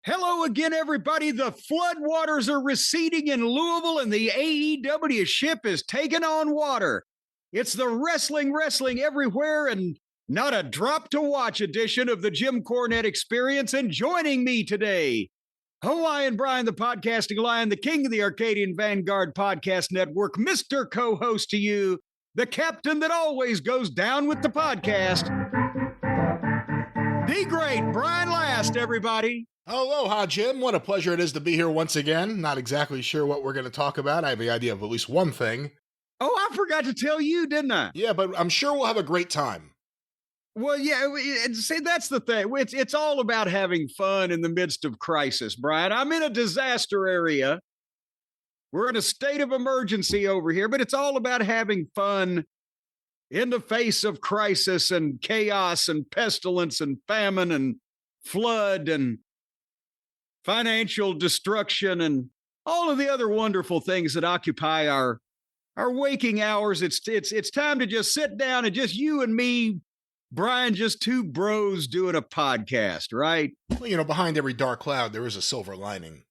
Hello again, everybody. The floodwaters are receding in Louisville, and the AEW ship is taking on water. It's the wrestling everywhere, and not a drop to watch edition of the Jim Cornette Experience. And joining me today, Hawaiian Brian, the podcasting lion, the king of the Arcadian Vanguard Podcast Network, Mr. Co-host to you, the captain that always goes down with the podcast, the great Brian Last, everybody. Aloha, Jim. What a pleasure it is to be here once again. Not exactly sure what we're going to talk about. I have the idea of at least one thing. Oh, I forgot to tell you, didn't I? Yeah, but I'm sure we'll have a great time. Well, yeah, see, that's the thing. It's all about having fun in the midst of crisis, Brian. I'm in a disaster area. We're in a state of emergency over here, but it's all about having fun in the face of crisis and chaos and pestilence and famine and flood and financial destruction and all of the other wonderful things that occupy our waking hours. It's time to just sit down and just you and me, Brian, just two bros doing a podcast, right? Well, behind every dark cloud, there is a silver lining.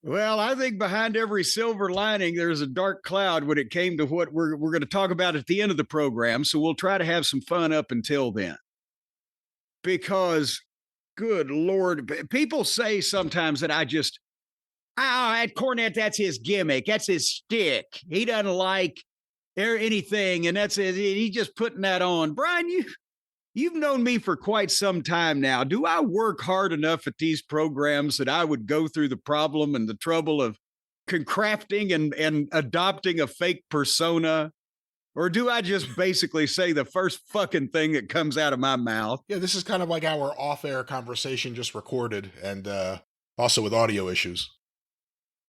Well, I think behind every silver lining, there's a dark cloud when it came to what we're going to talk about at the end of the program. So we'll try to have some fun up until then. Because, good Lord, people say sometimes that at Cornette, that's his gimmick. That's his shtick. He doesn't like anything, and that's it. He's just putting that on. Brian, you've known me for quite some time now. Do I work hard enough at these programs that I would go through the problem and the trouble of concrafting and adopting a fake persona? Or do I just basically say the first fucking thing that comes out of my mouth? Yeah, this is kind of like our off-air conversation just recorded and also with audio issues.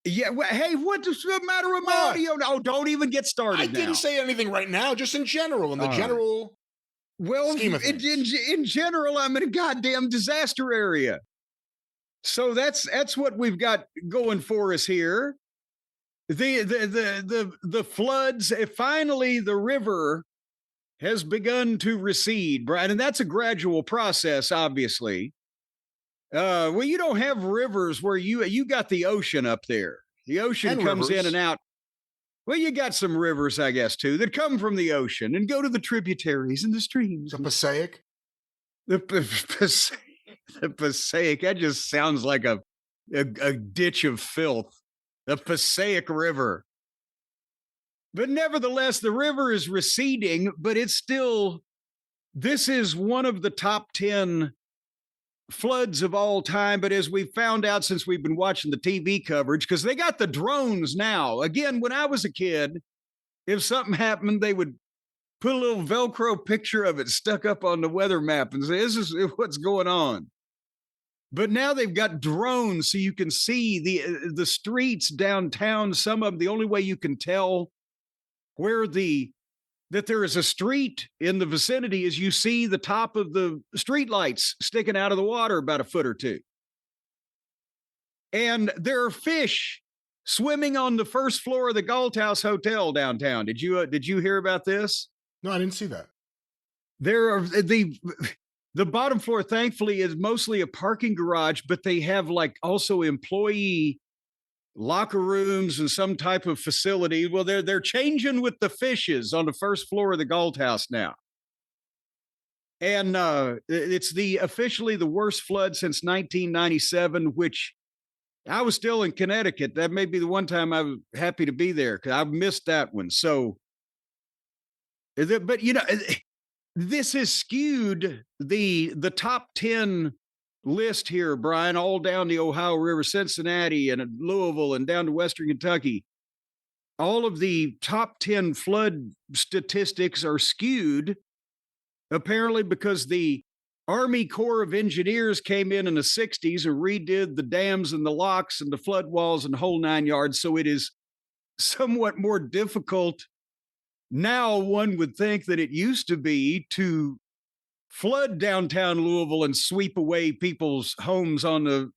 Yeah, well, hey, what's the matter with my audio? No, don't even get started. I didn't say anything right now, just in general, scheme of things. In general, I'm in a goddamn disaster area. So that's what we've got going for us here. The floods, finally the river has begun to recede, Brian, and that's a gradual process, obviously. Well, you don't have rivers where you got the ocean up there. The ocean And comes rivers. in and out. Well, you got some rivers, I guess, too, that come from the ocean and go to the tributaries and the streams. The Passaic. The Passaic, that just sounds like a ditch of filth. The Passaic River. But nevertheless, the river is receding, but this is one of the top 10 floods of all time. But as we found out since we've been watching the TV coverage, because they got the drones now. Again, when I was a kid, if something happened, they would put a little Velcro picture of it stuck up on the weather map and say, this is what's going on. But now they've got drones so you can see the streets downtown. Some of them, the only way you can tell that there is a street in the vicinity is you see the top of the street lights sticking out of the water about a foot or two. And there are fish swimming on the first floor of the Galt House Hotel downtown. Did you hear about this? No, I didn't see that. There are the bottom floor, thankfully, is mostly a parking garage, but they have like also employee locker rooms and some type of facility. Well, they're changing with the fishes on the first floor of the Galt House now. And it's officially the worst flood since 1997, which I was still in Connecticut. That may be the one time I was happy to be there because I've missed that one. So, but this has skewed the top 10 list here, Brian, all down the Ohio River, Cincinnati and Louisville and down to Western Kentucky. All of the top 10 flood statistics are skewed, apparently because the Army Corps of Engineers came in the 60s and redid the dams and the locks and the flood walls and the whole 9 yards. So it is somewhat more difficult now, one would think, that it used to be to flood downtown Louisville and sweep away people's homes on the,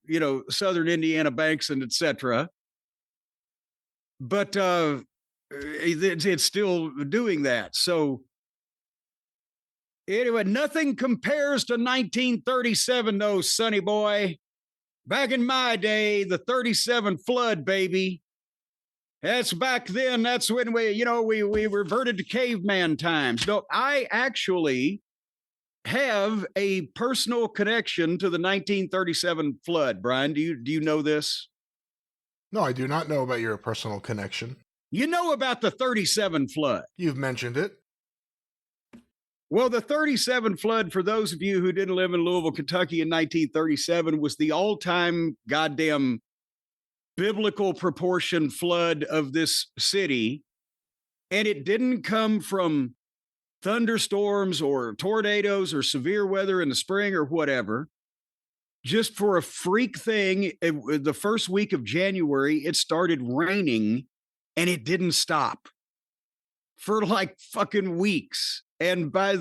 southern Indiana banks and et cetera. But it's still doing that. So anyway, nothing compares to 1937, though, sonny boy. Back in my day, the 37 flood, baby. That's back then. That's when we reverted to caveman times. No, I actually have a personal connection to the 1937 flood. Brian, do you know this? No, I do not know about your personal connection. You know about the 37 flood. You've mentioned it. Well, the 37 flood, for those of you who didn't live in Louisville, Kentucky in 1937, was the all-time goddamn biblical proportion flood of this city. And it didn't come from thunderstorms or tornadoes or severe weather in the spring or whatever. Just for a freak thing, the first week of January, it started raining and it didn't stop for like fucking weeks. And by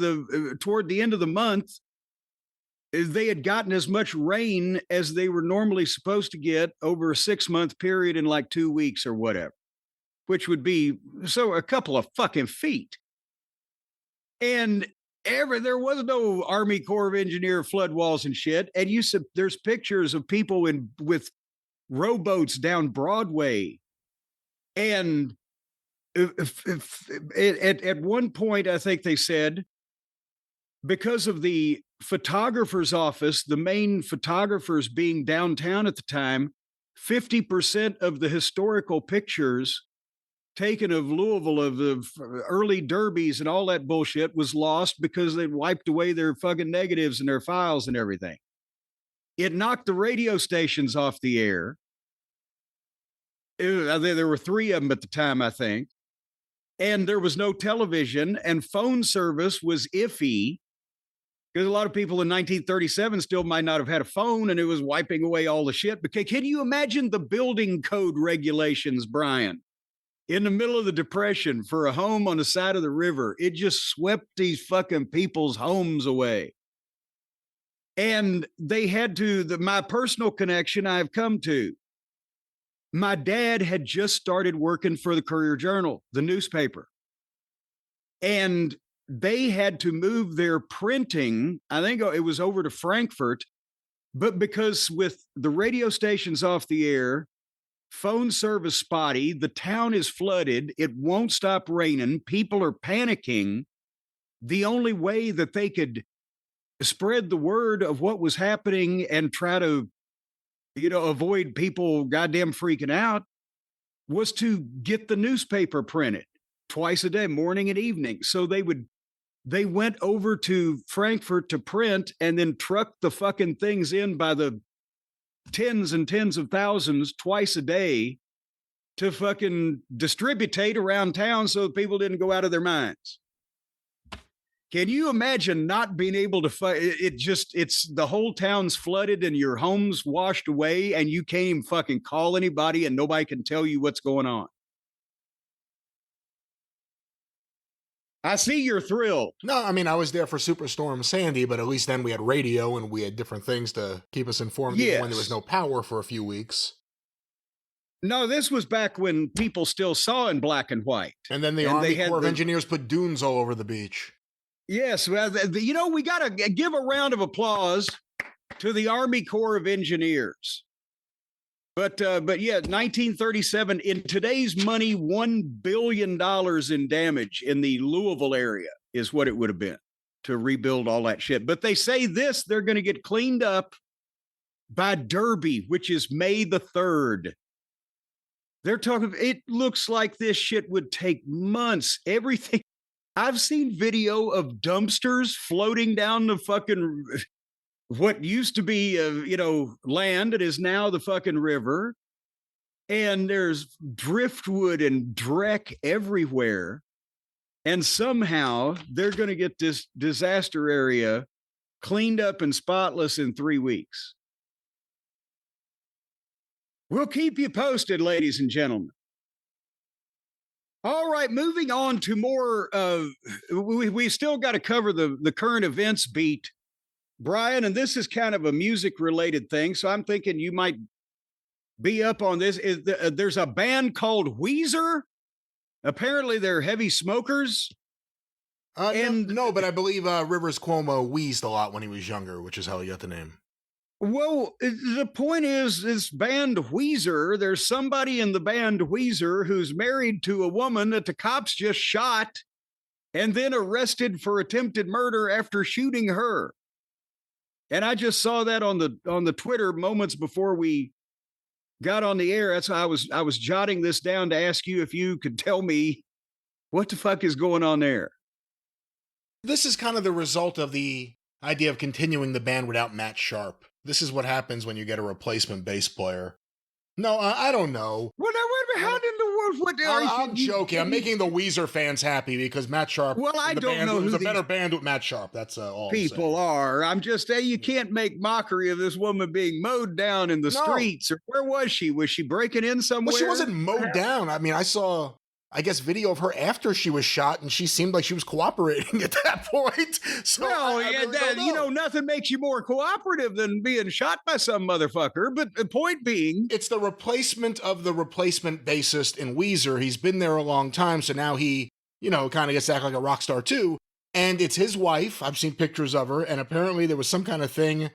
toward the end of the month, they had gotten as much rain as they were normally supposed to get over a 6-month period in like 2 weeks or whatever, which would be a couple of fucking feet. And there was no Army Corps of Engineer flood walls and shit. And there's pictures of people with rowboats down Broadway. And at one point, I think they said, because of the photographer's office, the main photographers being downtown at the time, 50% of the historical pictures taken of Louisville, of the early derbies and all that bullshit, was lost because they wiped away their fucking negatives and their files and everything. It knocked the radio stations off the air. There were 3 of them at the time, I think. And there was no television, and phone service was iffy because a lot of people in 1937 still might not have had a phone, and it was wiping away all the shit. But can you imagine the building code regulations, Brian? In the middle of the Depression, for a home on the side of the river, it just swept these fucking people's homes away. And they had my personal connection I've come to. My dad had just started working for the Courier-Journal, the newspaper. And they had to move their printing, I think it was over to Frankfurt, but because with the radio stations off the air, phone service spotty, the town is flooded, it won't stop raining, people are panicking. The only way that they could spread the word of what was happening and try to, avoid people goddamn freaking out was to get the newspaper printed twice a day, morning and evening. So they went over to Frankfurt to print and then trucked the fucking things in by the tens and tens of thousands twice a day to fucking distributate around town so people didn't go out of their minds. Can you imagine not being able to it's the whole town's flooded and your home's washed away and you can't even fucking call anybody and nobody can tell you what's going on? I see you're thrilled. No, I mean, I was there for Superstorm Sandy, but at least then we had radio and we had different things to keep us informed even when there was no power for a few weeks. No, this was back when people still saw in black and white. And then the Army Corps of Engineers put dunes all over the beach. Yes, well, we got to give a round of applause to the Army Corps of Engineers. But yeah, 1937, in today's money, $1 billion in damage in the Louisville area is what it would have been to rebuild all that shit. But they say they're going to get cleaned up by Derby, which is May the 3rd. They're talking, it looks like this shit would take months. Everything. I've seen video of dumpsters floating down the fucking, what used to be, land. It is now the fucking river. And there's driftwood and dreck everywhere. And somehow they're going to get this disaster area cleaned up and spotless in 3 weeks. We'll keep you posted, ladies and gentlemen. All right, moving on to more. We still got to cover the current events beat, Brian, and this is kind of a music-related thing, so I'm thinking you might be up on this. There's a band called Weezer. Apparently, they're heavy smokers. No, but I believe Rivers Cuomo wheezed a lot when he was younger, which is how he got the name. Well, the point is, this band Weezer, there's somebody in the band Weezer who's married to a woman that the cops just shot and then arrested for attempted murder after shooting her. And I just saw that on the Twitter moments before we got on the air. That's why I was jotting this down to ask you if you could tell me what the fuck is going on there. This is kind of the result of the idea of continuing the band without Matt Sharp. This is what happens when you get a replacement bass player. No, I don't know. Well, now, how in the world? What I'm joking. I'm making the Weezer fans happy because Matt Sharp. Well, I don't know who's a better band with Matt Sharp. That's all people are. I'm just saying you can't make mockery of this woman being mowed down in the streets. Or where was she? Was she breaking in somewhere? Well, she wasn't mowed down. I mean, I saw, I guess, video of her after she was shot, and she seemed like she was cooperating at that point. So nothing makes you more cooperative than being shot by some motherfucker. But the point being, it's the replacement of the replacement bassist in Weezer. He's been there a long time, so now he, kind of gets to act like a rock star too. And it's his wife. I've seen pictures of her, and apparently there was some kind of thing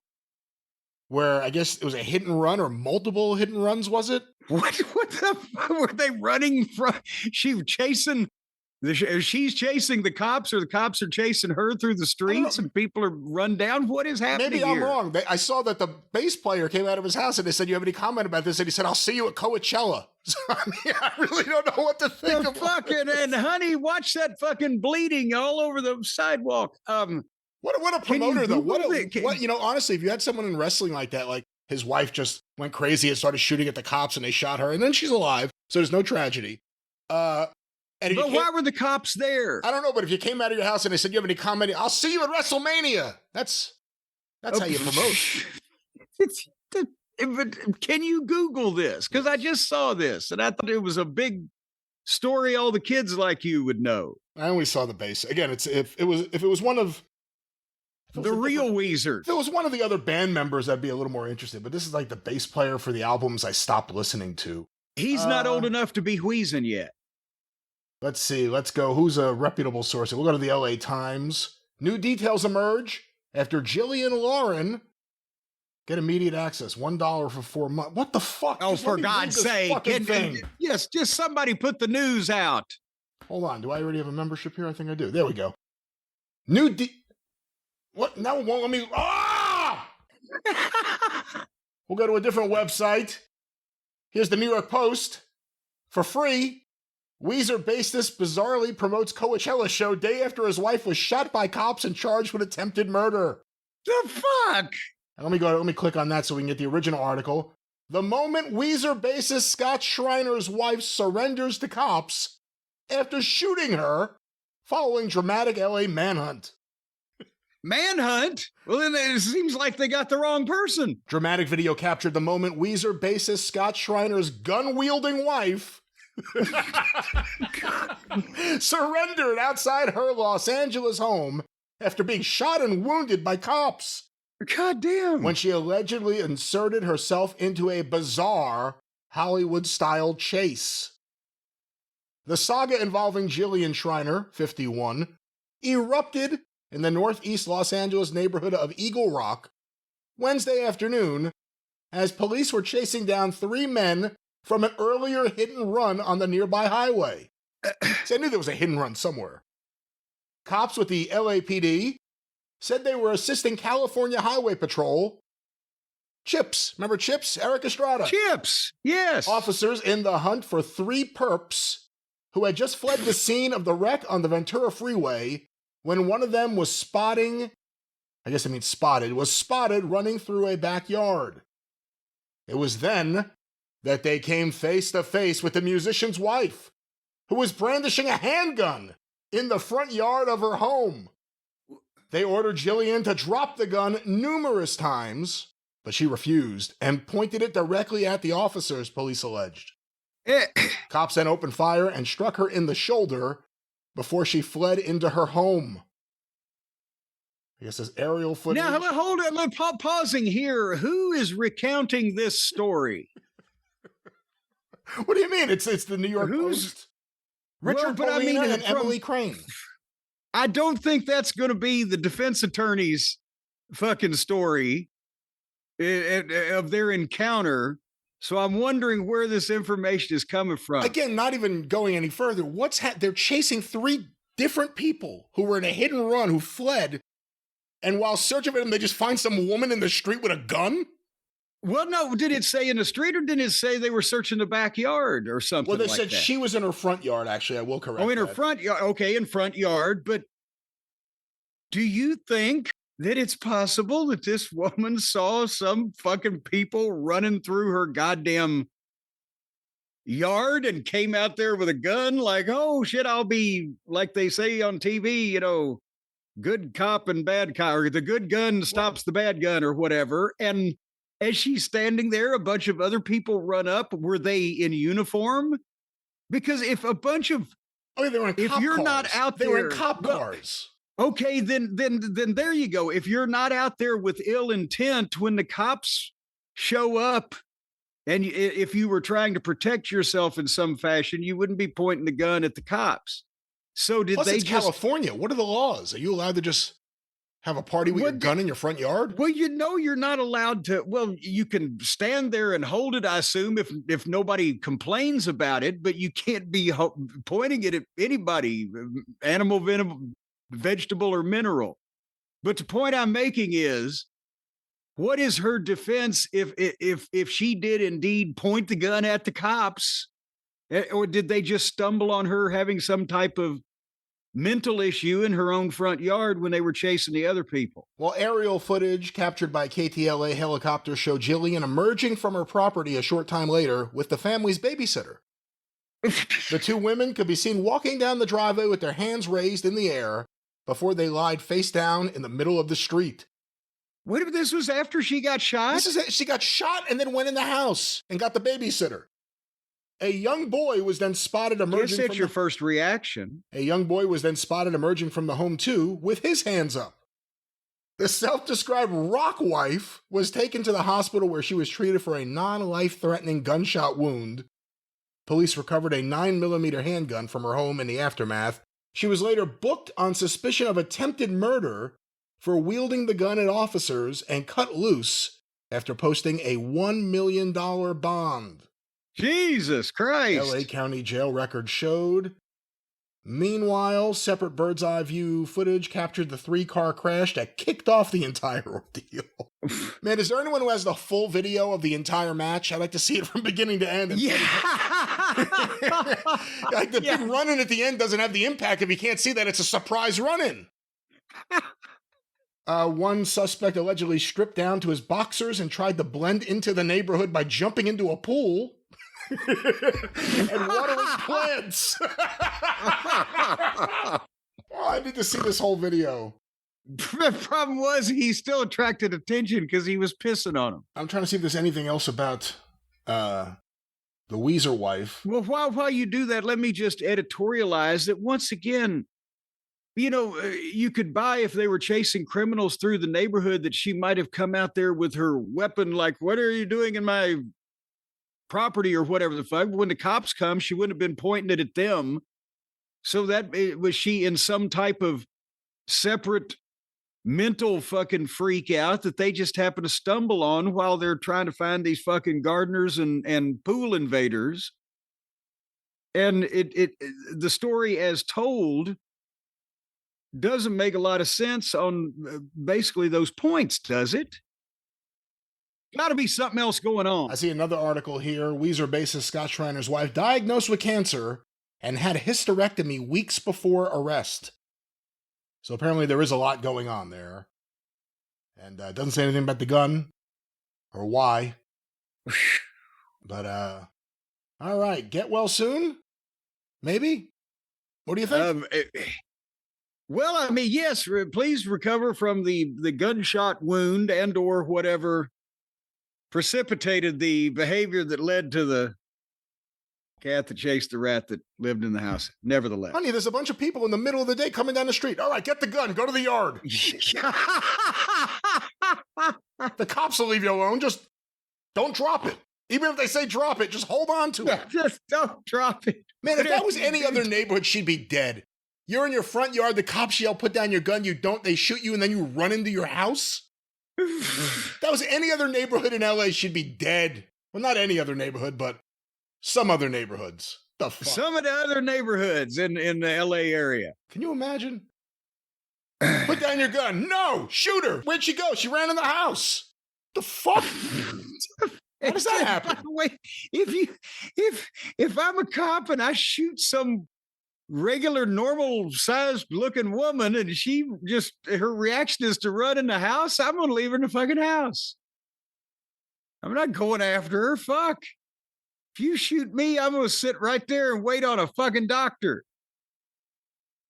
where I guess it was a hit and run or multiple hit and runs, was it? What the fuck were they running from? She's chasing the cops, or the cops are chasing her through the streets and people are run down. What is happening? Maybe I'm wrong. I saw that the bass player came out of his house and they said, "You have any comment about this?" And he said, "I'll see you at Coachella." So, I really don't know what to think of and honey, watch that fucking bleeding all over the sidewalk. What a promoter though. Honestly, if you had someone in wrestling like that, like his wife just went crazy and started shooting at the cops and they shot her and then she's alive, so there's no tragedy. But why were the cops there? I don't know, but if you came out of your house and they said, "You have any comment?" "I'll see you at WrestleMania." That's how you promote. But can you Google this? Because I just saw this and I thought it was a big story all the kids like you would know. I only saw the bass. Again, if it was one of the real Weezer. If it was one of the other band members, I'd be a little more interested. But this is like the bass player for the albums I stopped listening to. He's not old enough to be wheezing yet. Let's see. Let's go. Who's a reputable source? We'll go to the LA Times. New details emerge after Jillian Lauren get immediate access. $1 for 4 months. What the fuck? Oh, for God's sake. Yes, just somebody put the news out. Hold on. Do I already have a membership here? I think I do. There we go. What? Now it won't let me. We'll go to a different website. Here's the New York Post. For free, Weezer bassist bizarrely promotes Coachella show day after his wife was shot by cops and charged with attempted murder. The fuck? And let me click on that so we can get the original article. The moment Weezer bassist Scott Schreiner's wife surrenders to cops after shooting her following dramatic LA manhunt. Manhunt? Well, then it seems like they got the wrong person. Dramatic video captured the moment Weezer bassist Scott Schreiner's gun-wielding wife surrendered outside her Los Angeles home after being shot and wounded by cops. God damn. When she allegedly inserted herself into a bizarre Hollywood-style chase. The saga involving Jillian Schreiner, 51, erupted in the northeast Los Angeles neighborhood of Eagle Rock Wednesday afternoon as police were chasing down 3 men from an earlier hit and run on the nearby highway. See, I knew there was a hit and run somewhere. Cops with the LAPD said they were assisting California Highway Patrol. Chips, remember Chips? Eric Estrada. Chips, yes. Officers in the hunt for 3 perps who had just fled the scene of the wreck on the Ventura Freeway when one of them was spotted running through a backyard. It was then that they came face to face with the musician's wife, who was brandishing a handgun in the front yard of her home. They ordered Jillian to drop the gun numerous times, but she refused and pointed it directly at the officers, police alleged. Cops then opened fire and struck her in the shoulder before she fled into her home. I guess there's aerial footage. Now, hold on. Pausing here. Who is recounting this story? What do you mean? It's the New York Post. Richard Polina and Emily Crane. I don't think that's going to be the defense attorney's fucking story. of their encounter. So I'm wondering where this information is coming from. Again, not even going any further. They're chasing 3 different people who were in a hit and run who fled. And while searching for them, they just find some woman in the street with a gun? Well, no, did it say in the street or did it say they were searching the backyard or something? Well, they like said that? she was in her front yard, actually. I will correct Oh, in her that. front yard. Okay, in front yard. But do you think that it's possible that this woman saw some fucking people running through her goddamn yard and came out there with a gun? Like, oh shit, I'll be, like they say on TV, you know, good cop and bad cop, or the good gun stops the bad gun or whatever. And as she's standing there, a bunch of other people run up. Were they in uniform? Because if a bunch of, oh, they were in if cop you're cars. not out there, they were in cop cars. Okay, then there you go. If you're not out there with ill intent when the cops show up, and if you were trying to protect yourself in some fashion, you wouldn't be pointing the gun at the cops. So did Plus, they it's California. What are the laws? Are you allowed to just have a party with your gun in your front yard? Well, you know, you're not allowed to. Well, you can stand there and hold it, I assume, if nobody complains about it, but you can't be pointing it at anybody, animal, vegetable, or mineral. But the point I'm making is, what is her defense if she did indeed point the gun at the cops, or did they just stumble on her having some type of mental issue in her own front yard when they were chasing the other people? Well, aerial footage captured by KTLA helicopters show Jillian emerging from her property a short time later with the family's babysitter. The 2 women could be seen walking down the driveway with their hands raised in the air before they lied face down in the middle of the street. What if this was after she got shot? She got shot and then went in the house and got the babysitter. A young boy was then spotted emerging. Guess that's your first reaction. A young boy was then spotted emerging from the home too, with his hands up. The self-described rock wife was taken to the hospital where she was treated for a non-life-threatening gunshot wound. Police recovered a 9mm handgun from her home in the aftermath. She was later booked on suspicion of attempted murder for wielding the gun at officers and cut loose after posting a $1 million bond. Jesus Christ. LA County Jail records showed. Meanwhile, separate bird's eye view footage captured the 3-car crash that kicked off the entire ordeal. Man, is there anyone who has the full video of the entire match? I'd like to see it from beginning to end. Yeah. Like the big run-in at the end doesn't have the impact if you can't see that it's a surprise run-in. One suspect allegedly stripped down to his boxers and tried to blend into the neighborhood by jumping into a pool and watering plants. Oh, I need to see this whole video. The problem was he still attracted attention because he was pissing on him. I'm trying to see if there's anything else about the Weezer wife. Well, while you do that, let me just editorialize that once again, you know, you could buy if they were chasing criminals through the neighborhood that she might have come out there with her weapon, like, what are you doing in my property or whatever the fuck. When the cops come, she wouldn't have been pointing it at them. So that was she in some type of separate mental fucking freak out that they just happen to stumble on while they're trying to find these fucking gardeners and pool invaders. And the story as told doesn't make a lot of sense on basically those points, does it? Got to be something else going on. I see another article here. Weezer bassist Scott Schreiner's wife diagnosed with cancer and had a hysterectomy weeks before arrest. So apparently there is a lot going on there. And it doesn't say anything about the gun or why. But, all right. Get well soon? Maybe? What do you think? Well, I mean, yes, please recover from the gunshot wound and or whatever precipitated the behavior that led to the cat that chased the rat that lived in the house. Nevertheless. Honey, there's a bunch of people in the middle of the day coming down the street. All right, get the gun. Go to the yard. The cops will leave you alone. Just don't drop it. Even if they say drop it, just hold on to it. Just don't drop it. Man, if that was any other neighborhood, she'd be dead. You're in your front yard, the cops yell, put down your gun, you don't, they shoot you, and then you run into your house? That was any other neighborhood in LA, she'd be dead. Well, not any other neighborhood, but some other neighborhoods. The fuck? Some of the other neighborhoods in the LA area. Can you imagine? Put down your gun. No, shoot her. Where'd she go? She ran in the house. The fuck? How does that happen? By the way, if I'm a cop and I shoot some regular, normal sized looking woman and she just, her reaction is to run in the house, I'm going to leave her in the fucking house. I'm not going after her. Fuck. If you shoot me, I'm going to sit right there and wait on a fucking doctor.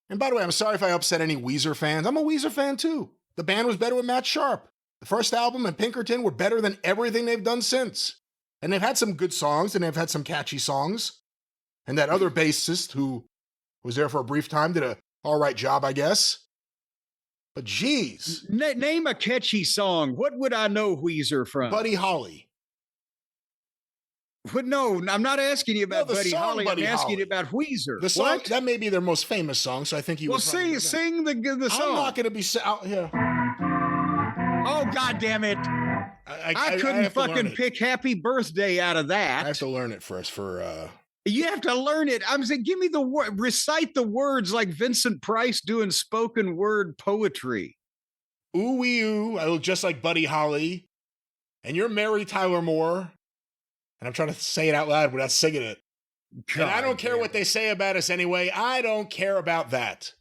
And by the way, I'm sorry if I upset any Weezer fans. I'm a Weezer fan too. The band was better with Matt Sharp. The first album and Pinkerton were better than everything they've done since. And they've had some good songs and they've had some catchy songs. And that other bassist who was there for a brief time did a all right job, I guess. But geez. Name a catchy song. What would I know Weezer from? Buddy Holly. But no, I'm not asking you about Buddy Holly. I'm asking you about Weezer. The song, that may be their most famous song, so I think you would sing the song. I'm not going to be out here. Oh, God damn it. I couldn't fucking pick Happy Birthday out of that. I have to learn it first for... You have to learn it. I'm saying, give me the word. Recite the words like Vincent Price doing spoken word poetry. Ooh, wee, ooh. I look just like Buddy Holly. And you're Mary Tyler Moore. And I'm trying to say it out loud without singing it. God, and I don't care what they say about us anyway. I don't care about that.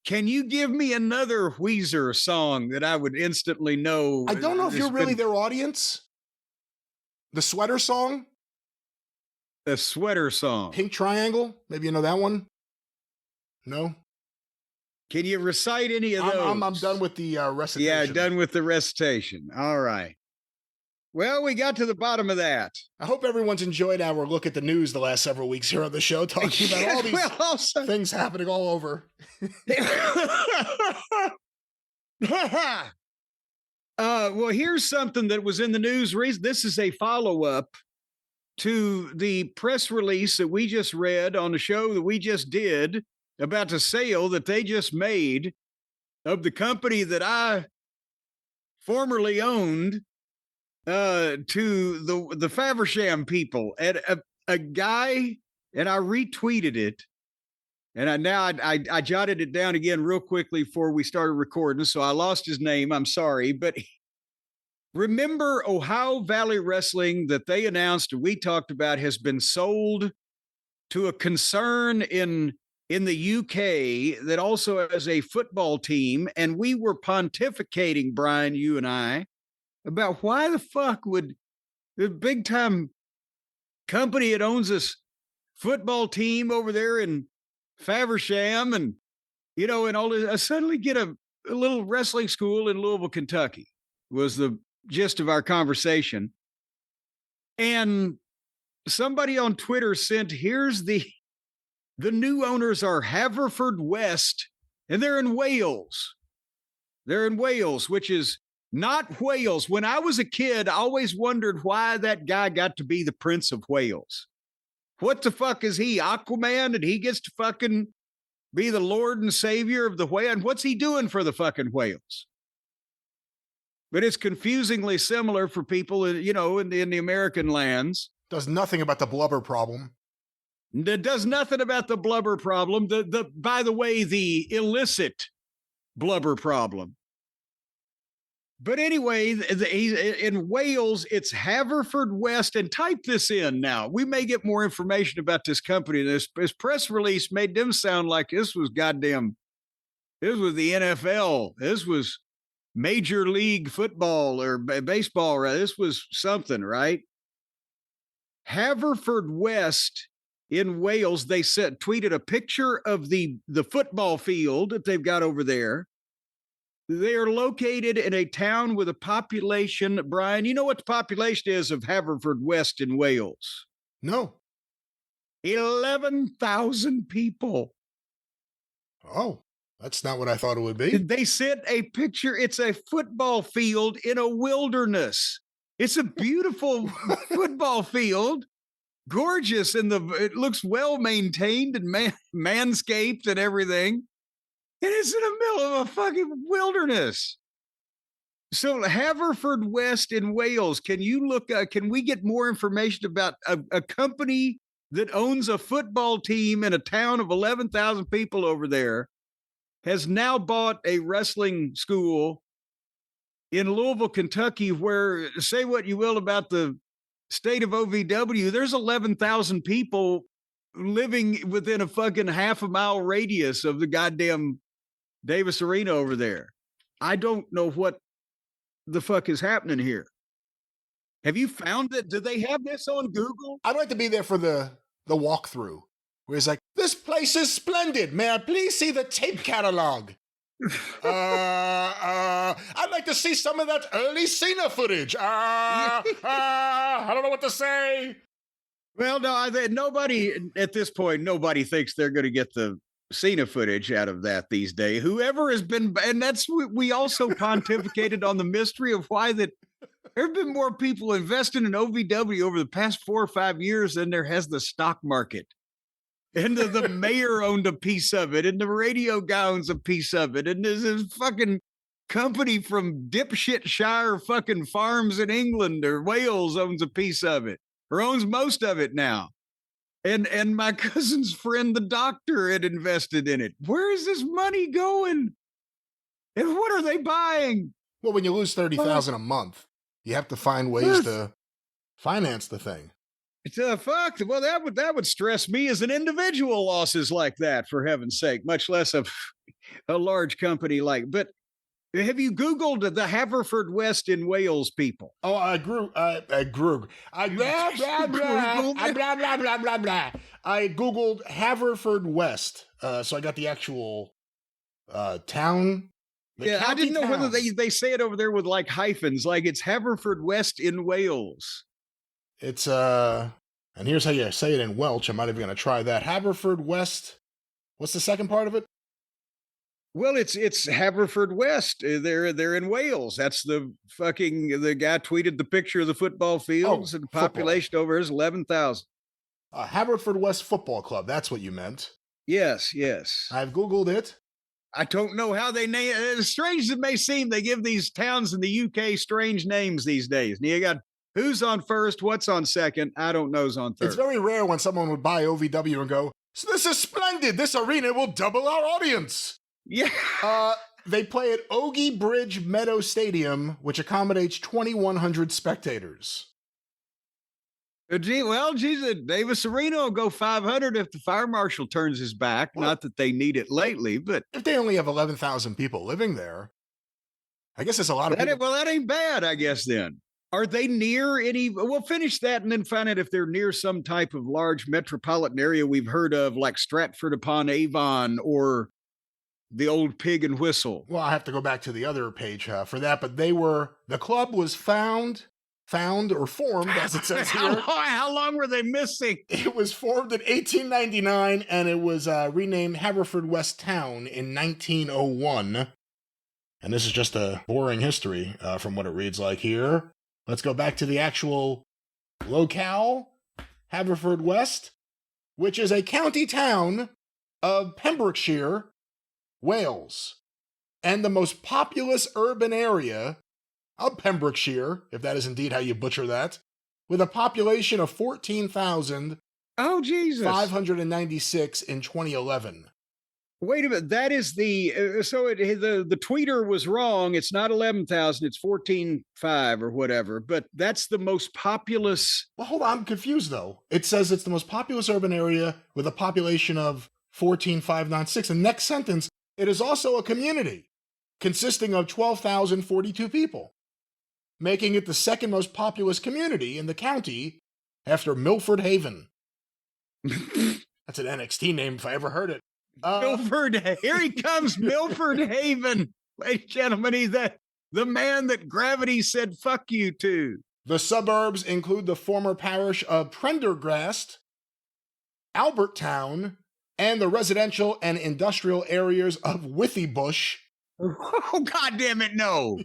Can you give me another Weezer song that I would instantly know? I don't know if you're really their audience. The Sweater Song? The Sweater Song. Pink Triangle? Maybe you know that one? No? Can you recite any of those? I'm done with the recitation. Yeah, done with the recitation. All right. Well, we got to the bottom of that. I hope everyone's enjoyed our look at the news the last several weeks here on the show, talking about all these things happening all over. Well, here's something that was in the news. This is a follow-up to the press release that we just read on the show that we just did about the sale that they just made of the company that I formerly owned to the Faversham people. And a guy, and I retweeted it, and I jotted it down again real quickly before we started recording, so I lost his name. I'm sorry, but remember Ohio Valley Wrestling that they announced and we talked about has been sold to a concern in the UK that also has a football team, and we were pontificating, Brian, you and I, about why the fuck would the big time company that owns this football team over there in Faversham and, you know, and all this, suddenly get a little wrestling school in Louisville, Kentucky was the gist of our conversation. And somebody on Twitter sent, here's the new owners are Haverfordwest, and they're in Wales. They're in Wales, which is not Wales. When I was a kid, I always wondered why that guy got to be the Prince of Wales. What the fuck is he, Aquaman? And he gets to fucking be the Lord and Savior of the whale? And what's he doing for the fucking whales? But it's confusingly similar for people, you know, in the American lands. Does nothing about the blubber problem. That does nothing about the blubber problem. By the way, the illicit blubber problem. But anyway, in Wales, it's Haverfordwest, and type this in now. We may get more information about this company. This press release made them sound like this was the NFL. This was Major League Football or baseball. Right? This was something, right? Haverfordwest in Wales, they tweeted a picture of the football field that they've got over there. They are located in a town with a population, Brian, you know what the population is of Haverfordwest in Wales? No. 11,000 people. Oh, that's not what I thought it would be. They sent a picture. It's a football field in a wilderness. It's a beautiful football field. Gorgeous, and it looks well maintained and manscaped and everything. And it's in the middle of a fucking wilderness. So Haverfordwest in Wales, can you look, can we get more information about a company that owns a football team in a town of 11,000 people over there, has now bought a wrestling school in Louisville, Kentucky, where, say what you will about the state of OVW, there's 11,000 people living within a fucking half a mile radius of the goddamn Davis Arena over there. I don't know what the fuck is happening here. Have you found it? Do they have this on Google? I'd like to be there for the walkthrough, where he's like, "This place is splendid. May I please see the tape catalog? I'd like to see some of that early Cena footage. I don't know what to say." Well, no, nobody at this point, nobody thinks they're going to get the Cena footage out of that these days. Whoever has been, and that's, we also pontificated on the mystery of why that there have been more people investing in OVW over the past 4 or 5 years than there has the stock market. And the mayor owned a piece of it, and the radio guy owns a piece of it, and there's this fucking company from dipshit Shire fucking farms in England or Wales owns a piece of it, or owns most of it now. And my cousin's friend, the doctor, had invested in it. Where is this money going? And what are they buying? Well, when you lose $30,000 a month, you have to find ways to finance the thing. Fuck. Well, that would stress me as an individual, losses like that, for heaven's sake, much less a large company like. But have you Googled the Haverfordwest in Wales people? Oh, I Googled Haverfordwest. So I got the actual town. I didn't know whether they say it over there with like hyphens, like it's Haverfordwest in Wales. It's and here's how you say it in Welsh. I'm not even going to try that. Haverfordwest. What's the second part of it? Well, it's Haverfordwest. They're in Wales. That's the guy tweeted the picture of the football fields, and the population over is 11,000. Haverfordwest Football Club. That's what you meant. Yes. I've Googled it. I don't know how they name it. As strange as it may seem, they give these towns in the UK strange names these days. And you got who's on first, what's on second. I don't know's on third. It's very rare when someone would buy OVW and go, "So this is splendid. This arena will double our audience." Yeah. They play at Ogie Bridge Meadow Stadium, which accommodates 2,100 spectators. Jesus, Davis Arena will go 500 if the fire marshal turns his back. Well, not that they need it lately, but if they only have 11,000 people living there, I guess it's a lot of people. Well, that ain't bad, I guess, then. Are they near any? We'll finish that and then find out if they're near some type of large metropolitan area we've heard of, like Stratford-upon-Avon or the old Pig and Whistle. Well, I have to go back to the other page for that, but the club was found or formed, as it says here. How long were they missing? It was formed in 1899, and it was renamed Haverfordwest Town in 1901. And this is just a boring history from what it reads like here. Let's go back to the actual locale, Haverfordwest, which is a county town of Pembrokeshire, Wales, and the most populous urban area of Pembrokeshire, if that is indeed how you butcher that, with a population of 14,000. Oh, Jesus. 596 in 2011. Wait a minute. That is the tweeter was wrong. It's not 11,000. It's 14,500 or whatever. But that's the most populous. Well, hold on. I'm confused, though. It says it's the most populous urban area with a population of 14,596. The next sentence, it is also a community consisting of 12,042 people, making it the second most populous community in the county after Milford Haven. That's an NXT name if I ever heard it. Milford, here he comes, Milford Haven. Ladies and gentlemen, he's the man that gravity said fuck you to. The suburbs include the former parish of Prendergast, Alberttown, and the residential and industrial areas of Withybush. Oh, God damn it, no.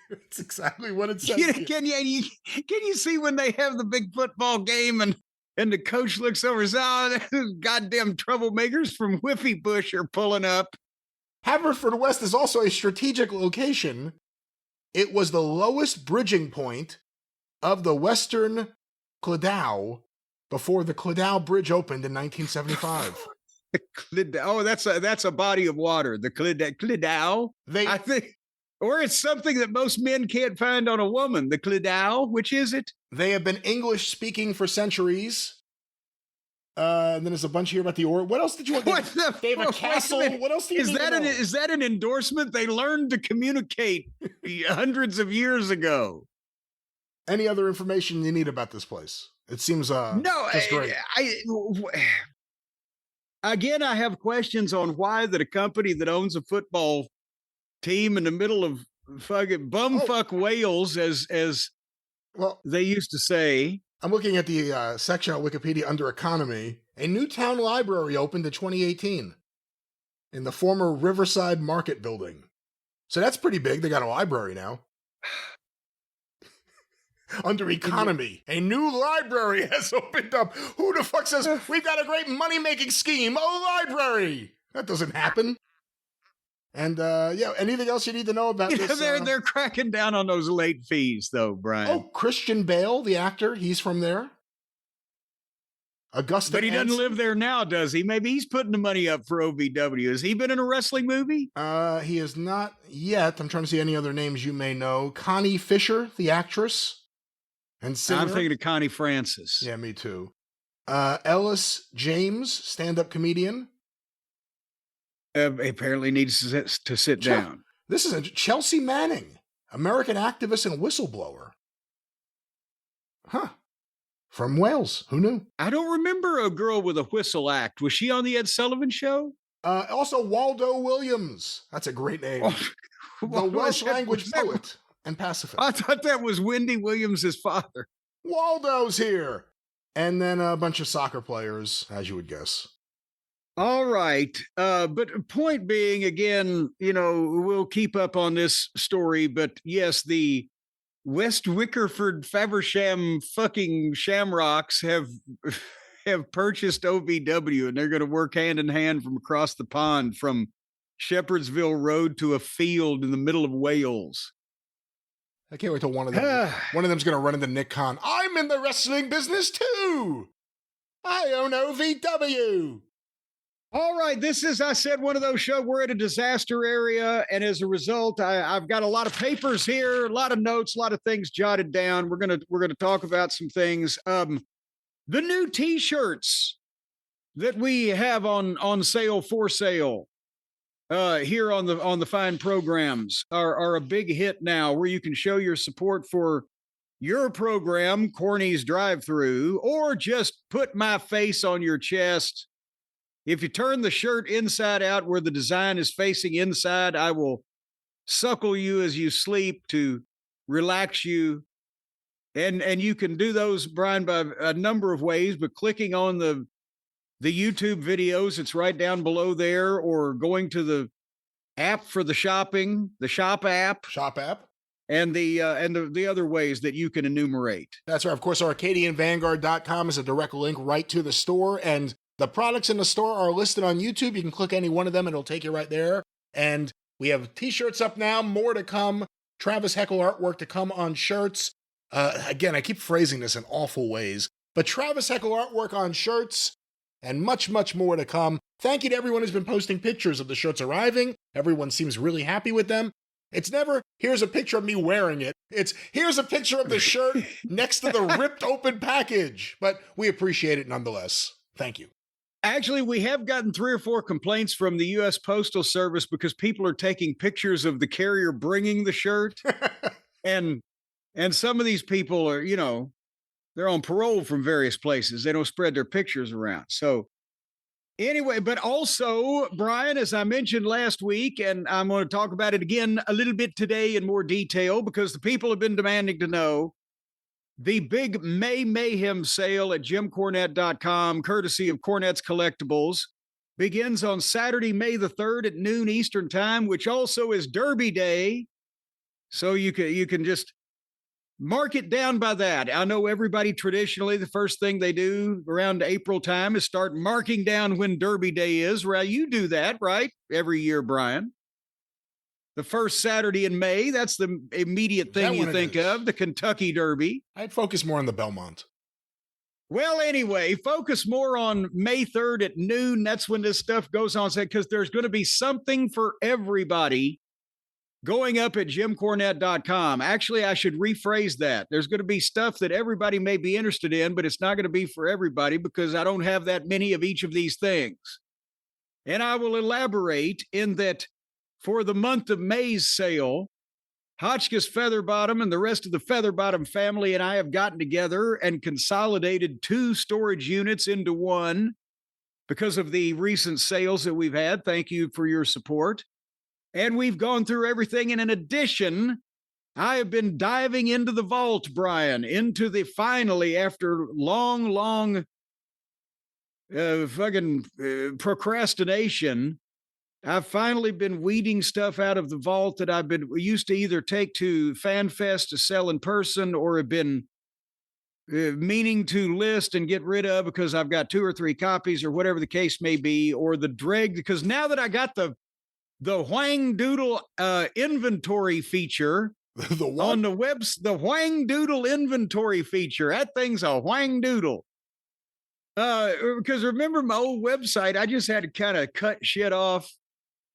That's exactly what it says. Can you see when they have the big football game and the coach looks over and says, "Oh, those goddamn troublemakers from Withybush are pulling up." Haverfordwest is also a strategic location It was the lowest bridging point of the Western Cladao before the Cladao Bridge opened in 1975. Oh, that's a body of water. The Cladao. I think, or it's something that most men can't find on a woman. The Cladao, which is it? They have been English speaking for centuries. And then there's a bunch here about the What else did you want? They have a castle. What else do you need to know? Is that an endorsement? They learned to communicate hundreds of years ago. Any other information you need about this place? It seems just great. Again, I have questions on why that a company that owns a football team in the middle of fucking bumfuck Wales, as well they used to say. I'm looking at the section on Wikipedia under economy. A new town library opened in 2018 in the former Riverside Market building. So that's pretty big. They got a library now. Under economy, a new library has opened up. Who the fuck says we've got a great money-making scheme? A library! That doesn't happen. And anything else you need to know about this? They're cracking down on those late fees, though, Brian. Oh, Christian Bale, the actor, he's from there. Augusta, but he doesn't live there now, does he? Maybe he's putting the money up for OVW. Has he been in a wrestling movie? He is not yet. I'm trying to see any other names you may know. Connie Fisher, the actress. And singer. I'm thinking of Connie Francis. Yeah, me too. Ellis James, stand-up comedian. Apparently needs to sit down. This is Chelsea Manning, American activist and whistleblower. Huh. From Wales. Who knew? I don't remember a girl with a whistle act. Was she on the Ed Sullivan Show? Also, Waldo Williams. That's a great name. The Welsh language poet and pacifist. I thought that was Wendy Williams' father. Waldo's here. And then a bunch of soccer players, as you would guess. All right. But point being, again, we'll keep up on this story. But yes, the West Wickerford Faversham fucking Shamrocks have purchased OVW, and they're going to work hand in hand from across the pond from Shepherdsville Road to a field in the middle of Wales. I can't wait till one of them's going to run into Nick Khan. I'm in the wrestling business too. I own OVW. All right, this is, I said, one of those shows. We're at a disaster area, and as a result, I've got a lot of papers here, a lot of notes, a lot of things jotted down. We're gonna talk about some things. The new T-shirts that we have on sale for sale here on the fine programs are a big hit now, where you can show your support for your program, Corny's Drive-Thru, or just put my face on your chest. If you turn the shirt inside out where the design is facing inside, I will suckle you as you sleep to relax you. And you can do those, Brian, by a number of ways, but clicking on the YouTube videos, it's right down below there, or going to the app for the shopping, the Shop app. And the other ways that you can enumerate. That's right. Of course, ArcadianVanguard.com is a direct link right to the store, and the products in the store are listed on YouTube. You can click any one of them and it'll take you right there. And we have T-shirts up now, more to come. Travis Heckel artwork to come on shirts. Again, I keep phrasing this in awful ways, but Travis Heckel artwork on shirts and much, much more to come. Thank you to everyone who's been posting pictures of the shirts arriving. Everyone seems really happy with them. It's never, here's a picture of me wearing it. It's, here's a picture of the shirt next to the ripped open package. But we appreciate it nonetheless. Thank you. Actually, we have gotten 3 or 4 complaints from the U.S. Postal Service because people are taking pictures of the carrier bringing the shirt. and some of these people are, they're on parole from various places. They don't spread their pictures around. So anyway, but also, Brian, as I mentioned last week, and I'm going to talk about it again a little bit today in more detail because the people have been demanding to know, the big May Mayhem sale at JimCornette.com, courtesy of Cornette's Collectibles, begins on Saturday, May the 3rd at noon Eastern Time, which also is Derby Day. So you can just mark it down by that. I know everybody traditionally, the first thing they do around April time is start marking down when Derby Day is. Right? You do that, right? Every year, Brian. The first Saturday in May, that's the immediate thing you think of, the Kentucky Derby. I'd focus more on the Belmont. Well, anyway, focus more on May 3rd at noon. That's when this stuff goes on, because there's going to be something for everybody going up at jimcornette.com. Actually, I should rephrase that. There's going to be stuff that everybody may be interested in, but it's not going to be for everybody because I don't have that many of each of these things. And I will elaborate in that for the month of May's sale, Hotchkiss Featherbottom and the rest of the Featherbottom family and I have gotten together and consolidated 2 storage units into one because of the recent sales that we've had. Thank you for your support. And we've gone through everything. And in addition, I have been diving into the vault, Brian, finally, after long procrastination, I've finally been weeding stuff out of the vault that we used to either take to FanFest to sell in person or have been meaning to list and get rid of because I've got 2 or 3 copies or whatever the case may be, or the dreg, because now that I got the Whang Doodle inventory feature on the webs, the Whang Doodle inventory feature, that thing's a Whang Doodle. Because remember my old website, I just had to kind of cut shit off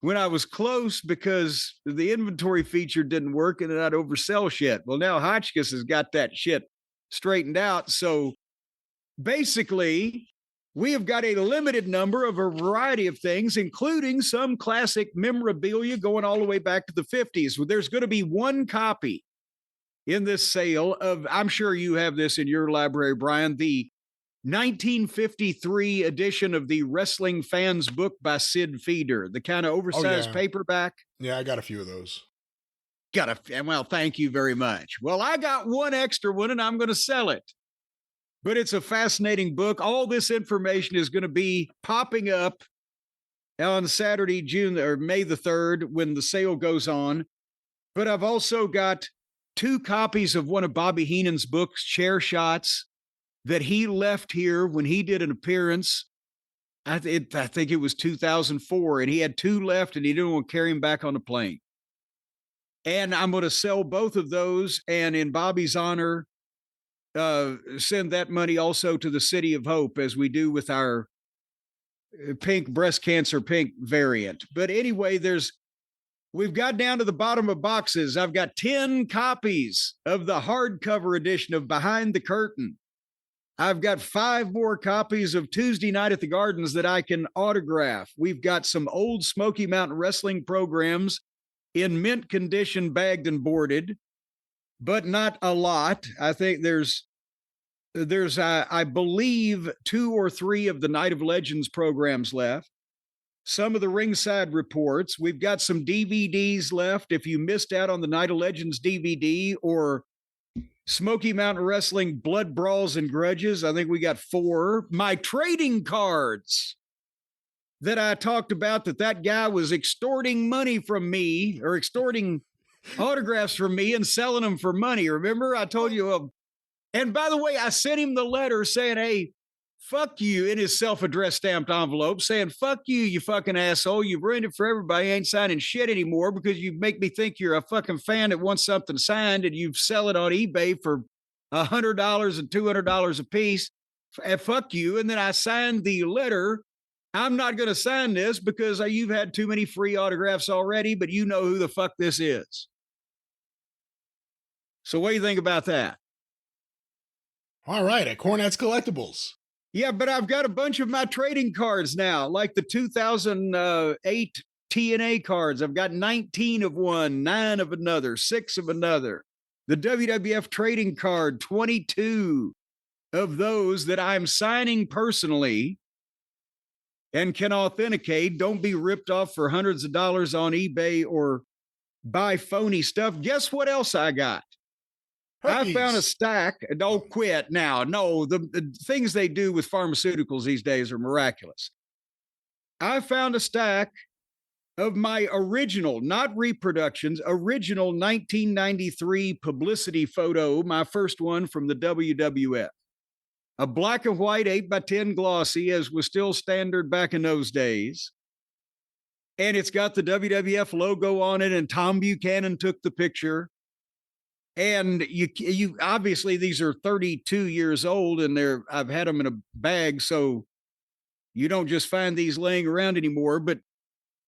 when I was close because the inventory feature didn't work and then I'd oversell shit. Well, now Hotchkiss has got that shit straightened out. So basically, we have got a limited number of a variety of things, including some classic memorabilia going all the way back to the 50s. There's going to be 1 copy in this sale of, I'm sure you have this in your library, Brian, the 1953 edition of the Wrestling Fans book by Sid Feeder, the kind of oversized paperback. Yeah, I got a few of those. Well, thank you very much. Well, I got 1 extra one and I'm going to sell it. But it's a fascinating book. All this information is going to be popping up on Saturday, May the 3rd, when the sale goes on. But I've also got 2 copies of one of Bobby Heenan's books, Chair Shots, that he left here when he did an appearance. I think it was 2004, and he had 2 left, and he didn't want to carry him back on the plane. And I'm going to sell both of those, and in Bobby's honor, send that money also to the City of Hope, as we do with our pink breast cancer pink variant. But anyway, we've got down to the bottom of boxes. I've got 10 copies of the hardcover edition of Behind the Curtain. I've got 5 more copies of Tuesday Night at the Gardens that I can autograph. We've got some old Smoky Mountain Wrestling programs in mint condition, bagged and boarded, but not a lot. I think there's I believe 2 or 3 of the Night of Legends programs left. Some of the Ringside Reports. We've got some DVDs left. If you missed out on the Night of Legends DVD or Smoky Mountain Wrestling Blood Brawls and Grudges, I think we got 4. My trading cards that I talked about, that guy was extorting money from me, or extorting autographs from me and selling them for money. Remember, I told you. And by the way, I sent him the letter saying, hey, fuck you, in his self-addressed stamped envelope, saying, fuck you, you fucking asshole. You've ruined it for everybody. You ain't signing shit anymore because you make me think you're a fucking fan that wants something signed and you sell it on eBay for $100 and $200 a piece. And fuck you. And then I signed the letter. I'm not going to sign this because you've had too many free autographs already, but you know who the fuck this is. So what do you think about that? All right, at Cornette's Collectibles. Yeah, but I've got a bunch of my trading cards now, like the 2008 TNA cards. I've got 19 of one, 9 of another, 6 of another. The WWF trading card, 22 of those that I'm signing personally and can authenticate. Don't be ripped off for hundreds of dollars on eBay or buy phony stuff. Guess what else I got? I found a stack. Don't quit now. No, the things they do with pharmaceuticals these days are miraculous. I found a stack of my original, not reproductions, original 1993 publicity photo, my first one from the WWF. A black and white 8x10 glossy, as was still standard back in those days. And it's got the WWF logo on it, and Tom Buchanan took the picture. And you obviously, these are 32 years old, and I've had them in a bag, so you don't just find these laying around anymore. But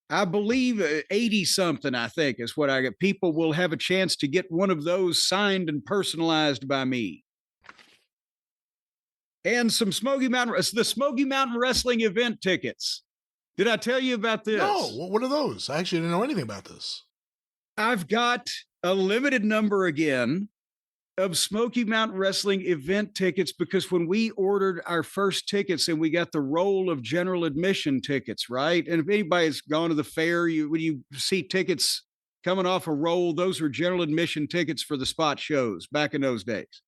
I believe 80 something, I think, is what I get. People will have a chance to get one of those signed and personalized by me. And some the Smoky Mountain Wrestling event tickets. Did I tell you about this? No, what are those? I actually didn't know anything about this. I've got a limited number again of Smoky Mountain Wrestling event tickets, because when we ordered our first tickets and we got the roll of general admission tickets, right? And if anybody's gone to the fair, when you see tickets coming off a roll, those are general admission tickets for the spot shows back in those days.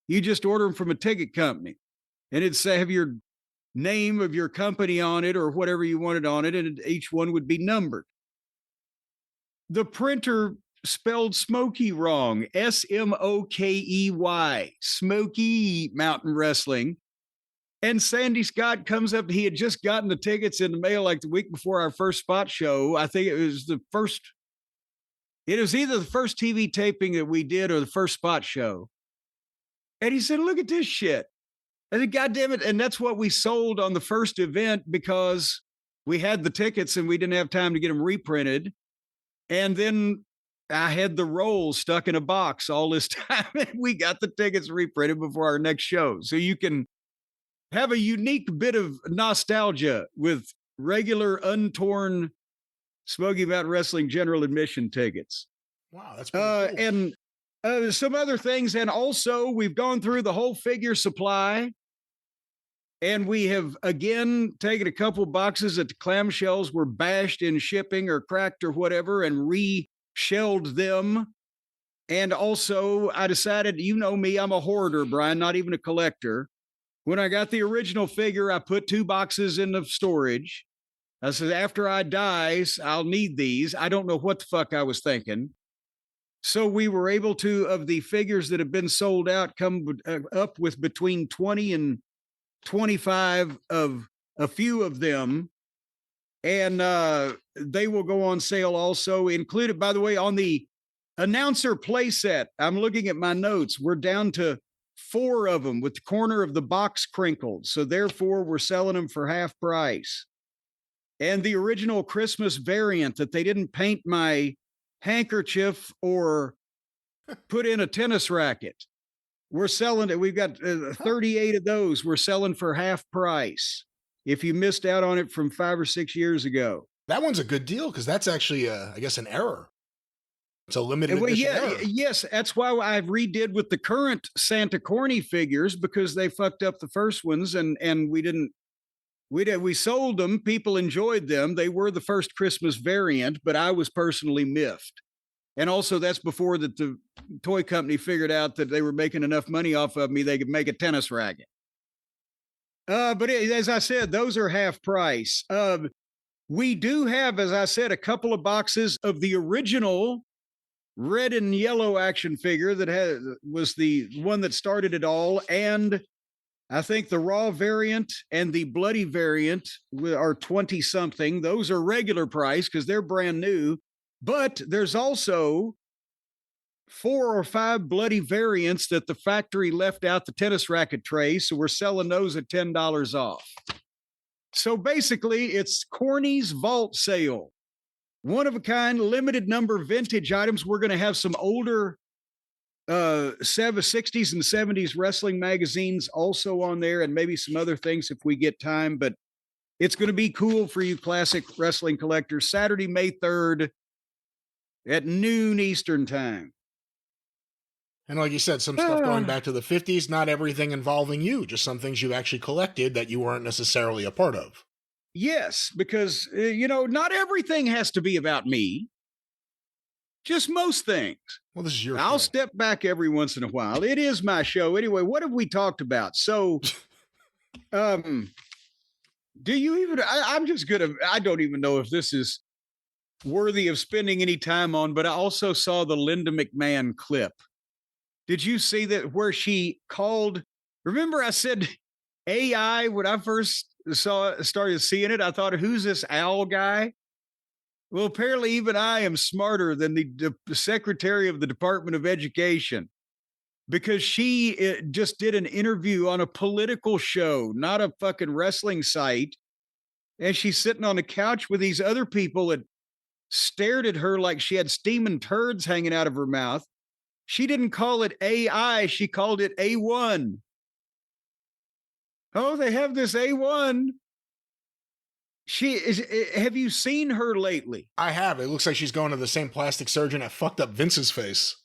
You just order them from a ticket company, and it'd say, have your name of your company on it or whatever you wanted on it, and each one would be numbered. The printer spelled Smoky wrong, Smokey, Smoky Mountain Wrestling. And Sandy Scott comes up, he had just gotten the tickets in the mail like the week before our first spot show. I think it was either the first TV taping that we did or the first spot show. And he said, look at this shit. I said, God damn it. And that's what we sold on the first event, because we had the tickets and we didn't have time to get them reprinted. And then I had the roll stuck in a box all this time, and we got the tickets reprinted before our next show. So you can have a unique bit of nostalgia with regular untorn Smoky Mountain Wrestling general admission tickets. Wow, that's pretty cool. And some other things. And also, we've gone through the whole figure supply. And we have, again, taken a couple boxes that the clamshells were bashed in shipping or cracked or whatever, and re-shelled them. And also, I decided, you know me, I'm a hoarder, Brian, not even a collector. When I got the original figure, I put 2 boxes in the storage. I said, after I die, I'll need these. I don't know what the fuck I was thinking. So we were able to, of the figures that have been sold out, come up with between 20 and 25 of a few of them, and they will go on sale also, included, by the way, on the announcer playset. I'm looking at my notes. We're down to 4 of them with the corner of the box crinkled, so therefore we're selling them for half price. And the original Christmas variant that they didn't paint my handkerchief or put in a tennis racket, we're selling it. We've got 38 of those. We're selling for half price if you missed out on it from 5 or 6 years ago. That one's a good deal, because that's actually, I guess, an error. It's a limited edition error. Yes, that's why I redid with the current Santa Corny figures, because they fucked up the first ones, and we sold them. People enjoyed them. They were the first Christmas variant, but I was personally miffed. And also, that's before that the toy company figured out that they were making enough money off of me, they could make a tennis racket. But as I said, those are half price. We do have, as I said, a couple of boxes of the original red and yellow action figure that was the one that started it all. And I think the raw variant and the bloody variant are 20 something. Those are regular price because they're brand new. But there's also 4 or 5 bloody variants that the factory left out the tennis racket tray. So we're selling those at $10 off. So basically, it's Corny's Vault Sale. One of a kind, limited number vintage items. We're going to have some older 60s and 70s wrestling magazines also on there, and maybe some other things if we get time. But it's going to be cool for you classic wrestling collectors. Saturday, May 3rd at noon Eastern time. And like you said, some stuff going back to the 50s, not everything involving you, just some things you actually collected that you weren't necessarily a part of. Yes, because, not everything has to be about me. Just most things. Well, this is your I'll show. step back every once in a while. It is my show. Anyway, what have we talked about? So, do you even, I'm just going to, I don't even know if this is worthy of spending any time on, but I also saw the Linda McMahon clip. Did you see that where she called? Remember I said AI when I first started seeing it? I thought, who's this Al guy? Well, apparently even I am smarter than the secretary of the Department of Education, because she just did an interview on a political show, not a fucking wrestling site. And she's sitting on a couch with these other people that stared at her like she had steaming turds hanging out of her mouth. She didn't call it AI, she called it A1. Oh, they have this A1. She is. Have you seen her lately? I have. It looks like she's going to the same plastic surgeon that fucked up Vince's face.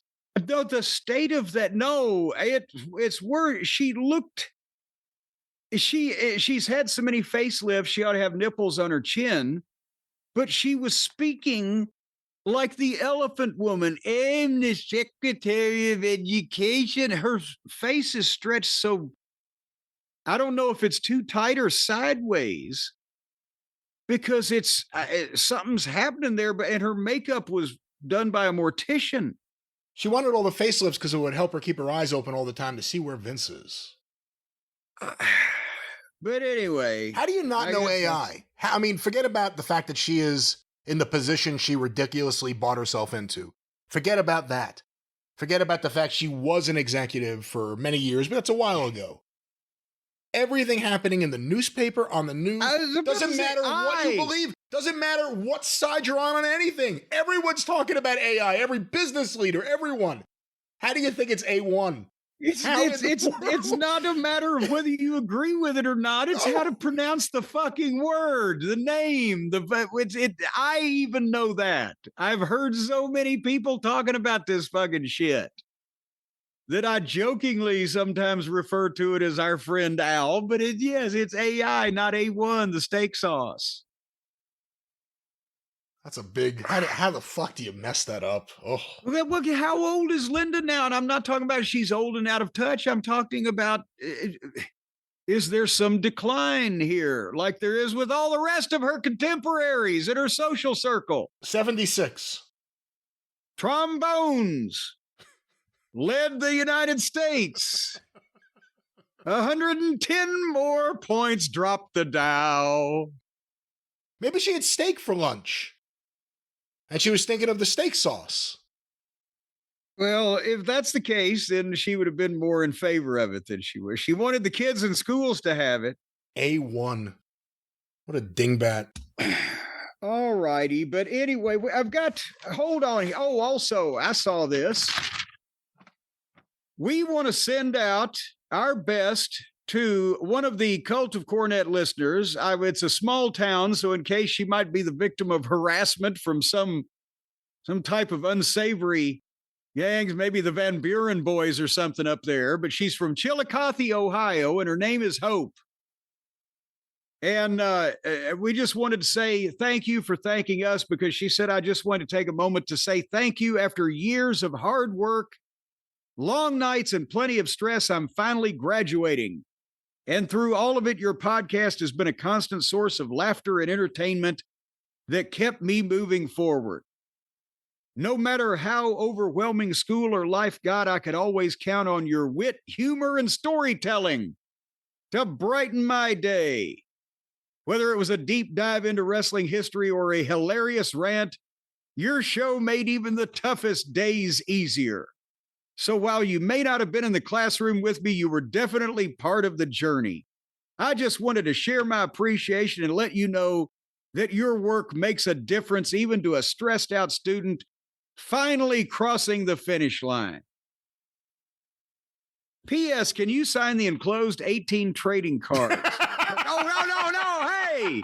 No, the state of that. No, it's worse. She looked. She's had so many facelifts. She ought to have nipples on her chin, but she was speaking like the Elephant Woman. I'm the Secretary of Education. Her face is stretched so. I don't know if it's too tight or sideways, because it's something's happening there. But and her makeup was done by a mortician. She wanted all the facelifts because it would help her keep her eyes open all the time to see where Vince is. But anyway, how do you not know AI? I mean, forget about the fact that she is in the position she ridiculously bought herself into. Forget about that. Forget about the fact she was an executive for many years, but that's a while ago. Everything happening in the newspaper, on the news, doesn't matter what you believe, doesn't matter what side you're on anything. Everyone's talking about AI, every business leader, everyone. How do you think it's A1? It's not a matter of whether you agree with it or not. It's how to pronounce the fucking word, the name. I even know that. I've heard so many people talking about this fucking shit that I jokingly sometimes refer to it as our friend Al, but yes, it's AI, not A1, the steak sauce. That's a big, how the fuck do you mess that up? Oh. Look, how old is Linda now? And I'm not talking about she's old and out of touch. I'm talking about, is there some decline here, like there is with all the rest of her contemporaries in her social circle? 76. Trombones led the United States. 110 more points dropped the Dow. Maybe she had steak for lunch, and she was thinking of the steak sauce. Well, if that's the case, then she would have been more in favor of it than she was. She wanted the kids in schools to have it. A1. What a dingbat. All righty. But anyway, hold on. Oh, also, I saw this. We want to send out our best to one of the Cult of Cornet listeners. It's a small town, so in case she might be the victim of harassment from some type of unsavory gangs, maybe the Van Buren boys or something up there, but she's from Chillicothe, Ohio, and her name is Hope. And we just wanted to say thank you for thanking us, because she said, I just want to take a moment to say thank you. After years of hard work, long nights, and plenty of stress, I'm finally graduating. And through all of it, your podcast has been a constant source of laughter and entertainment that kept me moving forward. No matter how overwhelming school or life got, I could always count on your wit, humor, and storytelling to brighten my day. Whether it was a deep dive into wrestling history or a hilarious rant, your show made even the toughest days easier. So while you may not have been in the classroom with me, you were definitely part of the journey. I just wanted to share my appreciation and let you know that your work makes a difference even to a stressed out student finally crossing the finish line. P.S. Can you sign the enclosed 18 trading cards? No, hey!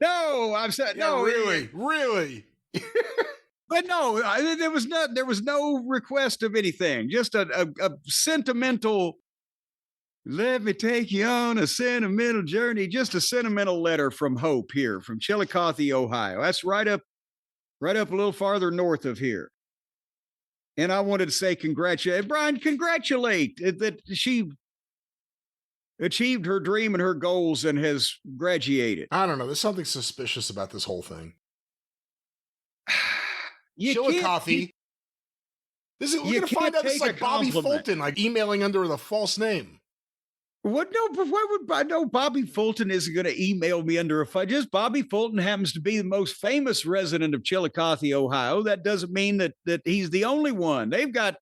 No, I've said no. Really? But no, there was no request of anything. Just a sentimental, let me take you on a sentimental journey. Just a sentimental letter from Hope here from Chillicothe, Ohio. That's right up a little farther north of here. And I wanted to say Brian, congratulate that she achieved her dream and her goals and has graduated. I don't know. There's something suspicious about this whole thing. Chillicothe. We're going to find out this is like Bobby Fulton, like emailing under the false name. What? No, but why would I know Bobby Fulton isn't going to email me under a fight? Just Bobby Fulton happens to be the most famous resident of Chillicothe, Ohio. That doesn't mean that he's the only one. They got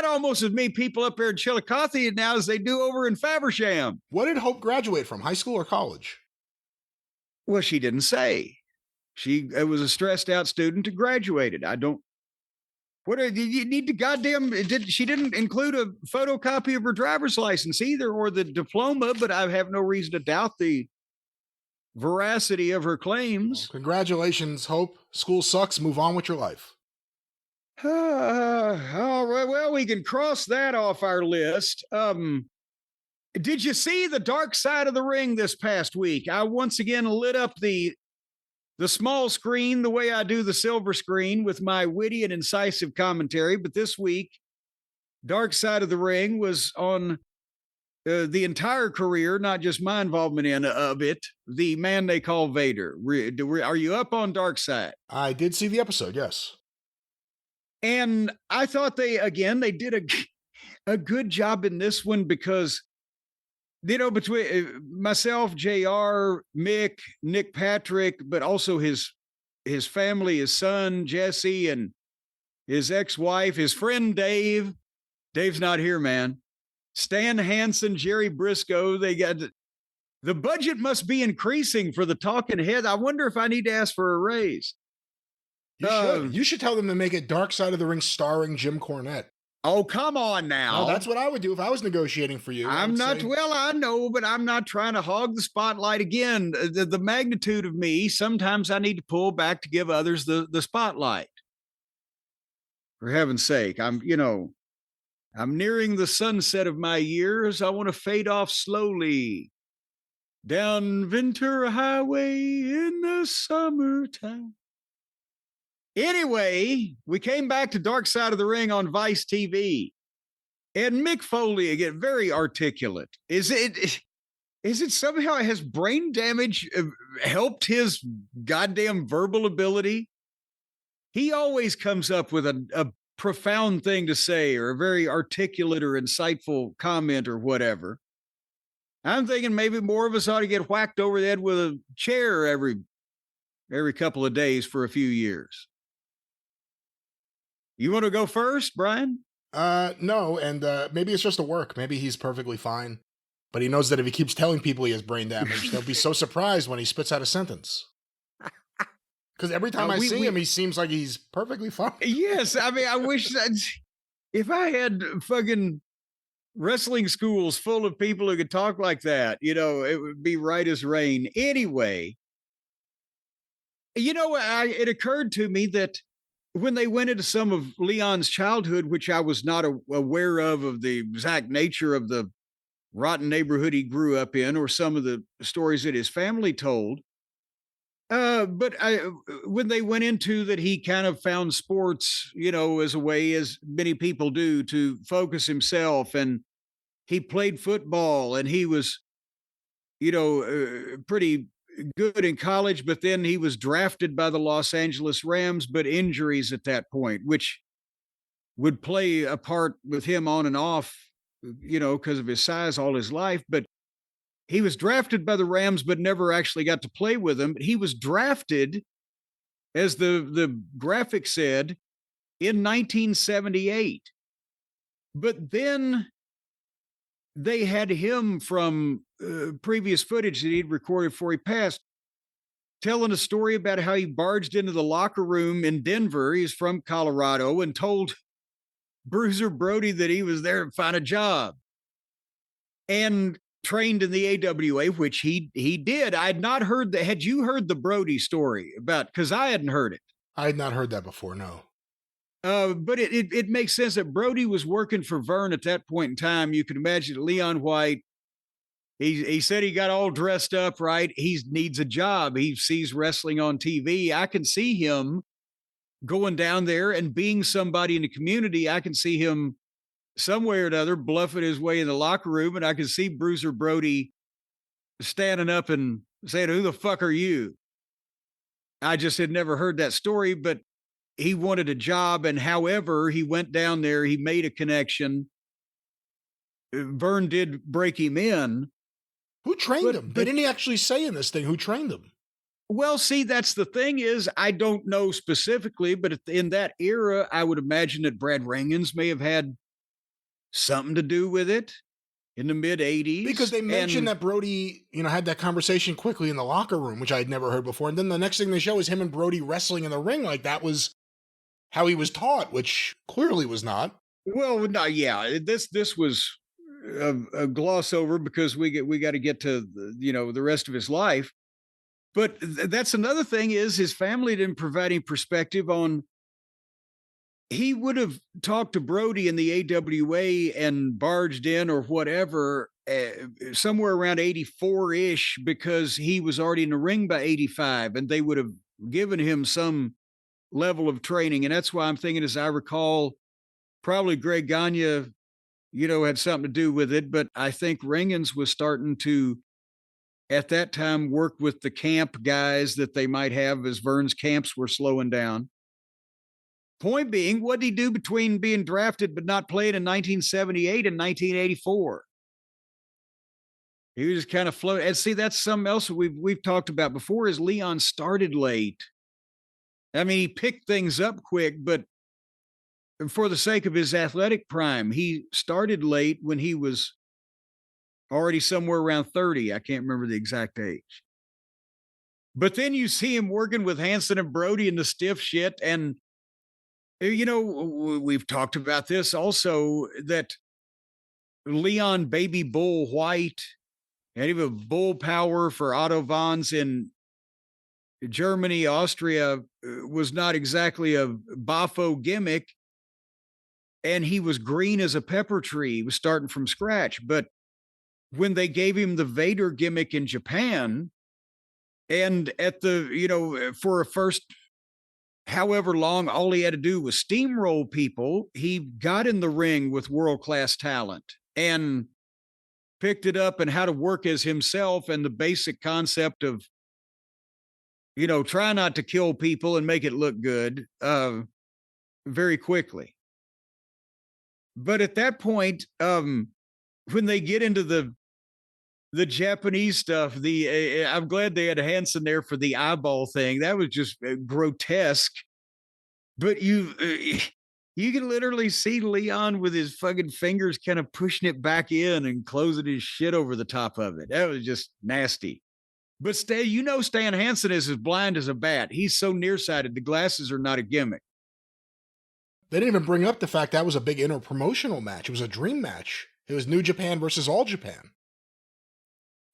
almost as many people up there in Chillicothe now as they do over in Faversham. What did Hope graduate from, high school or college? Well, she didn't say. She was a stressed out student who graduated. I don't. What you need to goddamn? She didn't include a photocopy of her driver's license either, or the diploma. But I have no reason to doubt the veracity of her claims. Well, congratulations, Hope. School sucks. Move on with your life. All right. Well, we can cross that off our list. Did you see the dark side of the ring this past week? I once again lit up the small screen the way I do the silver screen with my witty and incisive commentary. But this week, Dark Side of the Ring was on the entire career, not just my involvement in of it, the man they call Vader. Are you up on Dark Side? I did see the episode, yes. And I thought they did a good job in this one because, you know, between myself, JR, Mick, Nick Patrick, but also his family, his son, Jesse, and his ex-wife, his friend, Dave. Dave's not here, man. Stan Hansen, Jerry Briscoe. They got the budget must be increasing for the talking head. I wonder if I need to ask for a raise. You should tell them to make it Dark Side of the Ring starring Jim Cornette. Oh, come on now. Well, that's what I would do if I was negotiating for you. Well, I know, but I'm not trying to hog the spotlight again. The magnitude of me, sometimes I need to pull back to give others the spotlight. For heaven's sake, I'm nearing the sunset of my years. I want to fade off slowly down Ventura Highway in the summertime. Anyway, we came back to Dark Side of the Ring on Vice TV. And Mick Foley, again, very articulate. Is it somehow has brain damage helped his goddamn verbal ability? He always comes up with a profound thing to say or a very articulate or insightful comment or whatever. I'm thinking maybe more of us ought to get whacked over the head with a chair every couple of days for a few years. You want to go first, Brian? No, and maybe it's just a work. Maybe he's perfectly fine. But he knows that if he keeps telling people he has brain damage, they'll be so surprised when he spits out a sentence. Because every time I see him, he seems like he's perfectly fine. Yes, I mean, I wish that if I had fucking wrestling schools full of people who could talk like that, it would be right as rain. Anyway, it occurred to me that when they went into some of Leon's childhood, which I was not aware of the exact nature of the rotten neighborhood he grew up in, or some of the stories that his family told. But when they went into that, he kind of found sports, as a way, as many people do, to focus himself. And he played football and he was, pretty good in college, but then he was drafted by the Los Angeles Rams, but injuries at that point, which would play a part with him on and off, because of his size all his life. But he was drafted by the Rams, but never actually got to play with them. He was drafted, as the graphic said, in 1978. But then they had him from previous footage that he'd recorded before he passed, telling a story about how he barged into the locker room in Denver. He's from Colorado, and told Bruiser Brody that he was there to find a job and trained in the AWA, which he did. I had not heard that. Had you heard the Brody story about? Because I hadn't heard it. I had not heard that before, no. But it makes sense that Brody was working for Vern at that point in time. You can imagine Leon White. He said he got all dressed up, right? He needs a job. He sees wrestling on TV. I can see him going down there and being somebody in the community. I can see him some way or another bluffing his way in the locker room. And I can see Bruiser Brody standing up and saying, "Who the fuck are you?" I just had never heard that story, but he wanted a job. And however he went down there, he made a connection. Vern did break him in. Who trained him? They didn't actually say in this thing who trained him. Well, see, that's the thing is, I don't know specifically, but in that era, I would imagine that Brad Rheingans may have had something to do with it in the mid 80s. Because they mentioned that Brody, had that conversation quickly in the locker room, which I had never heard before. And then the next thing they show is him and Brody wrestling in the ring. Like that was how he was taught, which clearly was not. Well, no, yeah, this was a gloss over because we got to get to the rest of his life. But that's another thing is his family didn't provide any perspective on. He would have talked to Brody in the AWA and barged in or whatever somewhere around 84-ish because he was already in the ring by 85 and they would have given him some level of training. And that's why I'm thinking, as I recall, probably Greg Gagne, had something to do with it. But I think Rheingans was starting to, at that time, work with the camp guys that they might have as Vern's camps were slowing down. Point being, what did he do between being drafted but not playing in 1978 and 1984? He was just kind of floating. And see, that's something else we've talked about before is Leon started late. I mean, he picked things up quick, but for the sake of his athletic prime, he started late when he was already somewhere around 30. I can't remember the exact age. But then you see him working with Hanson and Brody in the stiff shit. And, we've talked about this also, that Leon Baby Bull White and even Bull Power for Otto Vons in Germany, Austria was not exactly a Bafo gimmick. And he was green as a pepper tree. He was starting from scratch. But when they gave him the Vader gimmick in Japan, and at the, for a first however long, all he had to do was steamroll people, he got in the ring with world-class talent and picked it up and how to work as himself and the basic concept of, try not to kill people and make it look good very quickly. But at that point, when they get into the Japanese stuff, I'm glad they had Hanson there for the eyeball thing. That was just grotesque. But you can literally see Leon with his fucking fingers kind of pushing it back in and closing his shit over the top of it. That was just nasty. But Stan Hansen is as blind as a bat. He's so nearsighted. The glasses are not a gimmick. They didn't even bring up the fact that was a big inter-promotional match. It was a dream match. It was New Japan versus All Japan.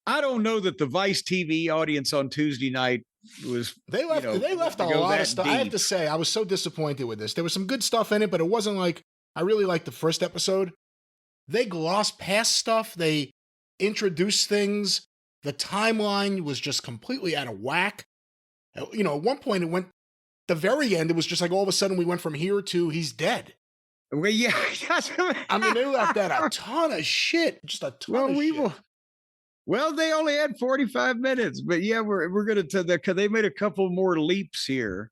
I don't know that the Vice TV audience on Tuesday night was. They left a lot of stuff. I have to say, I was so disappointed with this. There was some good stuff in it, but it wasn't like I really liked the first episode. They glossed past stuff. They introduced things. The timeline was just completely out of whack. At one point it went. The very end, it was just like all of a sudden we went from here to he's dead. Well, yeah. I mean, they left out a ton of shit. Just a ton of shit. Well, they only had 45 minutes, but yeah, we're going to because they made a couple more leaps here.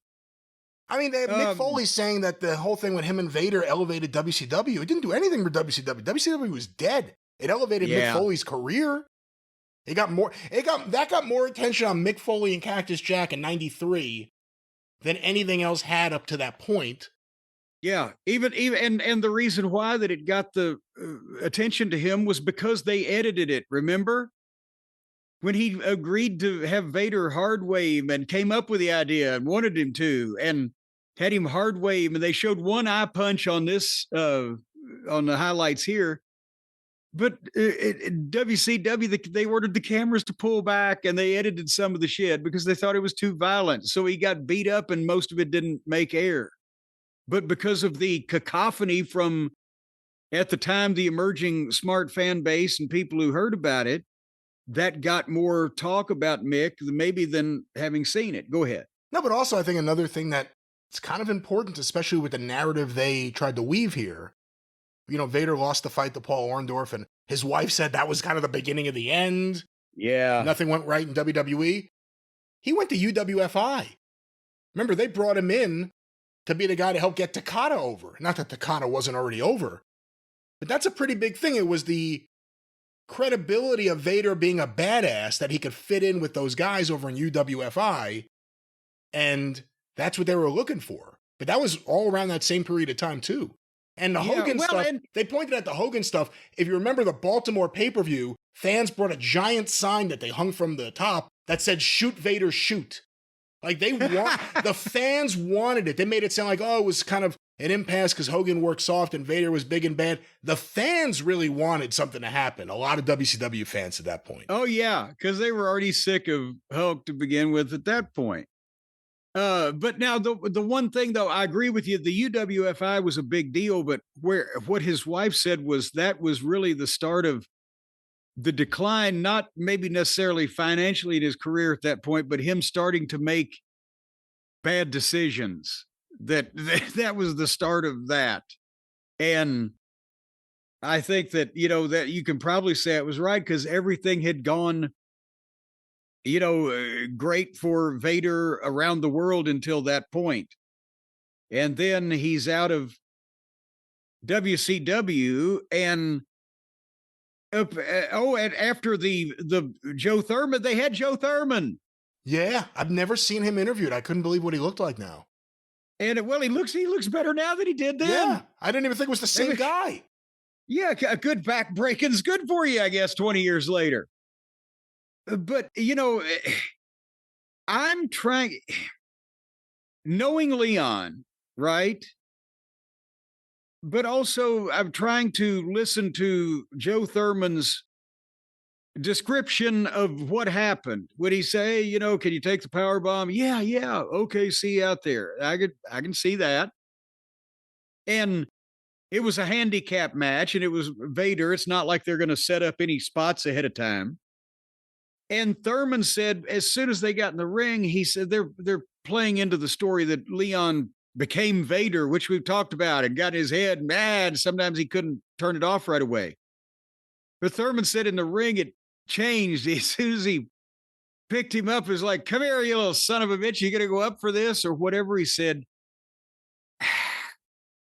I mean, Mick Foley saying that the whole thing with him and Vader elevated WCW. It didn't do anything for WCW. WCW was dead. It elevated Mick Foley's career. That got more attention on Mick Foley and Cactus Jack in '93 than anything else had up to that point. Yeah, even and the reason why that it got the attention to him was because they edited it. Remember when he agreed to have Vader hard wave and came up with the idea and wanted him to and had him hard wave, and they showed one eye punch on this on the highlights here. But WCW, they ordered the cameras to pull back and they edited some of the shit because they thought it was too violent. So he got beat up and most of it didn't make air. But because of the cacophony from, at the time, the emerging smart fan base and people who heard about it, that got more talk about Mick maybe than having seen it. Go ahead. No, but also I think another thing that it's kind of important, especially with the narrative they tried to weave here. Vader lost the fight to Paul Orndorff, and his wife said that was kind of the beginning of the end. Yeah. Nothing went right in WWE. He went to UWFI. Remember, they brought him in to be the guy to help get Takada over. Not that Takada wasn't already over, But that's a pretty big thing. It was the credibility of Vader being a badass that he could fit in with those guys over in UWFI. And that's what they were looking for. But that was all around that same period of time, too. And the Hogan stuff, they pointed at the Hogan stuff. If you remember the Baltimore pay-per-view, fans brought a giant sign that they hung from the top that said, "Shoot Vader, shoot." Like the fans wanted it. They made it sound like, oh, it was kind of an impasse because Hogan worked soft and Vader was big and bad. The fans really wanted something to happen. A lot of WCW fans at that point. Oh, yeah, because they were already sick of Hulk to begin with at that point. But now the one thing, though, I agree with you. The UWFI was a big deal, but what his wife said was that was really the start of the decline, not maybe necessarily financially in his career at that point, but him starting to make bad decisions. That was the start of that. And I think that, that you can probably say it was right because everything had gone, great for Vader around the world until that point. And then he's out of WCW and after the Joe Thurman, they had Joe Thurman. Yeah, I've never seen him interviewed. I couldn't believe what he looked like now. And he looks better now than he did then. Yeah, I didn't even think it was the same guy. Yeah, a good back breaking's good for you, I guess, 20 years later. But, I'm trying, knowing Leon, right? But also I'm trying to listen to Joe Thurman's description of what happened. Would he say, can you take the power bomb? Yeah. Okay, see you out there. I can see that. And it was a handicap match and it was Vader. It's not like they're going to set up any spots ahead of time. And Thurman said, as soon as they got in the ring, he said they're playing into the story that Leon became Vader, which we've talked about, and got in his head mad. Sometimes he couldn't turn it off right away. But Thurman said in the ring, it changed. As soon as he picked him up, it was like, "Come here, you little son of a bitch. You going to go up for this?" Or whatever he said.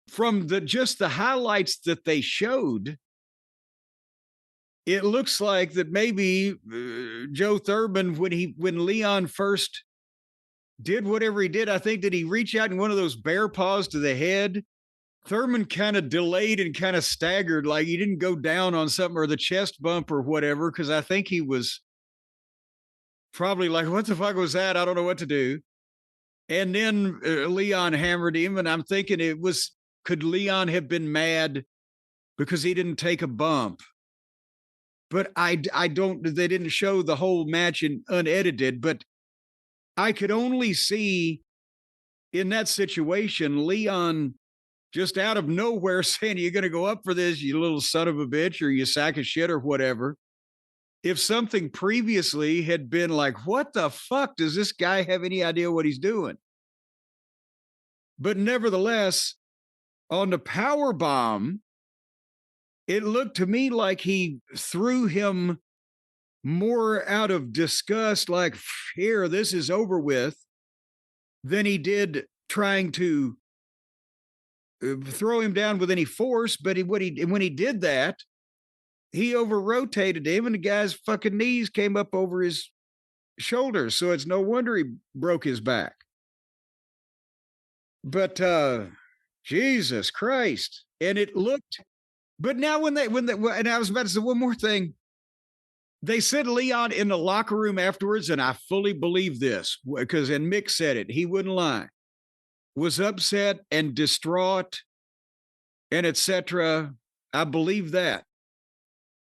From just the highlights that they showed, it looks like that maybe Joe Thurman, when Leon first did whatever he did, I think, did he reach out in one of those bear paws to the head? Thurman kind of delayed and kind of staggered, like he didn't go down on something or the chest bump or whatever, because I think he was probably like, what the fuck was that? I don't know what to do. And then Leon hammered him, and I'm thinking could Leon have been mad because he didn't take a bump? But they didn't show the whole match in unedited, but I could only see in that situation, Leon just out of nowhere saying, "You're going to go up for this, you little son of a bitch," or "you sack of shit," or whatever. If something previously had been like, what the fuck, does this guy have any idea what he's doing? But nevertheless, on the power bomb, it looked to me like he threw him more out of disgust, like, here, this is over with, than he did trying to throw him down with any force. But when he did that, he over-rotated him, and the guy's fucking knees came up over his shoulders. So it's no wonder he broke his back. But Jesus Christ. And it looked, but now and I was about to say one more thing. They said Leon in the locker room afterwards, and I fully believe this, and Mick said it, he wouldn't lie, was upset and distraught and etc. I believe that.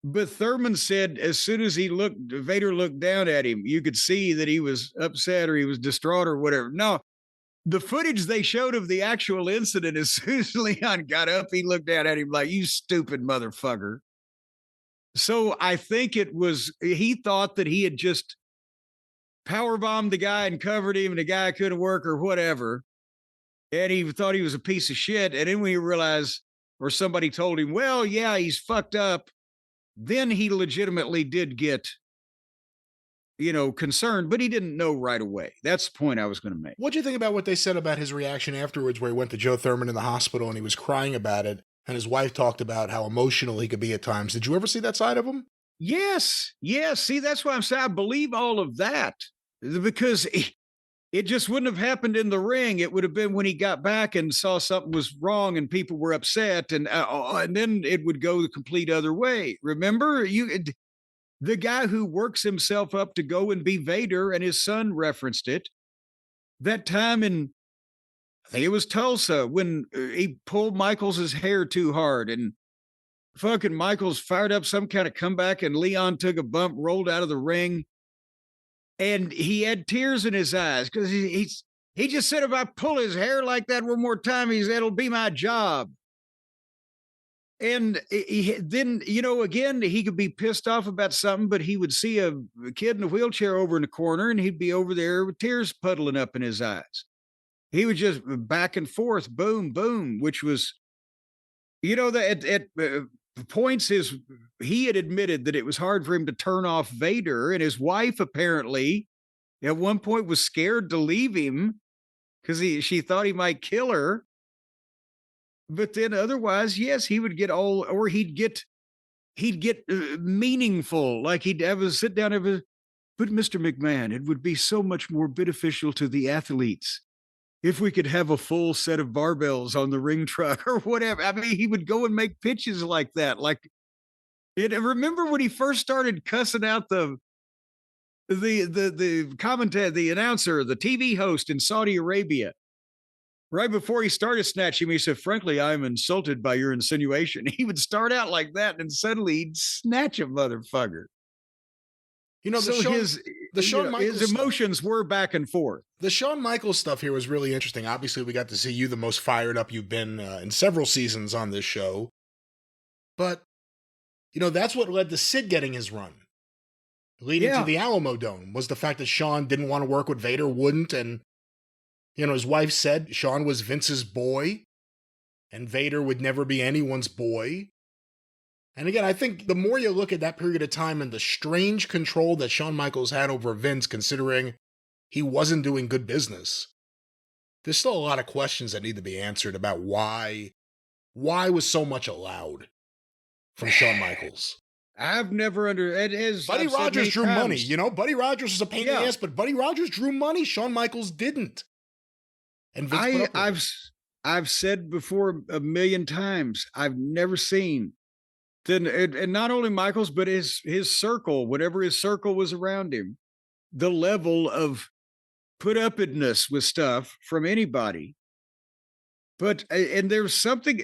But Thurman said as soon as Vader looked down at him, you could see that he was upset or he was distraught or whatever. No, the footage they showed of the actual incident, as soon as Leon got up, he looked down at him like, "You stupid motherfucker." So I think he thought that he had just powerbombed the guy and covered him and the guy couldn't work or whatever. And he thought he was a piece of shit. And then when he realized, or somebody told him, well, yeah, he's fucked up, then he legitimately did get, concerned, but he didn't know right away. That's the point I was going to make. What'd you think about what they said about his reaction afterwards, where he went to Joe Thurman in the hospital and he was crying about it? And his wife talked about how emotional he could be at times. Did you ever see that side of him? Yes. Yes. See, that's why I'm saying I believe all of that because it just wouldn't have happened in the ring. It would have been when he got back and saw something was wrong and people were upset, and then it would go the complete other way. Remember, the guy who works himself up to go and be Vader, and his son referenced it. That time in, I think it was Tulsa, when he pulled Michaels' hair too hard, and fucking Michaels fired up some kind of comeback, and Leon took a bump, rolled out of the ring. And he had tears in his eyes because he just said, if I pull his hair like that one more time, it'll be my job. And then, again, he could be pissed off about something, but he would see a kid in a wheelchair over in the corner, and he'd be over there with tears puddling up in his eyes. He was just back and forth, boom, boom, which was, that at points he had admitted that it was hard for him to turn off Vader, and his wife apparently at one point was scared to leave him because she thought he might kill her. But then otherwise, yes, he would get he'd get meaningful, like he'd have a sit down but Mr. McMahon, it would be so much more beneficial to the athletes if we could have a full set of barbells on the ring truck or whatever. I mean, he would go and make pitches like that. Remember when he first started cussing out the commentator, the announcer, the TV host in Saudi Arabia, right before he started snatching me, he said, frankly, I'm insulted by your insinuation. He would start out like that, and suddenly he'd snatch a motherfucker. His emotions were back and forth. The Shawn Michaels stuff here was really interesting. Obviously, we got to see you the most fired up you've been in several seasons on this show. But, that's what led to Sid getting his run. Leading to the Alamo Dome was the fact that Shawn didn't want to work with Vader, wouldn't. And, his wife said Shawn was Vince's boy, and Vader would never be anyone's boy. And again, I think the more you look at that period of time and the strange control that Shawn Michaels had over Vince, considering he wasn't doing good business, there's still a lot of questions that need to be answered about why was so much allowed from Shawn Michaels. I've never Buddy Rogers drew money, Buddy Rogers was a pain in the ass, but Buddy Rogers drew money. Shawn Michaels didn't. And Vince I've said before a million times, I've never seen and not only Michaels, but his circle, whatever his circle was around him, the level of put-upness with stuff from anybody. But, and there's something,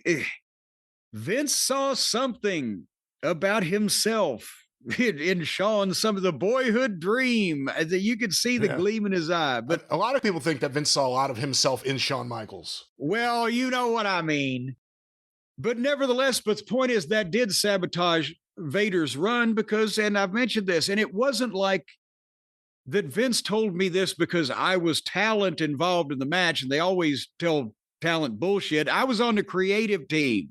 Vince saw something about himself in Shawn, some of the boyhood dream that you could see the gleam in his eye. But a lot of people think that Vince saw a lot of himself in Shawn Michaels. Well, you know what I mean. But nevertheless, but the point is that did sabotage Vader's run because, and I've mentioned this, and it wasn't like that Vince told me this because I was talent involved in the match, and they always tell talent bullshit. I was on the creative team.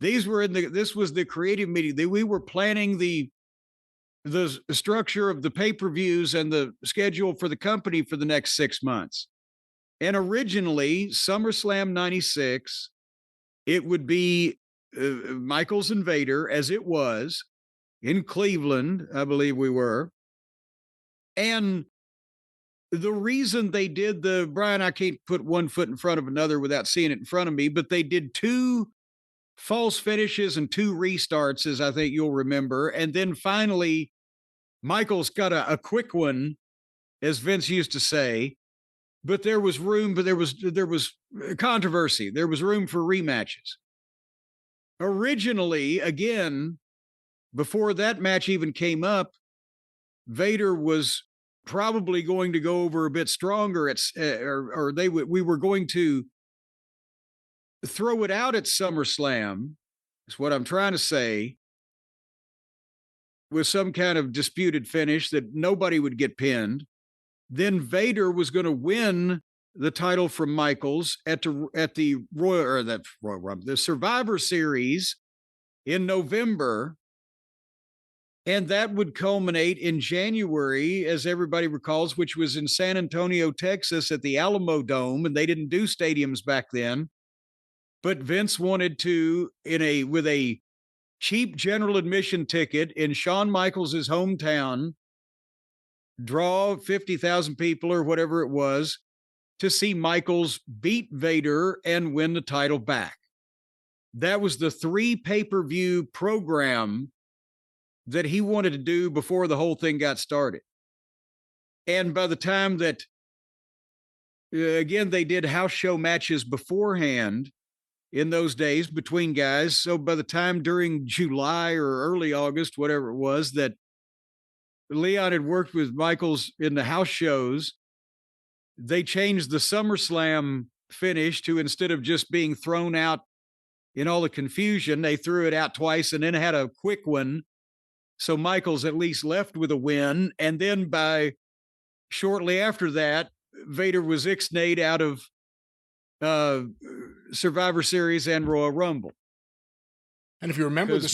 This was the creative meeting. We were planning the structure of the pay-per-views and the schedule for the company for the next 6 months. And originally, SummerSlam 96, it would be Michaels and Vader, as it was in Cleveland, I believe we were. And the reason they did Brian, I can't put one foot in front of another without seeing it in front of me, but they did 2 false finishes and 2 restarts, as I think you'll remember. And then finally, Michaels got a quick one, as Vince used to say. But there was room, but there was controversy. There was room for rematches. Originally, again, before that match even came up, Vader was probably going to go over a bit stronger we were going to throw it out at SummerSlam, is what I'm trying to say, with some kind of disputed finish that nobody would get pinned. Then Vader was going to win the title from Michaels at the Survivor Series in November. And that would culminate in January, as everybody recalls, which was in San Antonio, Texas at the Alamo Dome. And they didn't do stadiums back then. but Vince wanted to, with a cheap general admission ticket in Shawn Michaels' hometown, draw 50,000 people or whatever it was to see Michaels beat Vader and win the title back. That was the 3 pay-per-view program that he wanted to do before the whole thing got started. And by the time that, again, they did house show matches beforehand in those days between guys. So by the time during July or early August, whatever it was, that Leon had worked with Michaels in the house shows, they changed the SummerSlam finish to, instead of just being thrown out in all the confusion, they threw it out twice and then had a quick one. So Michaels at least left with a win. And then by shortly after that, Vader was ixnayed out of Survivor Series and Royal Rumble. And if you remember, the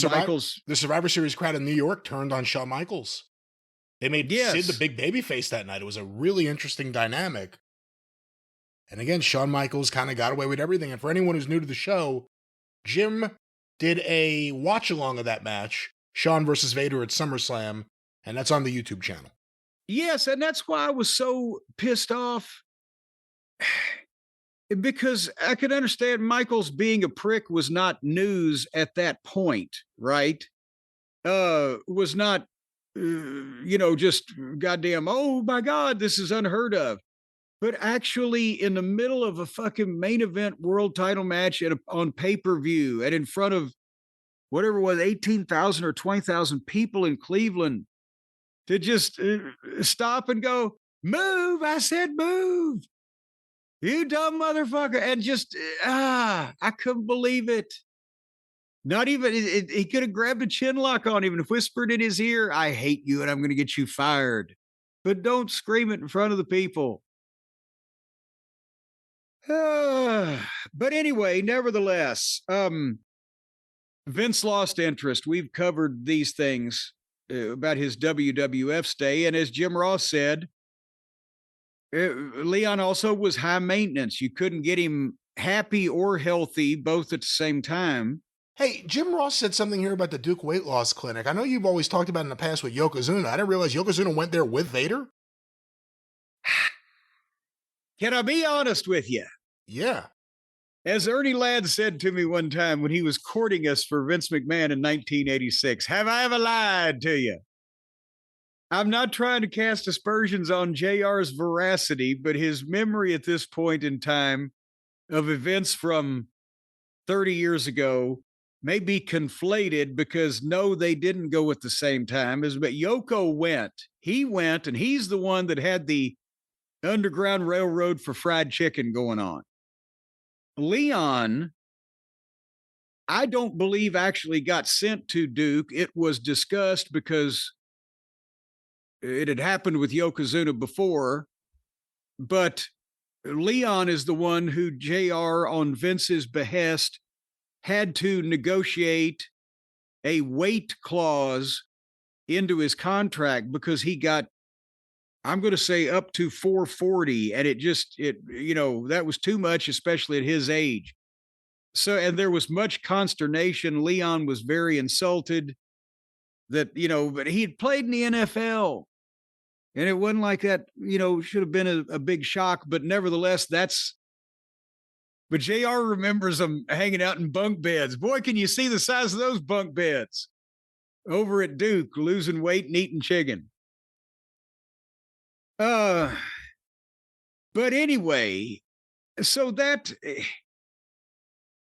Survivor Series crowd in New York turned on Shawn Michaels. They made Sid the big babyface that night. It was a really interesting dynamic. And again, Shawn Michaels kind of got away with everything. And for anyone who's new to the show, Jim did a watch-along of that match, Shawn versus Vader at SummerSlam, and that's on the YouTube channel. Yes, and that's why I was so pissed off. Because I could understand Michaels being a prick was not news at that point, right? Was not, just goddamn, oh my God, this is unheard of. But actually in the middle of a fucking main event world title match on pay-per-view and in front of whatever it was, 18,000 or 20,000 people in Cleveland, to just stop and go, move, I said move. You dumb motherfucker. And just, I couldn't believe it. Not even, he could have grabbed a chin lock on him and whispered in his ear, I hate you and I'm going to get you fired. But don't scream it in front of the people. But anyway, nevertheless, Vince lost interest. We've covered these things about his WWF stay. And as Jim Ross said, Leon also was high maintenance. You couldn't get him happy or healthy both at the same time. Hey, Jim Ross said something here about the Duke Weight Loss Clinic. I know you've always talked about in the past with Yokozuna. I didn't realize Yokozuna went there with Vader. Can I be honest with you? Yeah. As Ernie Ladd said to me one time when he was courting us for Vince McMahon in 1986, have I ever lied to you? I'm not trying to cast aspersions on JR's veracity, but his memory at this point in time of events from 30 years ago may be conflated because no, they didn't go at the same time. But Yoko went. He went, and he's the one that had the Underground Railroad for fried chicken going on. Leon, I don't believe actually got sent to Duke. It was discussed because it had happened with Yokozuna before, but Leon is the one who JR on Vince's behest had to negotiate a weight clause into his contract because he got, I'm going to say, up to 440. And that was too much, especially at his age. So, and there was much consternation. Leon was very insulted that, but he had played in the NFL. And it wasn't like that, should have been a big shock. But nevertheless, but JR remembers them hanging out in bunk beds. Boy, can you see the size of those bunk beds over at Duke, losing weight and eating chicken. But anyway, so that,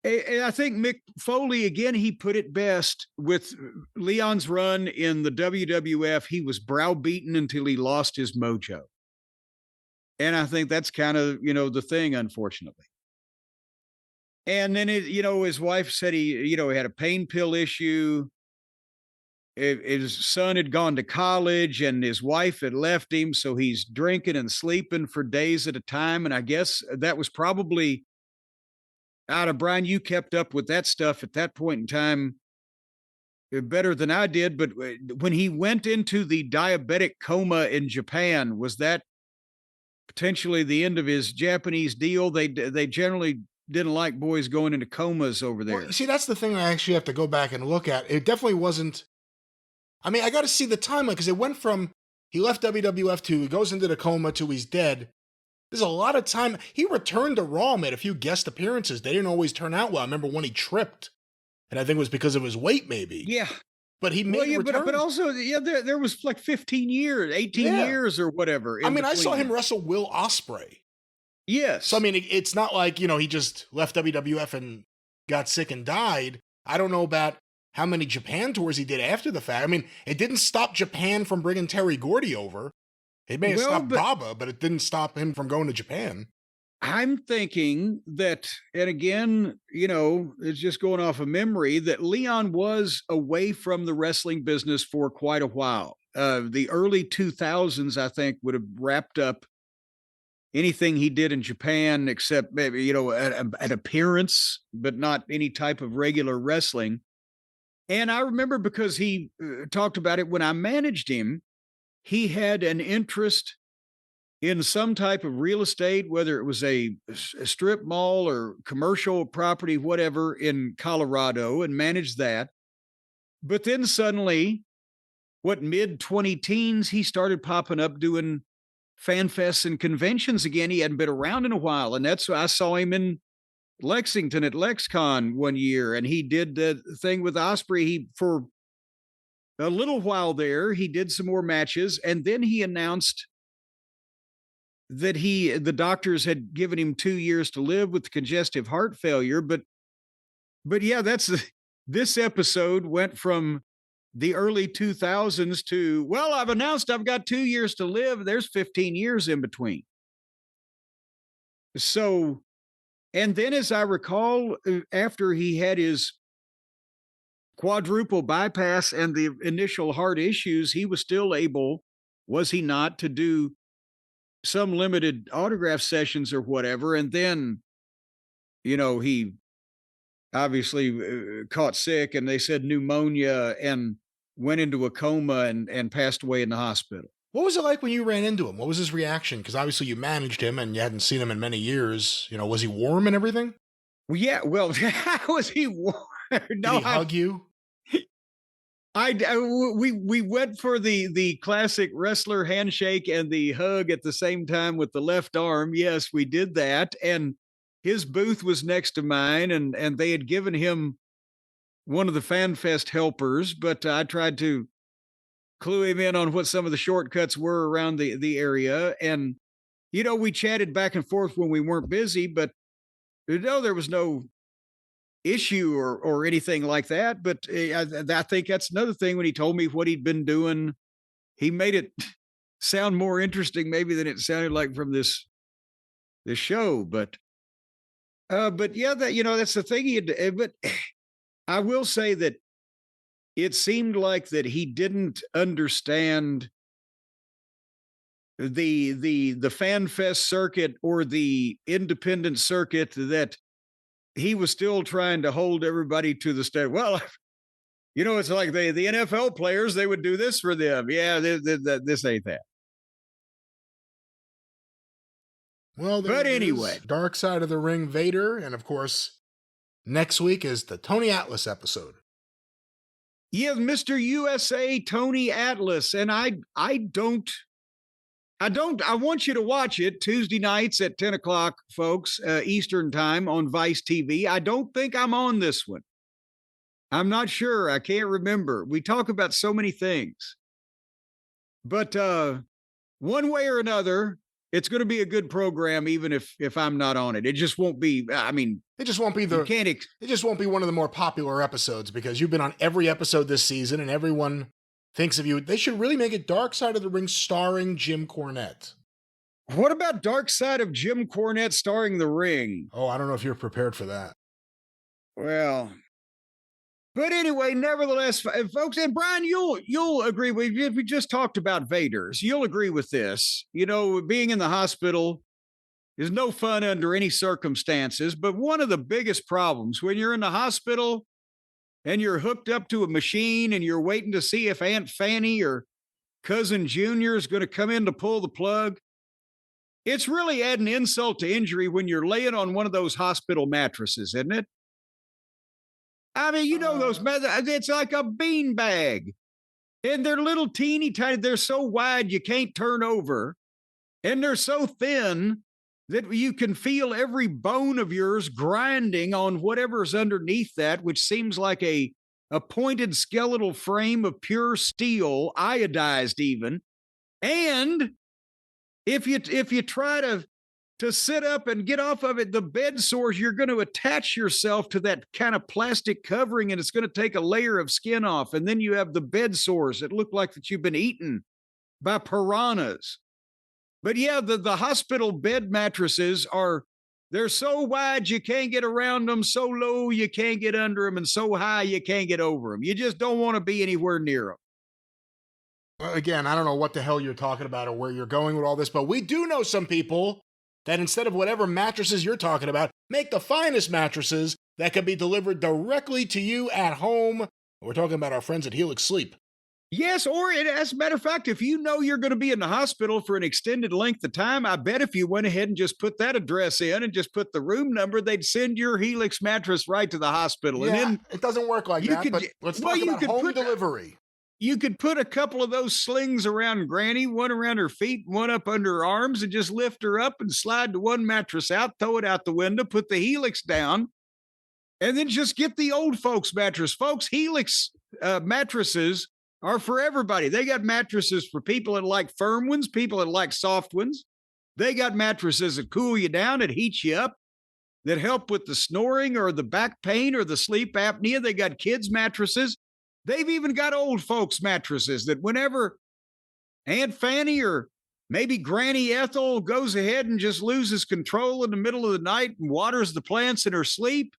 I think Mick Foley, again, he put it best with Leon's run in the WWF. He was browbeaten until he lost his mojo. And I think that's kind of, the thing, unfortunately. And then, his wife said he had a pain pill issue. His son had gone to college and his wife had left him. So he's drinking and sleeping for days at a time. And I guess that was probably out of Brian. You kept up with that stuff at that point in time better than I did. But when he went into the diabetic coma in Japan, was that potentially the end of his Japanese deal? They generally didn't like boys going into comas over there. Well, see, that's the thing I actually have to go back and look at. It definitely wasn't. I mean, I got to see the timeline because it went from he left WWF to he goes into the coma to he's dead. There's a lot of time. He returned to Raw, made a few guest appearances. They didn't always turn out well. I remember when he tripped, and I think it was because of his weight, maybe. Yeah. But he made a return. But also, there was like 15 years, 18 years or whatever. I mean, I saw him wrestle Will Ospreay. Yes. So, I mean, it's not like, he just left WWF and got sick and died. I don't know about how many Japan tours he did after the fact. I mean, it didn't stop Japan from bringing Terry Gordy over. It may have stopped Baba, but it didn't stop him from going to Japan. I'm thinking that, and again, it's just going off of memory, that Leon was away from the wrestling business for quite a while. The early 2000s, I think, would have wrapped up anything he did in Japan, except maybe, an appearance, but not any type of regular wrestling. And I remember because he talked about it when I managed him, he had an interest in some type of real estate, whether it was a strip mall or commercial property, whatever, in Colorado, and managed that. But then suddenly, mid-20-teens, he started popping up doing fan fests and conventions again. He hadn't been around in a while. And that's why I saw him in Lexington at LexCon one year. And he did the thing with Ospreay. For a little while there, he did some more matches. And then he announced that the doctors had given him 2 years to live with congestive heart failure. But yeah, this episode went from the early 2000s to, well, I've announced I've got 2 years to live. There's 15 years in between. So, and then as I recall, after he had his quadruple bypass and the initial heart issues, he was still able, was he not, to do some limited autograph sessions or whatever. And then, he obviously caught sick, and they said pneumonia, and went into a coma and passed away in the hospital. What was it like when you ran into him? What was his reaction? Because obviously you managed him and you hadn't seen him in many years. Was he warm and everything? Well, yeah. Well, how was he warm? Did he hug you? We went for the classic wrestler handshake and the hug at the same time with the left arm. Yes, we did that. And his booth was next to mine, and they had given him one of the Fan Fest helpers, but I tried to clue him in on what some of the shortcuts were around the area. And, we chatted back and forth when we weren't busy, but there was no issue or anything like that. But I think that's another thing. When he told me what he'd been doing, he made it sound more interesting maybe than it sounded like from this show. But yeah, that's the thing. But I will say that it seemed like that he didn't understand the fan fest circuit or the independent circuit, that he was still trying to hold everybody to the state. Well, it's like the NFL players, they would do this for them. Yeah, this ain't that. Well, but anyway, Dark Side of the Ring Vader, and of course, next week is the Tony Atlas episode. Yeah, Mr. USA Tony Atlas, and I want you to watch it Tuesday nights at 10 o'clock, folks, Eastern time on Vice TV. I don't think I'm on this one. I'm not sure. I can't remember. We talk about so many things. But one way or another, it's going to be a good program, even if I'm not on it. It just won't be, it just won't be it just won't be one of the more popular episodes, because you've been on every episode this season and everyone thinks of you. They should really make it Dark Side of the Ring starring Jim Cornette. What about Dark Side of Jim Cornette starring The Ring? Oh, I don't know if you're prepared for that. Well, but anyway, nevertheless, folks, and Brian, you'll agree with me. We just talked about Vader's. You'll agree with this. Being in the hospital is no fun under any circumstances. But one of the biggest problems when you're in the hospital and you're hooked up to a machine and you're waiting to see if Aunt Fanny or Cousin Junior is going to come in to pull the plug, It's really adding insult to injury when you're laying on one of those hospital mattresses, isn't it? I mean, you know, it's like a bean bag. And they're little teeny tiny, they're so wide you can't turn over. And they're so thin that you can feel every bone of yours grinding on whatever's underneath that, which seems like a pointed skeletal frame of pure steel, iodized even. And if you try to sit up and get off of it, the bed sores, you're going to attach yourself to that kind of plastic covering, and it's going to take a layer of skin off. And then you have the bed sores that look like that you've been eaten by piranhas. But yeah, the hospital bed mattresses they're so wide you can't get around them, so low you can't get under them, and so high you can't get over them. You just don't want to be anywhere near them. Again, I don't know what the hell you're talking about or where you're going with all this, but we do know some people that instead of whatever mattresses you're talking about, make the finest mattresses that can be delivered directly to you at home. We're talking about our friends at Helix Sleep. Yes, or as a matter of fact, if you know you're going to be in the hospital for an extended length of time, I bet if you went ahead and just put that address in and just put the room number, they'd send your Helix mattress right to the hospital. Yeah, and then it doesn't work like that, but let's talk about home delivery. You could put a couple of those slings around Granny, one around her feet, one up under her arms, and just lift her up and slide the one mattress out, throw it out the window, put the Helix down, and then just get the old folks mattress. Folks, Helix mattresses are for everybody. They got mattresses for people that like firm ones, people that like soft ones. They got mattresses that cool you down, that heat you up, that help with the snoring or the back pain or the sleep apnea. They got kids' mattresses. They've even got old folks' mattresses that whenever Aunt Fanny or maybe Granny Ethel goes ahead and just loses control in the middle of the night and waters the plants in her sleep,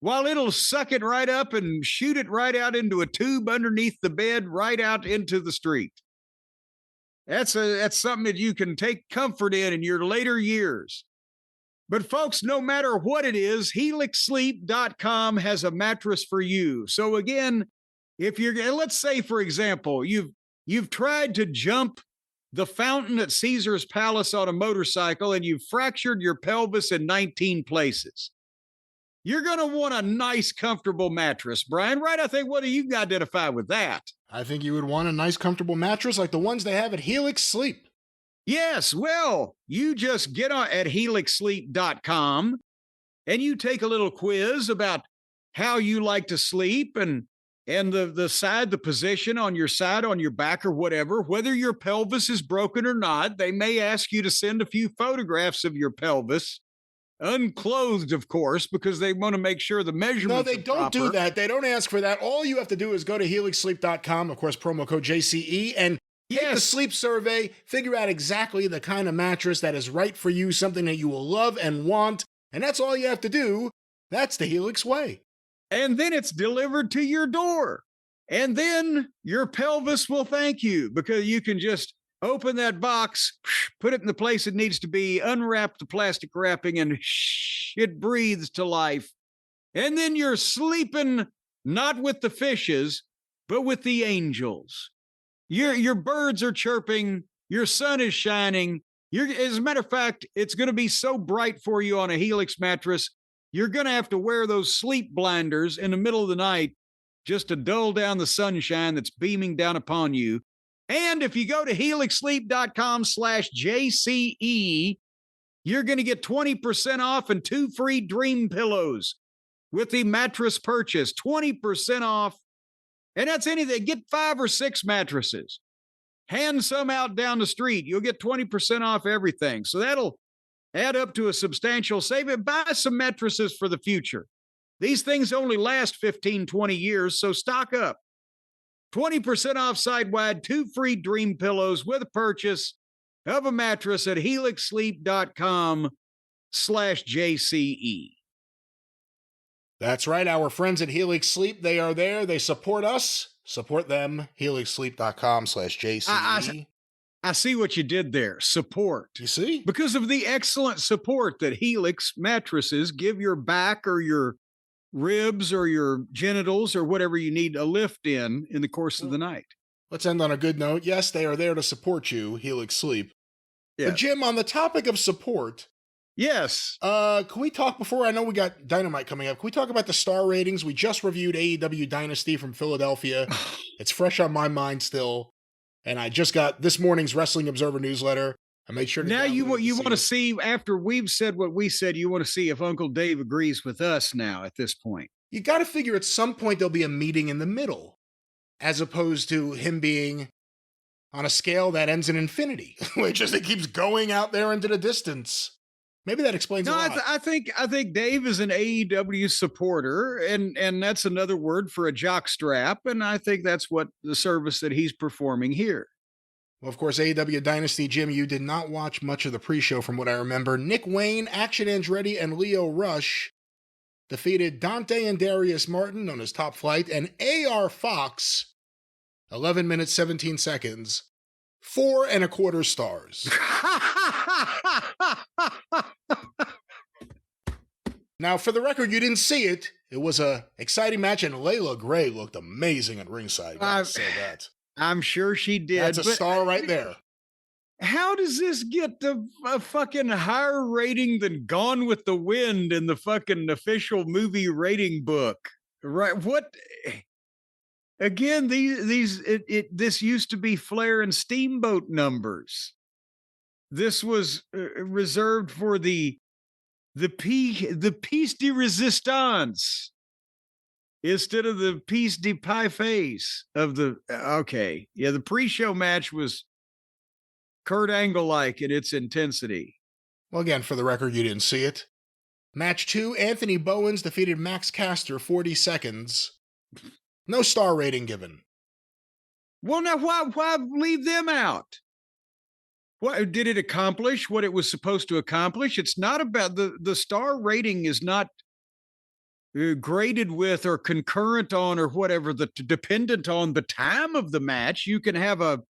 while it'll suck it right up and shoot it right out into a tube underneath the bed, right out into the street. That's something that you can take comfort in your later years. But folks, no matter what it is, helixsleep.com has a mattress for you. So again, if let's say, for example, you've tried to jump the fountain at Caesar's Palace on a motorcycle and you've fractured your pelvis in 19 places. You're going to want a nice, comfortable mattress, Brian, right? I think, what do you identify with that? I think you would want a nice, comfortable mattress like the ones they have at Helix Sleep. Yes, well, you just get on at helixsleep.com and you take a little quiz about how you like to sleep and the position on your side, on your back or whatever, whether your pelvis is broken or not. They may ask you to send a few photographs of your pelvis, unclothed, of course, because they want to make sure the measurements No, they don't proper. do that. They don't ask for that. All you have to do is go to helixsleep.com, of course, promo code JCE, and take the sleep survey, figure out exactly the kind of mattress that is right for you, something that you will love and want, and that's all you have to do. That's the Helix way. And then it's delivered to your door. And then your pelvis will thank you, because you can just open that box, put it in the place it needs to be, unwrap the plastic wrapping, and it breathes to life. And then you're sleeping not with the fishes, but with the angels. Your birds are chirping, your sun is shining. As a matter of fact, it's going to be so bright for you on a Helix mattress, you're going to have to wear those sleep blinders in the middle of the night just to dull down the sunshine that's beaming down upon you. And if you go to helixsleep.com/JCE, you're going to get 20% off and 2 free dream pillows with the mattress purchase. 20% off. And that's anything. Get 5 or 6 mattresses. Hand some out down the street. You'll get 20% off everything. So that'll add up to a substantial saving. Buy some mattresses for the future. These things only last 15, 20 years, so stock up. 20% off side-wide, 2 free dream pillows with a purchase of a mattress at helixsleep.com/JCE. That's right. Our friends at Helix Sleep, they are there. They support us. Support them. helixsleep.com/JCE. I see what you did there. Support. You see? Because of the excellent support that Helix mattresses give your back or your ribs or your genitals or whatever you need a lift in the course of the night. Let's end on a good note. Yes, they are there to support you, Helix Sleep. But Jim, on the topic of support, yes. Can we talk before? I know we got Dynamite coming up. Can we talk about the star ratings? We just reviewed AEW Dynasty from Philadelphia. It's fresh on my mind still. And I just got this morning's Wrestling Observer newsletter. I made sure to now you want to it. see, after we've said what we said, you want to see if Uncle Dave agrees with us now at this point. You got to figure at some point there'll be a meeting in the middle, as opposed to him being on a scale that ends in infinity, which just it keeps going out there into the distance. Maybe that explains a lot. I think Dave is an AEW supporter, and that's another word for a jockstrap, and I think that's what the service that he's performing here. Well, of course, AEW Dynasty, Jim, you did not watch much of the pre-show from what I remember. Nick Wayne, Action Andretti, and Leo Rush defeated Dante and Darius Martin, known as Top Flight, and AR Fox, 11 minutes, 17 seconds, 4.25 stars. Now, for the record, you didn't see it. It was a exciting match, and Layla Gray looked amazing at ringside. I say that. I'm sure she did. That's a star right there. How does this get a fucking higher rating than Gone with the Wind in the fucking official movie rating book? Right? What? Again, this used to be Flair and Steamboat numbers. This was reserved for the piece de resistance instead of the piece de pie face of the. Okay, yeah, the pre-show match was Kurt Angle-like in its intensity. Well, again, for the record, you didn't see it. Match 2, Anthony Bowens defeated Max Caster, 40 seconds. No star rating given. Well, now why leave them out? What did it accomplish? What it was supposed to accomplish? It's not about the star rating is not graded with or concurrent on or whatever, dependent on the time of the match. You can have a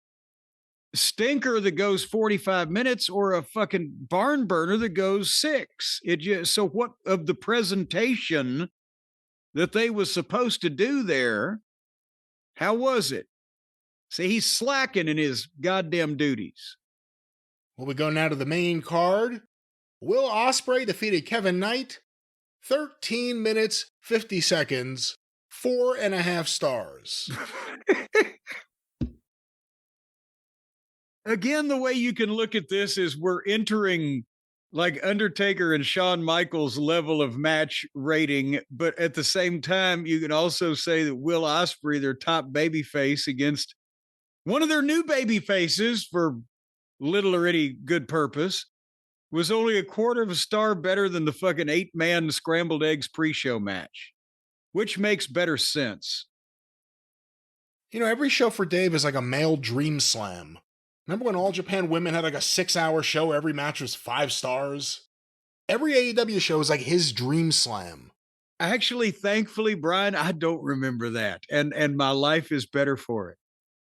stinker that goes 45 minutes or a fucking barn burner that goes 6. So what of the presentation that they was supposed to do there? How was it? See, he's slacking in his goddamn duties. Well, we go now to the main card. Will Ospreay defeated Kevin Knight, 13 minutes, 50 seconds, 4.5 stars. Again, the way you can look at this is we're entering like Undertaker and Shawn Michaels level of match rating, but at the same time, you can also say that Will Ospreay, their top babyface, against one of their new baby faces for little or any good purpose, was only 1/4 star better than the fucking 8-man scrambled eggs pre-show match, which makes better sense. You know, every show for Dave is like a male dream slam. Remember when All Japan Women had like a 6-hour show, every match was 5 stars? Every AEW show is like his dream slam. Actually, thankfully, Brian, I don't remember that, and my life is better for it.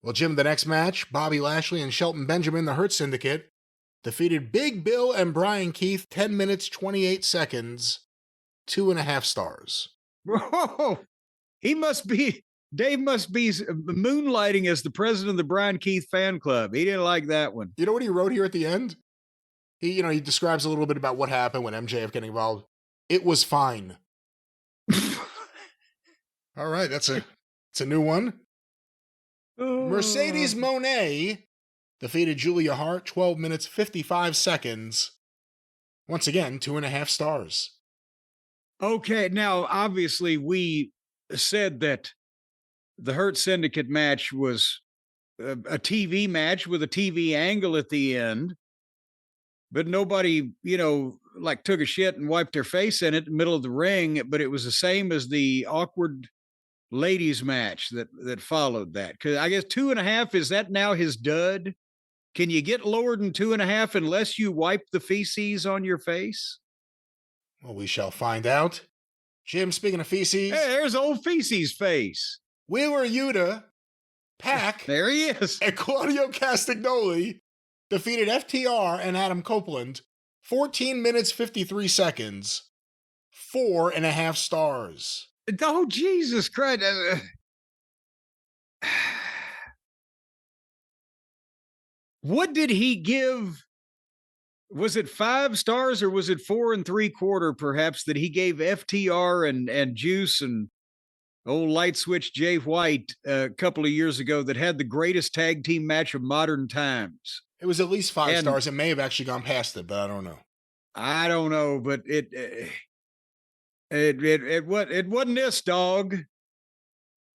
Well, Jim, the next match, Bobby Lashley and Shelton Benjamin, the Hurt Syndicate, defeated Big Bill and Brian Keith, 10 minutes, 28 seconds, 2.5 stars. Whoa! Dave must be moonlighting as the president of the Brian Keith fan club. He didn't like that one. You know what he wrote here at the end? He describes a little bit about what happened when MJF got involved. It was fine. All right, it's a new one. Mercedes Moné defeated Julia Hart, 12 minutes, 55 seconds. Once again, 2.5 stars. Okay, now, obviously, we said that the Hurt Syndicate match was a TV match with a TV angle at the end, but nobody, took a shit and wiped their face in it in the middle of the ring, but it was the same as the awkward ladies match that followed that. Because I guess 2.5, is that now his dud? Can you get lower than 2.5 unless you wipe the feces on your face? Well, we shall find out. Jim, speaking of feces. Hey, there's old feces face. Wheeler Yuta, Pac, there he is, and Claudio Castagnoli defeated FTR and Adam Copeland, 14 minutes, 53 seconds, 4.5 stars. Oh, Jesus Christ. What did he give Was it 5 stars or was it 4 3/4 perhaps that he gave FTR and Juice and old light switch Jay White a couple of years ago that had the greatest tag team match of modern times? It was at least 5 And stars. It may have actually gone past it, but I don't know. I don't know, but it wasn't this, dog.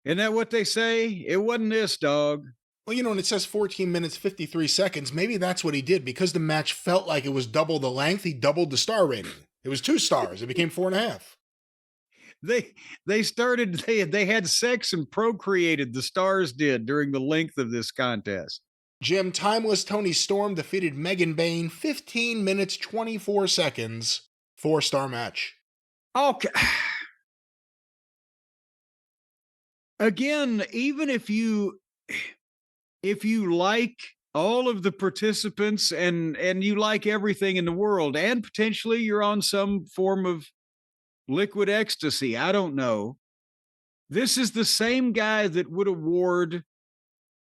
Isn't that what they say? It wasn't this, dog. Well, and it says 14 minutes, 53 seconds. Maybe that's what he did. Because the match felt like it was double the length, he doubled the star rating. It was 2 stars. It became 4.5. They had sex and procreated, the stars did, during the length of this contest. Jim, Timeless Tony Storm defeated Megan Bayne, 15 minutes, 24 seconds, 4-star match. Okay. Again, even if you like all of the participants and you like everything in the world, and potentially you're on some form of liquid ecstasy, I don't know. This is the same guy that would award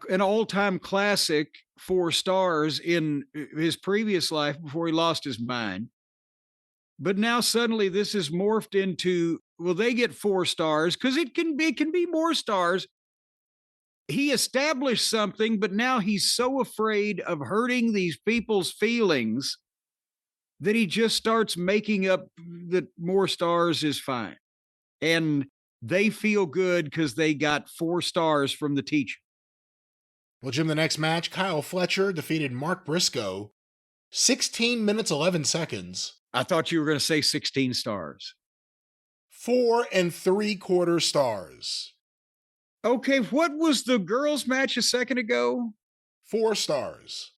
an all-time classic 4 stars in his previous life before he lost his mind. But now suddenly this is morphed into, well, they get 4 stars because it can be more stars. He established something, but now he's so afraid of hurting these people's feelings that he just starts making up that more stars is fine. And they feel good because they got 4 stars from the teacher. Well, Jim, the next match, Kyle Fletcher defeated Mark Briscoe, 16 minutes, 11 seconds. I thought you were going to say 16 stars. 4 3/4 stars. Okay, what was the girls' match a second ago? 4 stars.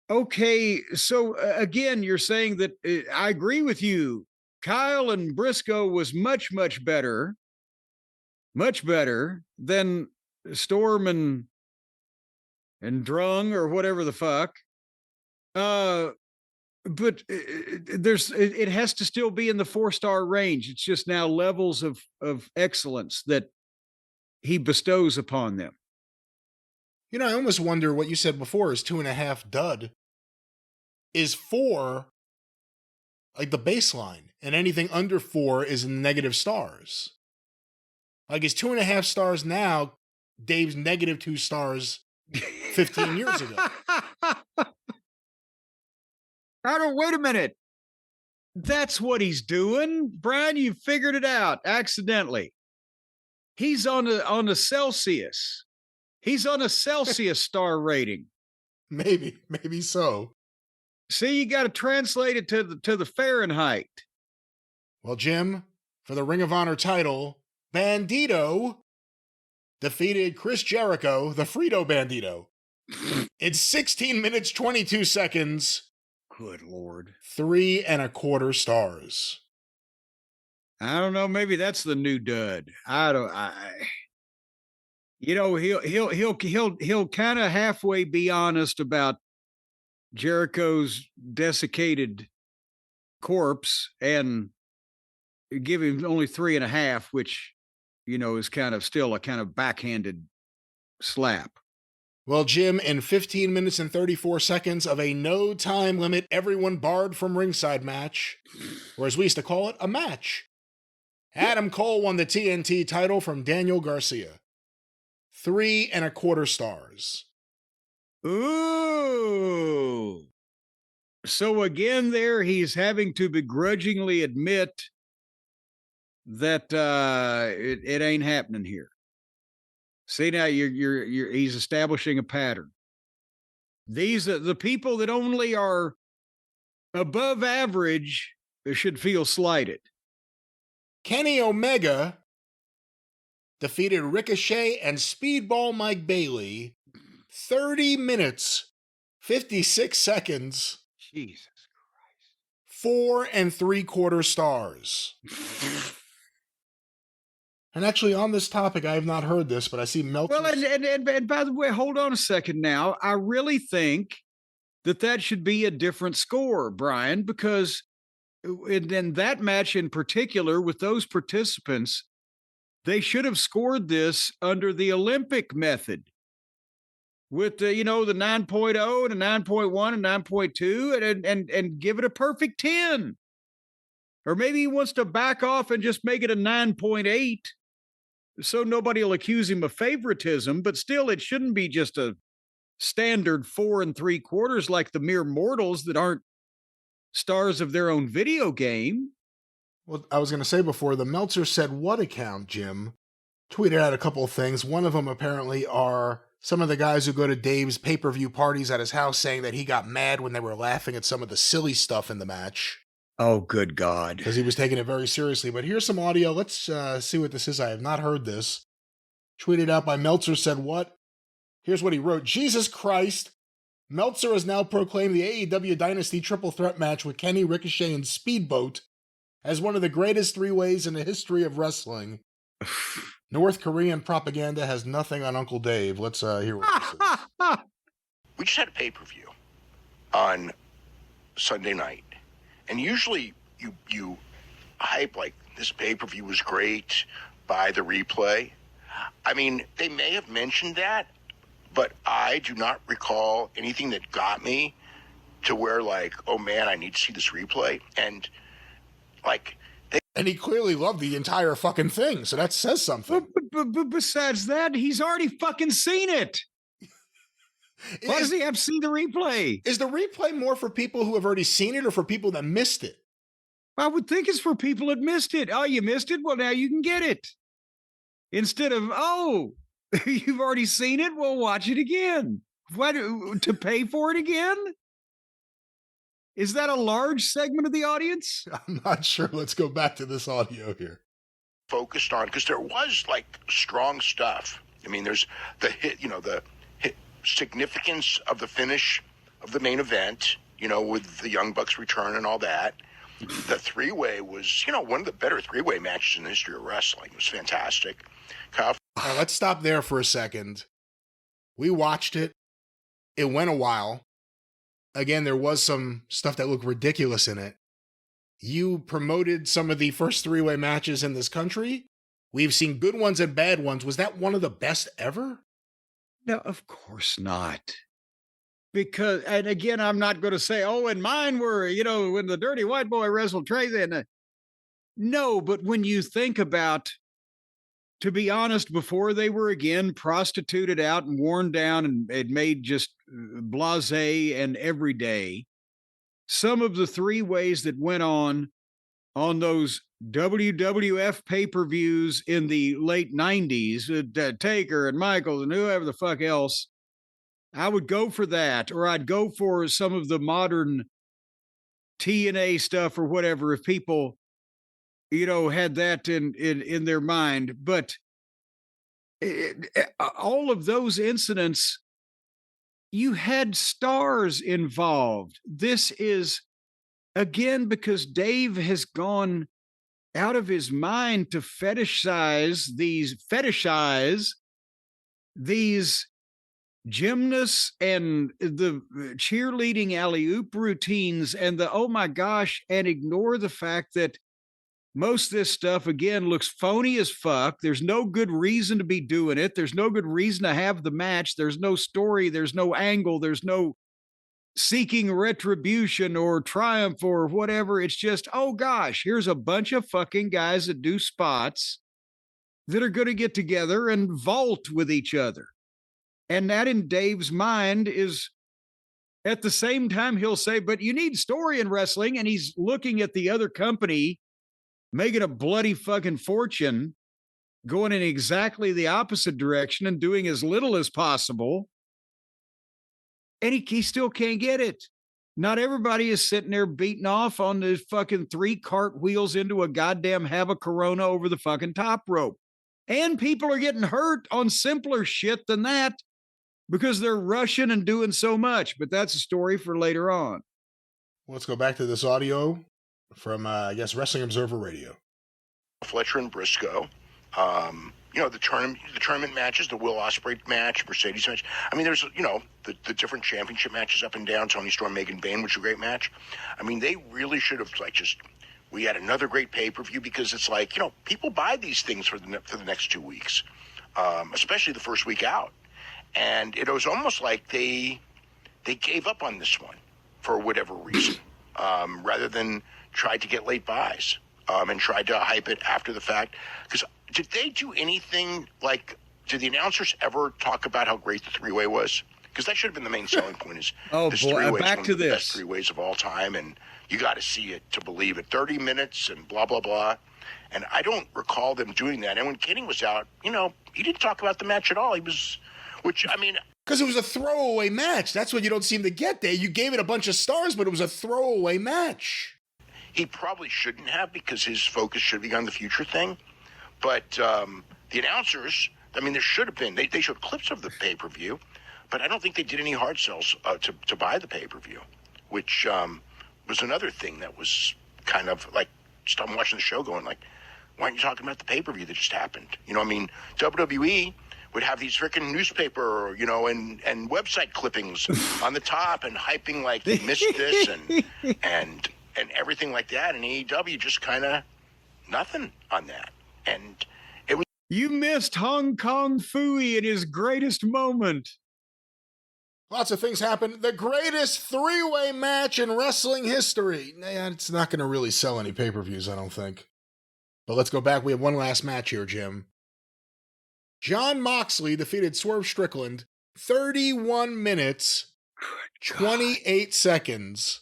Okay, so again, you're saying that I agree with you. Kyle and Briscoe was much, much better than Storm and Drung or whatever the fuck. But it has to still be in the 4-star range. It's just now levels of excellence that he bestows upon them. I almost wonder what you said before is 2.5 dud. Is 4 like the baseline, and anything under 4 is negative stars? Like, is 2.5 stars now Dave's negative 2 stars 15 years ago? Wait a minute. That's what he's doing. Brian, you figured it out accidentally. He's on a Celsius. He's on a Celsius star rating. Maybe so. See, you got to translate it to the Fahrenheit. Well, Jim, for the Ring of Honor title, Bandito defeated Chris Jericho, the Frito Bandito. It's 16 minutes, 22 seconds. Good Lord. 3 1/4 stars. I don't know. Maybe that's the new dud. He'll kind of halfway be honest about Jericho's desiccated corpse and give him only 3.5, which, is kind of still a kind of backhanded slap. Well, Jim, in 15 minutes and 34 seconds of a no time limit, everyone barred from ringside match, or as we used to call it, a match, Adam Cole won the TNT title from Daniel Garcia. 3 1/4 stars. Ooh. So again, there he's having to begrudgingly admit that it ain't happening here. See, now he's establishing a pattern. These are the people that only are above average should feel slighted. Kenny Omega defeated Ricochet and Speedball Mike Bailey, 30 minutes, 56 seconds. Jesus Christ. 4 3/4 stars. And actually, on this topic, I have not heard this, but I see Meltzer. Well, and by the way, hold on a second now. I really think that should be a different score, Brian, because in that match in particular, with those participants, they should have scored this under the Olympic method. with the 9.0 and a 9.1 and 9.2 and give it a perfect 10. Or maybe he wants to back off and just make it a 9.8 so nobody will accuse him of favoritism, but still it shouldn't be just a standard 4 3/4 like the mere mortals that aren't stars of their own video game. Well, I was going to say before, the Meltzer Said What account, Jim, tweeted out a couple of things. One of them apparently are some of the guys who go to Dave's pay-per-view parties at his house saying that he got mad when they were laughing at some of the silly stuff in the match. Oh, good God. Because he was taking it very seriously. But here's some audio. Let's see what this is. I have not heard this. Tweeted out by Meltzer Said What. Here's what he wrote. Jesus Christ. Meltzer has now proclaimed the AEW Dynasty triple threat match with Kenny, Ricochet, and Speedboat as one of the greatest three-ways in the history of wrestling. North Korean propaganda has nothing on Uncle Dave. Let's hear what this is. We just had a pay-per-view on Sunday night. And usually you hype like this pay-per-view was great, buy the replay. I mean, they may have mentioned that, but I do not recall anything that got me to where like, oh man, I need to see this replay. And like, and he clearly loved the entire fucking thing, so that says something. But besides that, he's already fucking seen it. Why does he have to see the replay? Is the replay more for people who have already seen it or for people that missed it? I would think it's for people that missed it. Oh, you missed it? Well, now you can get it. Instead of, oh, you've already seen it? Well, watch it again. What, to pay for it again? Is that a large segment of the audience? I'm not sure. Let's go back to this audio here. Focused on, because there was like strong stuff. I mean, there's the hit, the significance of the finish of the main event, with the Young Bucks return and all that. The three-way was, one of the better three-way matches in the history of wrestling. It was fantastic. All right, let's stop there for a second. We watched it. It went a while. Again, there was some stuff that looked ridiculous in it. You promoted some of the first three-way matches in this country. We've seen good ones and bad ones. Was that one of the best ever? No, of course not. Because, and again, I'm not going to say, oh, and mine were, when the dirty white boy wrestled Tracy. No, but when you think about, to be honest, before they were again prostituted out and worn down and made just blasé and everyday, some of the three ways that went on those WWF pay-per-views in the late 90s, Taker and Michaels and whoever the fuck else, I would go for that, or I'd go for some of the modern TNA stuff or whatever if people, had that in their mind. But all of those incidents, you had stars involved. This is, again, because Dave has gone out of his mind to fetishize these gymnasts and the cheerleading alley-oop routines and the, oh my gosh, and ignore the fact that most of this stuff, again, looks phony as fuck. There's no good reason to be doing it. There's no good reason to have the match. There's no story. There's no angle. There's no seeking retribution or triumph or whatever. It's just, oh gosh, here's a bunch of fucking guys that do spots that are going to get together and vault with each other. And that in Dave's mind is, at the same time, he'll say, but you need story in wrestling. And he's looking at the other company making a bloody fucking fortune, going in exactly the opposite direction and doing as little as possible. And he still can't get it. Not everybody is sitting there beating off on the fucking 3 cartwheels into a goddamn have a Corona over the fucking top rope. And people are getting hurt on simpler shit than that because they're rushing and doing so much. But that's a story for later on. Let's go back to this audio from, Wrestling Observer Radio. Fletcher and Briscoe. The tournament matches, the Will Ospreay match, Mercedes match. I mean, there's, the different championship matches up and down, Tony Storm, Megan Bayne, which was a great match. I mean, they really should have, we had another great pay-per-view because it's like, people buy these things for the next 2 weeks, especially the first week out. And it was almost like they gave up on this one for whatever reason, rather than try to get late buys and tried to hype it after the fact. Because did they do anything like, did the announcers ever talk about how great the three-way was? Because that should have been the main selling point is this three-way is one of the best three-ways of all time, and you got to see it to believe it. 30 minutes and blah, blah, blah. And I don't recall them doing that. And when Kenny was out, he didn't talk about the match at all. Because it was a throwaway match. That's what you don't seem to get there. You gave it a bunch of stars, but it was a throwaway match. He probably shouldn't have, because his focus should be on the future thing. But the announcers, there should have been. They showed clips of the pay-per-view, but I don't think they did any hard sells to buy the pay-per-view, which was another thing that was kind of like, just I'm watching the show going like, why aren't you talking about the pay-per-view that just happened? WWE would have these freaking newspaper, and website clippings on the top and hyping like they missed this and everything like that. And AEW just kind of nothing on that. And it was. You missed Hong Kong Phooey in his greatest moment. Lots of things happened. The greatest three-way match in wrestling history. It's not going to really sell any pay-per-views, I don't think. But let's go back. We have one last match here, Jim. Jon Moxley defeated Swerve Strickland 31 minutes, 28 seconds,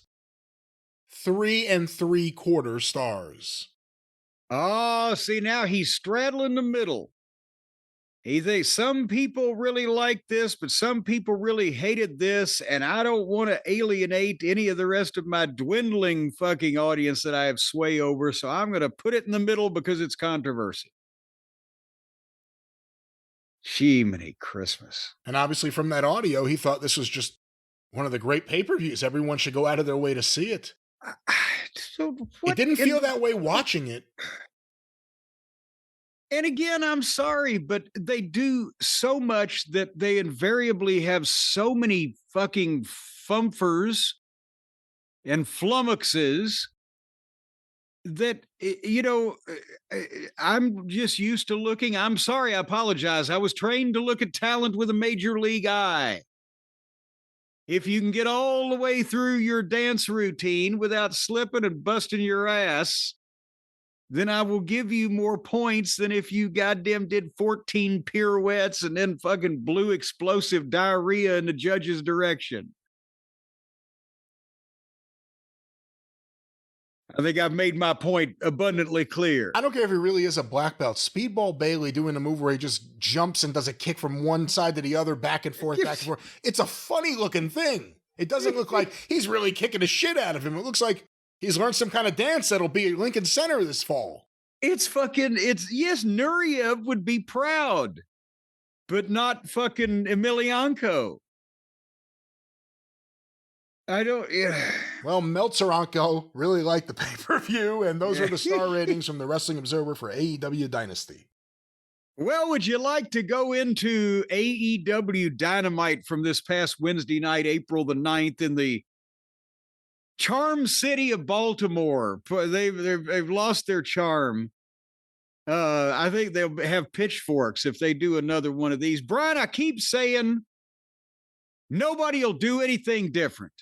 3 3/4 stars. Oh, see, now he's straddling the middle. He thinks some people really like this, but some people really hated this, and I don't want to alienate any of the rest of my dwindling fucking audience that I have sway over, so I'm going to put it in the middle because it's controversy. Jiminy Christmas. And obviously from that audio, he thought this was just one of the great pay-per-views. Everyone should go out of their way to see it. It didn't feel that way watching it. And again, I'm sorry, but they do so much that they invariably have so many fucking fumfers and flummoxes that, I'm just used to looking. I'm sorry, I apologize. I was trained to look at talent with a major league eye. If you can get all the way through your dance routine without slipping and busting your ass, then I will give you more points than if you goddamn did 14 pirouettes and then fucking blew explosive diarrhea in the judge's direction. I think I've made my point abundantly clear. I don't care if he really is a black belt. Speedball Bailey doing a move where he just jumps and does a kick from one side to the other, back and forth, back and forth. It's a funny looking thing. It doesn't look like he's really kicking the shit out of him. It looks like he's learned some kind of dance that'll be at Lincoln Center this fall. Yes, Nureyev would be proud, but not fucking Emelianenko. Well, Meltzeranko really liked the pay-per-view, and those are the star ratings from the Wrestling Observer for AEW Dynasty. Well, would you like to go into AEW Dynamite from this past Wednesday night, April the 9th, in the charm city of Baltimore? They've lost their charm. I think they'll have pitchforks if they do another one of these. Brian, I keep saying nobody will do anything different.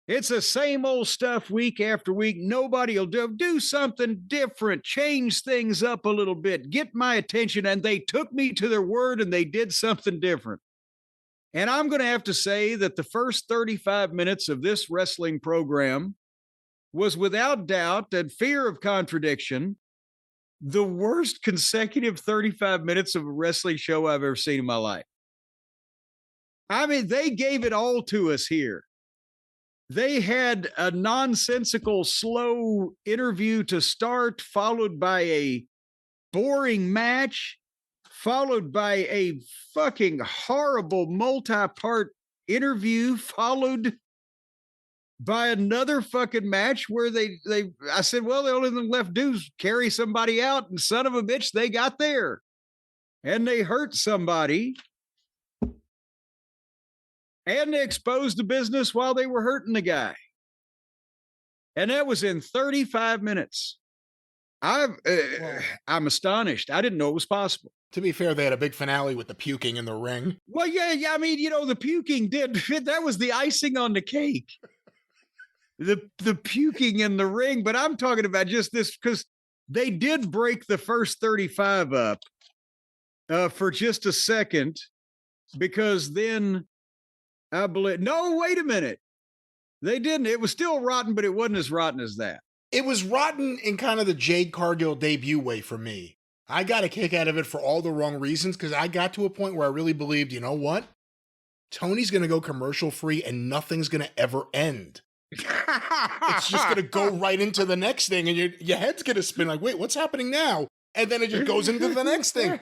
It's the same old stuff week after week. Nobody will do something different, change things up a little bit, get my attention. And they took me to their word and they did something different. And I'm going to have to say that the first 35 minutes of this wrestling program was without doubt and fear of contradiction the worst consecutive 35 minutes of a wrestling show I've ever seen in my life. I mean, they gave it all to us here. They had a nonsensical, slow interview to start, followed by a boring match, followed by a fucking horrible multi-part interview, followed by another fucking match where I said, well, the only thing left to do is carry somebody out, and son of a bitch, they got there. And they hurt somebody. And they exposed the business while they were hurting the guy. And that was in 35 minutes. I'm astonished. I didn't know it was possible. To be fair, they had a big finale with the puking in the ring. Well, yeah. I mean, the puking that was the icing on the cake. The puking in the ring, but I'm talking about just this because they did break the first 35 up for just a second, because then I believe, no, wait a minute. They didn't. It was still rotten, but it wasn't as rotten as that. It was rotten in kind of the Jade Cargill debut way for me. I got a kick out of it for all the wrong reasons, because I got to a point where I really believed, you know what? Tony's going to go commercial free and nothing's going to ever end. It's just going to go right into the next thing, and your head's going to spin like, wait, what's happening now? And then it just goes into the next thing.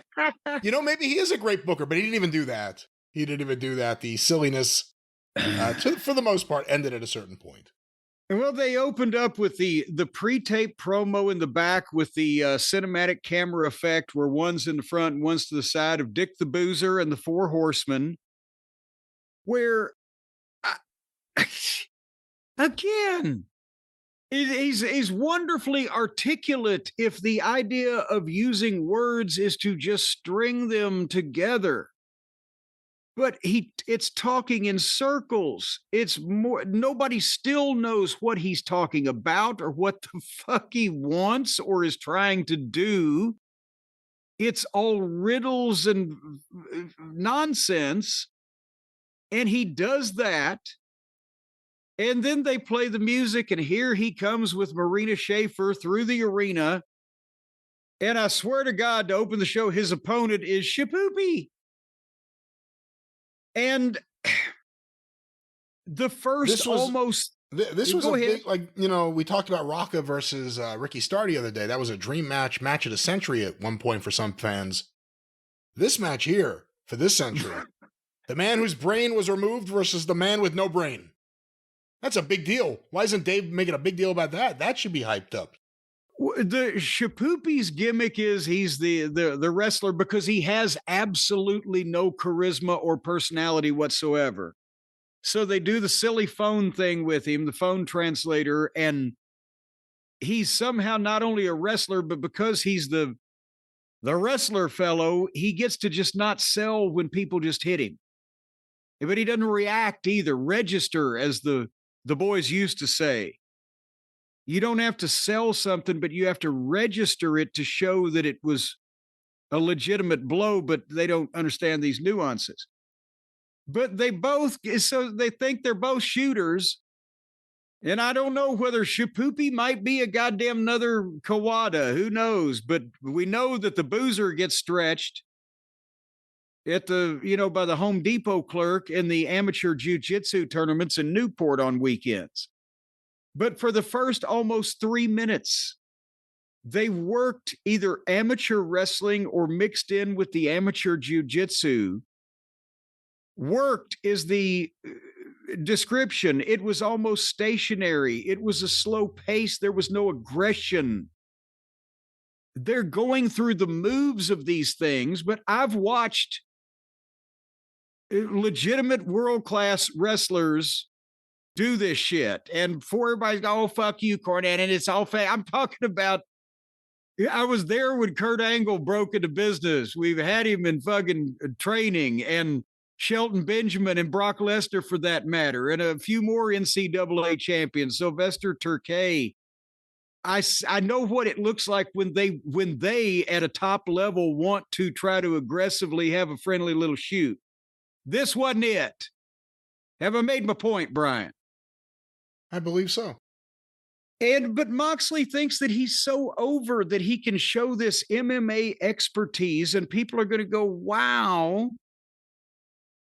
Maybe he is a great booker, but he didn't even do that. The silliness, for the most part, ended at a certain point. Well, they opened up with the pre-tape promo in the back with the cinematic camera effect where one's in the front and one's to the side of Dick the Boozer and the Four Horsemen, where, again, he's wonderfully articulate if the idea of using words is to just string them together. But it's talking in circles. It's more, nobody still knows what he's talking about or what the fuck he wants or is trying to do. It's all riddles and nonsense. And he does that. And then they play the music, and here he comes with Marina Shafir through the arena. And I swear to God, to open the show, his opponent is Shapoopy. And the first this was a big, we talked about Rocca versus Ricky Starr the other day. That was a dream match of the century at one point for some fans. This match here, for this century, the man whose brain was removed versus the man with no brain. That's a big deal. Why isn't Dave making a big deal about that? That should be hyped up. The Shapoopy's gimmick is he's the wrestler because he has absolutely no charisma or personality whatsoever. So they do the silly phone thing with him, the phone translator, and he's somehow not only a wrestler, but because he's the wrestler fellow, he gets to just not sell when people just hit him. But he doesn't react either, register, as the boys used to say. You don't have to sell something, but you have to register it to show that it was a legitimate blow, but they don't understand these nuances. But they think they're both shooters. And I don't know whether Shapoopy might be a goddamn another Kawada. Who knows? But we know that the Boozer gets stretched at by the Home Depot clerk in the amateur jiu-jitsu tournaments in Newport on weekends. But for the first almost 3 minutes, they worked either amateur wrestling or mixed in with the amateur jiu-jitsu. Worked is the description. It was almost stationary. It was a slow pace. There was no aggression. They're going through the moves of these things, but I've watched legitimate world-class wrestlers do this shit. And before everybody's, oh, fuck you, Cornet, and it's all fake. I'm talking about, I was there when Kurt Angle broke into business. We've had him in fucking training, and Shelton Benjamin and Brock Lesnar for that matter, and a few more NCAA champions, Sylvester Turkay. I know what it looks like when they at a top level want to try to aggressively have a friendly little shoot. This wasn't it. Have I made my point, Brian? I believe so. But Moxley thinks that he's so over that he can show this MMA expertise and people are going to go, wow.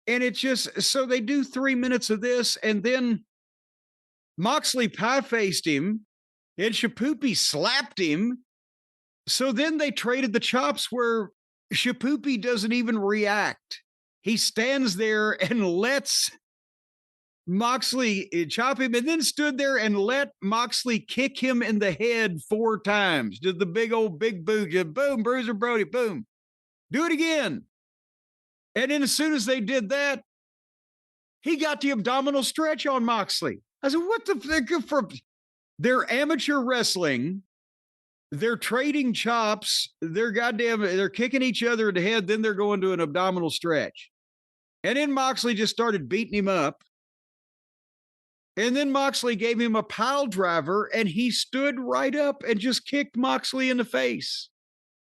And it's just, so they do 3 minutes of this, and then Moxley pie-faced him and Shapoopy slapped him. So then they traded the chops where Shapoopy doesn't even react. He stands there and lets Moxley chop him, and then stood there and let Moxley kick him in the head 4 times. Did the big boot, just boom, Bruiser Brody, boom. Do it again. And then as soon as they did that, he got the abdominal stretch on Moxley. I said, what the fuck? For their amateur wrestling, they're trading chops. They're kicking each other in the head. Then they're going to an abdominal stretch. And then Moxley just started beating him up. And then Moxley gave him a pile driver, and he stood right up and just kicked Moxley in the face.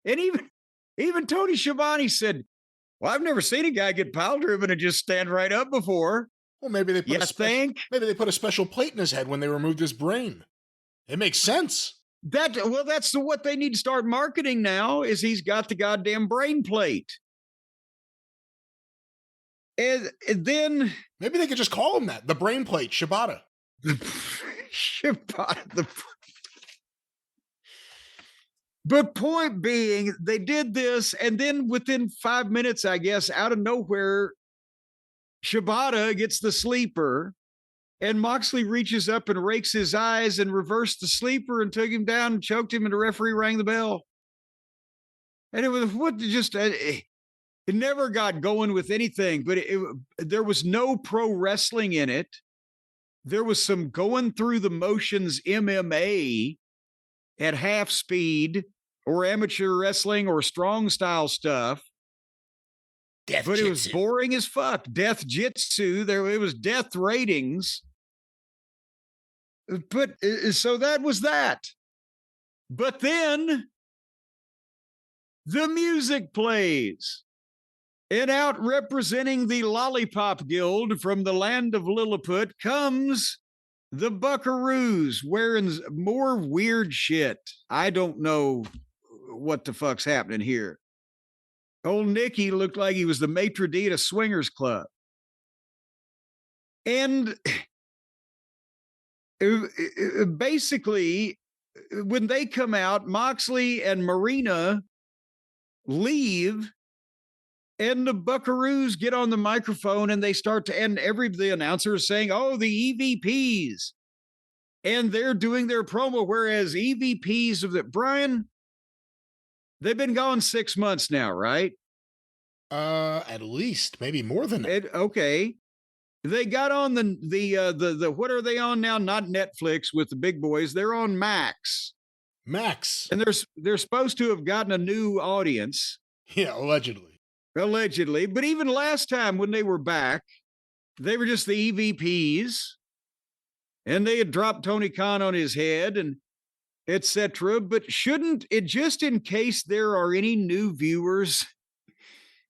And even Tony Schiavone said, well, I've never seen a guy get pile driven and just stand right up before. Well, maybe they put maybe they put a special plate in his head when they removed his brain. It makes sense. That's what they need to start marketing now is he's got the goddamn brain plate. And then maybe they could just call him that, the brain plate, Shibata. Shibata. But point being, they did this, and then within 5 minutes, I guess, out of nowhere, Shibata gets the sleeper, and Moxley reaches up and rakes his eyes and reversed the sleeper and took him down and choked him, and the referee rang the bell. And it was it never got going with anything, but there was no pro wrestling in it. There was some going through the motions MMA at half speed or amateur wrestling or strong style stuff. But it was boring as fuck. Death Jitsu. It was death ratings. But so that was that. But then the music plays. And out representing the Lollipop Guild from the land of Lilliput comes the Buckaroos wearing more weird shit. I don't know what the fuck's happening here. Old Nicky looked like he was the maitre d' at a swingers club. And basically, when they come out, Moxley and Marina leave, and the Buckaroos get on the microphone and they start to, and the announcer is saying, oh, the EVPs. And they're doing their promo, whereas EVPs of the, Brian, they've been gone 6 months now, right? At least, maybe more than that. Okay. They got on the what are they on now? Not Netflix with the big boys. They're on Max. And they're supposed to have gotten a new audience. Yeah, allegedly. But even last time when they were back, they were just the EVPs, and they had dropped Tony Khan on his head and etc. But shouldn't it, just in case there are any new viewers,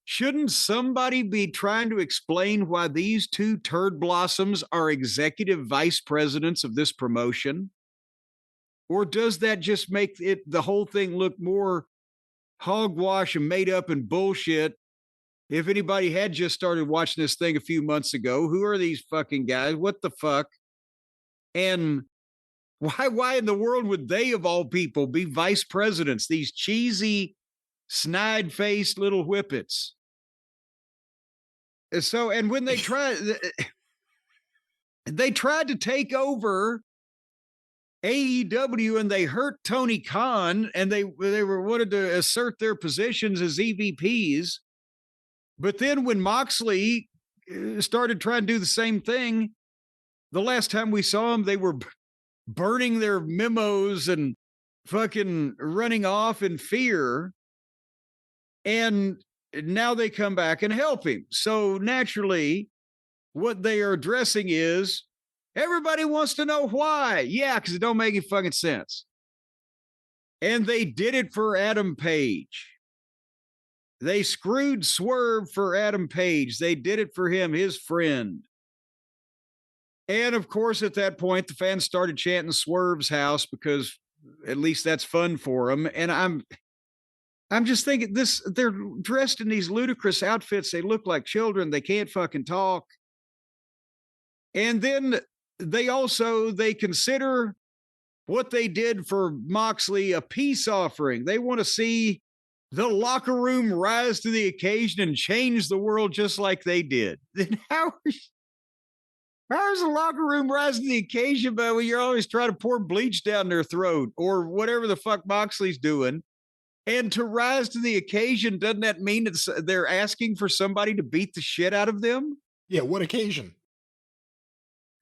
shouldn't somebody be trying to explain why these two turd blossoms are executive vice presidents of this promotion? Or does that just make the whole thing look more hogwash and made up and bullshit? If anybody had just started watching this thing a few months ago, who are these fucking guys? What the fuck? And why in the world would they, of all people, be vice presidents? These cheesy, snide-faced little whippets. So, and when they tried to take over AEW and they hurt Tony Khan, and they wanted to assert their positions as EVPs. But then when Moxley started trying to do the same thing, the last time we saw them, they were burning their memos and fucking running off in fear. And now they come back and help him. So naturally, what they are addressing is, everybody wants to know why. Yeah, because it don't make any fucking sense. And they did it for Adam Page. They screwed Swerve for Adam Page. They did it for him, his friend. And of course, at that point, the fans started chanting Swerve's house because at least that's fun for them. And I'm just thinking they're dressed in these ludicrous outfits. They look like children. They can't fucking talk. And then they consider what they did for Moxley a peace offering. They want to see the locker room rise to the occasion and change the world just like they did. Then how is the locker room rising to the occasion, but when you're always trying to pour bleach down their throat or whatever the fuck Moxley's doing? And to rise to the occasion, doesn't that mean they're asking for somebody to beat the shit out of them? Yeah, what occasion?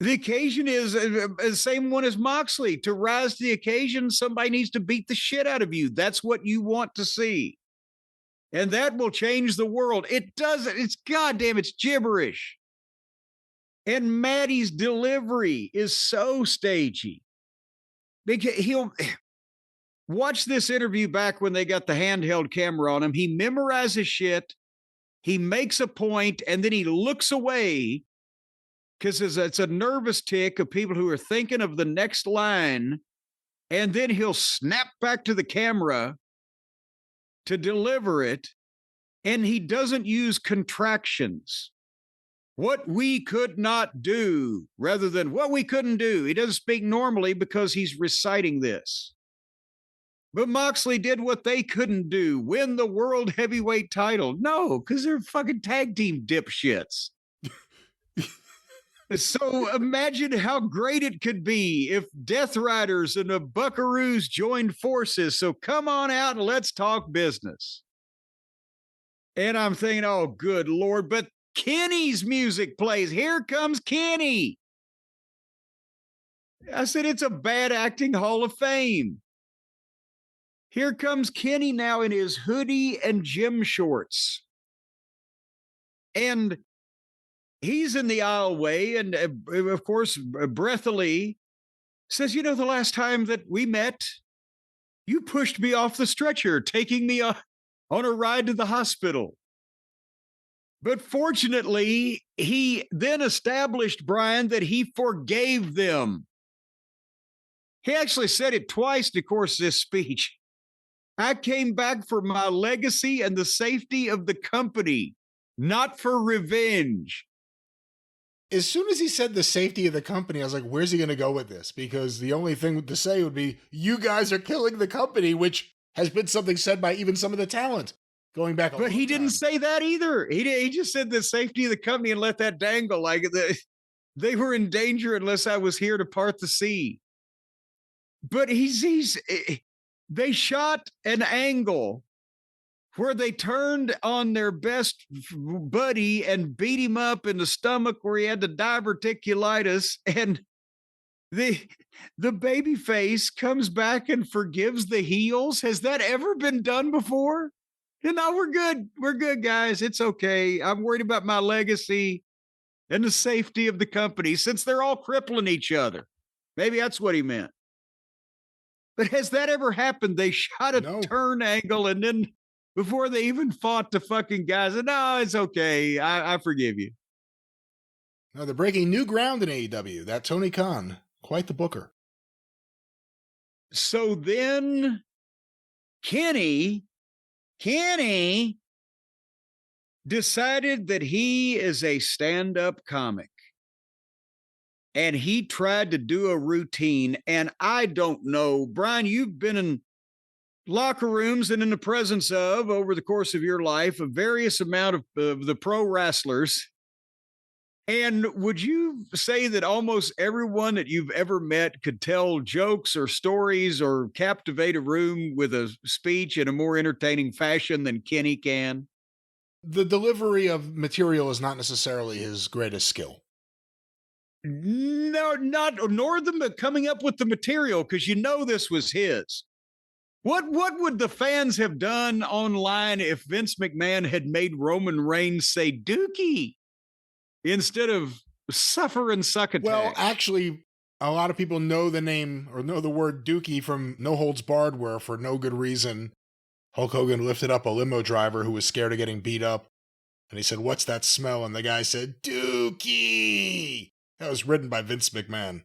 The occasion is the same one as Moxley. To rise to the occasion, somebody needs to beat the shit out of you. That's what you want to see. And that will change the world. It doesn't. It's goddamn, it's gibberish. And Maddie's delivery is so stagey. Because he'll watch this interview back when they got the handheld camera on him. He memorizes shit. He makes a point, and then he looks away because it's a nervous tick of people who are thinking of the next line. And then he'll snap back to the camera to deliver it, and he doesn't use contractions. What we could not do rather than what we couldn't do. He doesn't speak normally because he's reciting this. But Moxley did what they couldn't do, win the world heavyweight title. No, because they're fucking tag team dipshits. So imagine how great it could be if Death Riders and the Buckaroos joined forces. So come on out and let's talk business. And I'm thinking, oh, good Lord, but Kenny's music plays. Here comes Kenny. I said, it's a bad acting Hall of Fame. Here comes Kenny now in his hoodie and gym shorts. And he's in the aisleway, and of course, breathily says, you know, the last time that we met, you pushed me off the stretcher, taking me on a ride to the hospital. But fortunately, he then established, Brian, that he forgave them. He actually said it twice in the course of this speech. I came back for my legacy and the safety of the company, not for revenge. As soon as he said the safety of the company, I was like, where's he going to go with this? Because the only thing to say would be, you guys are killing the company, which has been something said by even some of the talent going back. But he didn't say that either. He just said the safety of the company and let that dangle. Like they were in danger unless I was here to part the sea. But they shot an angle where they turned on their best buddy and beat him up in the stomach where he had the diverticulitis, and the baby face comes back and forgives the heels. Has that ever been done before? No, we're good. We're good, guys. It's okay. I'm worried about my legacy and the safety of the company since they're all crippling each other. Maybe that's what he meant. But has that ever happened? They shot a turn angle, and then before they even fought the fucking guys, and no, it's okay. I forgive you. Now they're breaking new ground in AEW. That Tony Khan, quite the booker. So then Kenny decided that he is a stand-up comic. And he tried to do a routine. And I don't know, Brian, you've been in locker rooms and in the presence of, over the course of your life, a various amount of the pro wrestlers. And would you say that almost everyone that you've ever met could tell jokes or stories or captivate a room with a speech in a more entertaining fashion than Kenny can? The delivery of material is not necessarily his greatest skill. No, nor the coming up with the material, because you know this was his. What would the fans have done online if Vince McMahon had made Roman Reigns say Dookie instead of suffer and succotash? Well, actually, a lot of people know the name or know the word Dookie from No Holds Barred, where for no good reason, Hulk Hogan lifted up a limo driver who was scared of getting beat up. And he said, "What's that smell?" And the guy said, Dookie. That was written by Vince McMahon.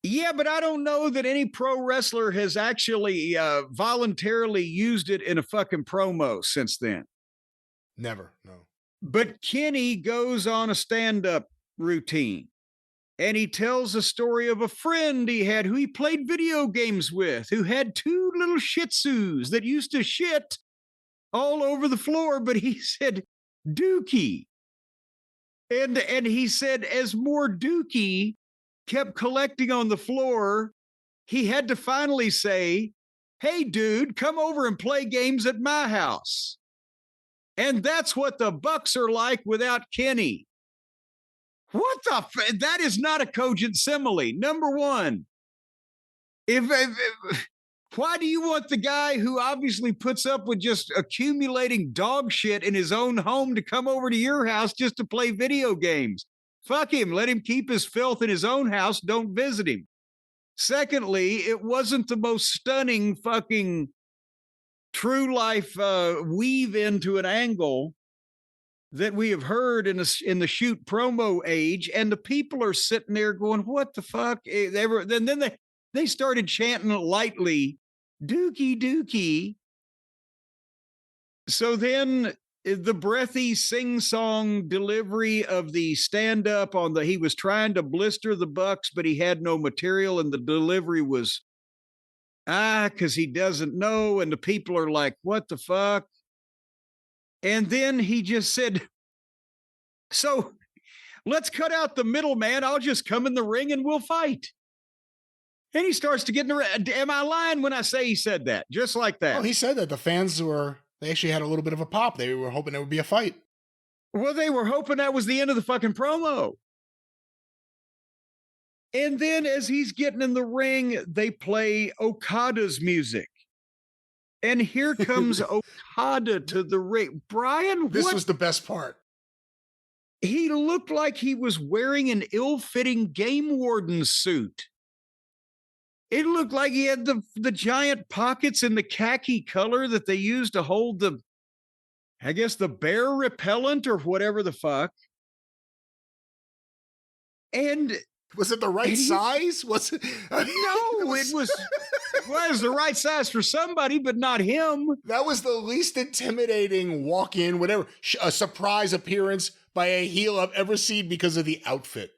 Yeah, but I don't know that any pro wrestler has actually voluntarily used it in a fucking promo since then. Never, no. But Kenny goes on a stand-up routine, and he tells a story of a friend he had who he played video games with, who had two little Shih Tzus that used to shit all over the floor, but he said, Dookie. And he said, as more Dookie kept collecting on the floor, he had to finally say, hey, dude, come over and play games at my house. And that's what the Bucks are like without Kenny. What the? That is not a cogent simile. Number one, why do you want the guy who obviously puts up with just accumulating dog shit in his own home to come over to your house just to play video games? Fuck him. Let him keep his filth in his own house. Don't visit him. Secondly, it wasn't the most stunning fucking true life weave into an angle that we have heard in the shoot promo age, and the people are sitting there going, "What the fuck?" Then they started chanting lightly, "Dookie Dookie." So then the breathy sing-song delivery of the stand-up he was trying to blister the Bucks, but he had no material, and the delivery was because he doesn't know, and the people are like, "What the fuck?" And then he just said, "So let's cut out the middleman. I'll just come in the ring and we'll fight." And he starts to get in the ring. Am I lying when I say he said that? Just like that. Well, he said that the fans they actually had a little bit of a pop. They were hoping there would be a fight. Well, they were hoping that was the end of the fucking promo. And then as he's getting in the ring, they play Okada's music. And here comes Okada to the ring. Brian, this was the best part. He looked like he was wearing an ill-fitting game warden suit. It looked like he had the giant pockets in the khaki color that they use to hold the bear repellent or whatever the fuck. And was it the right size? Was it? No, it was the right size for somebody, but not him. That was the least intimidating walk-in, whatever, a surprise appearance by a heel I've ever seen because of the outfit.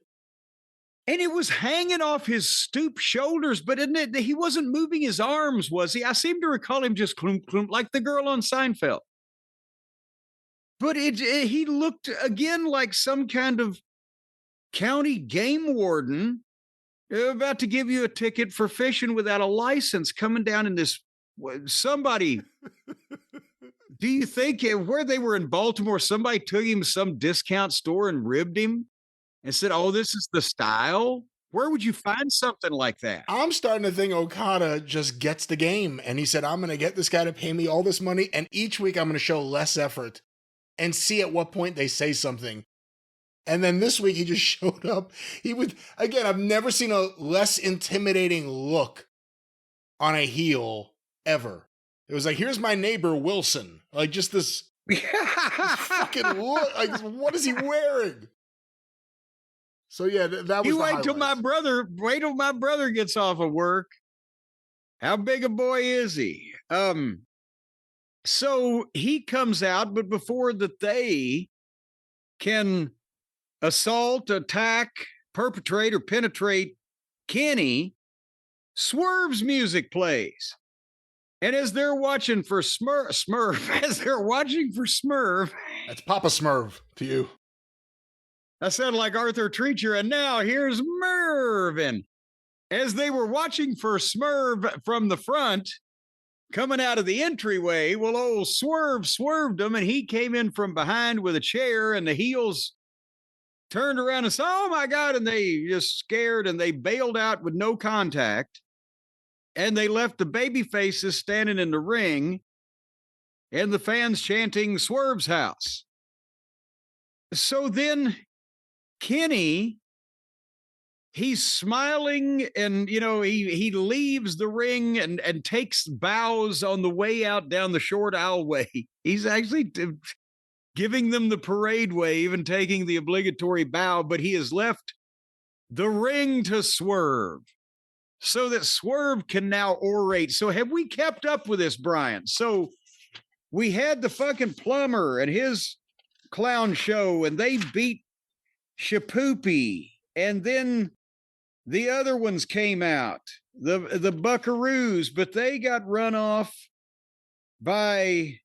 And it was hanging off his stoop shoulders, but he wasn't moving his arms, was he? I seem to recall him just clump, clump, like the girl on Seinfeld. But he looked, again, like some kind of county game warden about to give you a ticket for fishing without a license, coming down in this, somebody... Do you think where they were in Baltimore, somebody took him to some discount store and ribbed him and said, "Oh, this is the style"? Where would you find something like that? I'm starting to think Okada just gets the game. And he said, "I'm going to get this guy to pay me all this money. And each week I'm going to show less effort and see at what point they say something." And then this week he just showed up. I've never seen a less intimidating look on a heel ever. It was like, here's my neighbor, Wilson. Like, just this fucking look. Like, what is he wearing? So, yeah, that was you wait till my brother gets off of work. How big a boy is he? So he comes out, but before that they can assault, attack, perpetrate, or penetrate Kenny, Swerve's music plays. And as they're watching for Smurf, that's Papa Smurf to you. I sound like Arthur Treacher, and now here's Mervin. As they were watching for Smurf from the front, coming out of the entryway, well, old Swerve swerved him, and he came in from behind with a chair, and the heels turned around and said, "Oh my God," and they just scared, and they bailed out with no contact. And they left the baby faces standing in the ring and the fans chanting Swerve's house. So then Kenny, he's smiling and, he leaves the ring and takes bows on the way out down the short aisleway. He's actually giving them the parade wave and taking the obligatory bow, but he has left the ring to Swerve, so that Swerve can now orate. So have we kept up with this, Brian? So we had the fucking plumber and his clown show, and they beat Shapoopy. And then the other ones came out, the Buckaroos, but they got run off by...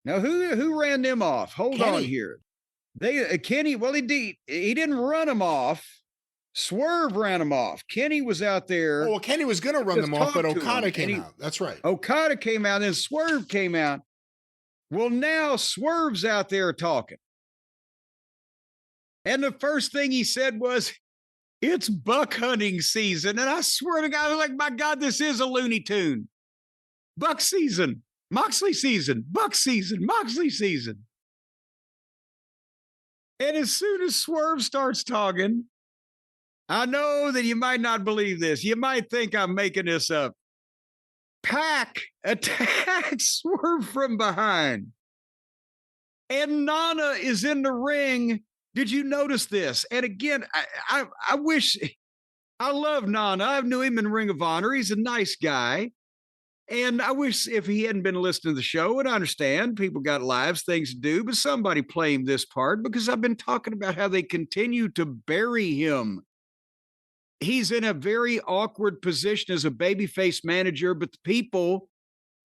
Now, who ran them off? Hold Kenny. On here. Kenny, well, he didn't run them off. Swerve ran him off. Kenny was out there. Oh, well, Kenny was going to run them off, but Okada came out. That's right. Okada came out, and Swerve came out. Well, now Swerve's out there talking. And the first thing he said was, it's buck hunting season. And I swear to God, I was like, my God, this is a Looney Tune. Buck season, Moxley season, Buck season, Moxley season. And as soon as Swerve starts talking, I know that you might not believe this. You might think I'm making this up. Pac attacks Swerve from behind. And Nana is in the ring. Did you notice this? And again, I wish, I love Nana. I knew him in Ring of Honor. He's a nice guy. And I wish if he hadn't been listening to the show, and I understand people got lives, things to do, but somebody play him this part because I've been talking about how they continue to bury him. He's in a very awkward position as a babyface manager, but the people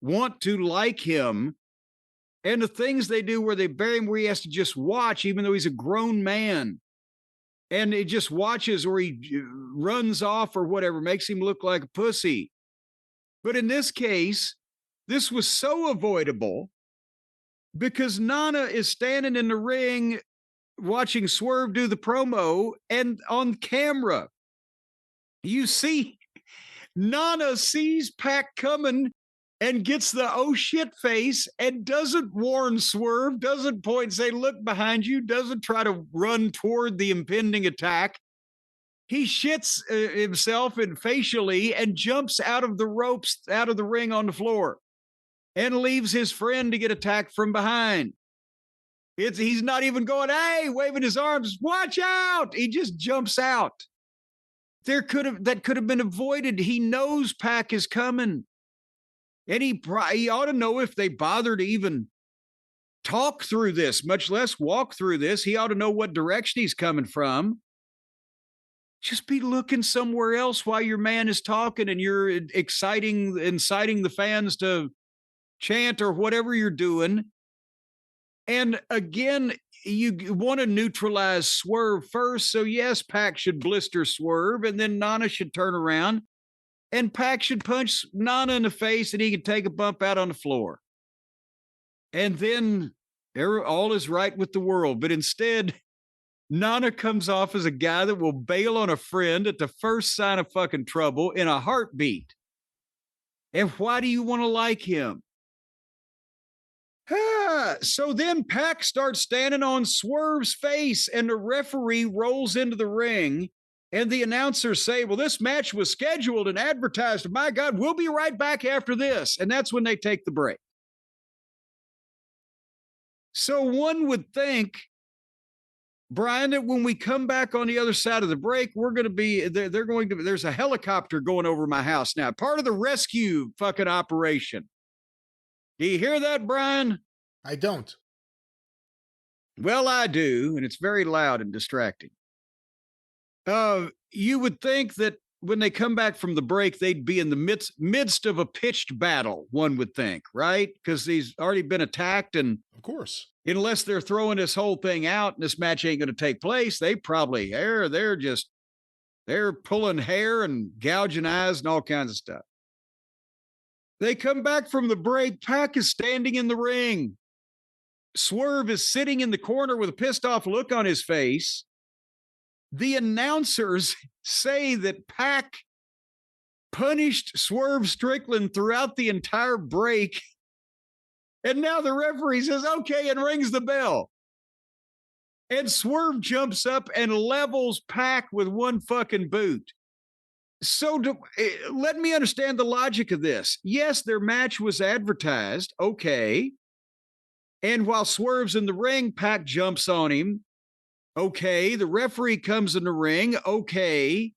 want to like him. And the things they do where they bury him, where he has to just watch, even though he's a grown man. And he just watches or he runs off or whatever, makes him look like a pussy. But in this case, this was so avoidable because Nana is standing in the ring watching Swerve do the promo, and on camera, you see Nana sees Pac coming and gets the oh shit face and doesn't warn Swerve, doesn't point and say, look behind you, doesn't try to run toward the impending attack. He shits himself and facially and jumps out of the ropes, out of the ring on the floor, and leaves his friend to get attacked from behind. He's not even going, hey, waving his arms, watch out. He just jumps out. That could have been avoided. He knows Pac is coming. And he ought to know if they bother to even talk through this, much less walk through this. He ought to know what direction he's coming from. Just be looking somewhere else while your man is talking and you're inciting the fans to chant or whatever you're doing. And again, you want to neutralize Swerve first. So yes, Pac should blister Swerve, and then Nana should turn around and Pac should punch Nana in the face and he can take a bump out on the floor. And then all is right with the world. But instead, Nana comes off as a guy that will bail on a friend at the first sign of fucking trouble in a heartbeat. And why do you want to like him? So then Pac starts standing on Swerve's face and the referee rolls into the ring and the announcers say, well, this match was scheduled and advertised. My God, we'll be right back after this. And that's when they take the break. So one would think, Brian, that when we come back on the other side of the break, we're going to be, there's a helicopter going over my house now, part of the rescue fucking operation. Do you hear that, Brian? I don't. Well, I do, and it's very loud and distracting. You would think that when they come back from the break, they'd be in the midst of a pitched battle, one would think, right? Because he's already been attacked, and of course, unless they're throwing this whole thing out and this match ain't going to take place, they probably they're pulling hair and gouging eyes and all kinds of stuff. They come back from the break. Pac is standing in the ring. Swerve is sitting in the corner with a pissed off look on his face. The announcers say that Pac punished Swerve Strickland throughout the entire break. And now the referee says, okay, and rings the bell. And Swerve jumps up and levels Pac with one fucking boot. So let me understand the logic of this. Yes, their match was advertised. Okay. And while Swerve's in the ring, Pac jumps on him. Okay. The referee comes in the ring. Okay.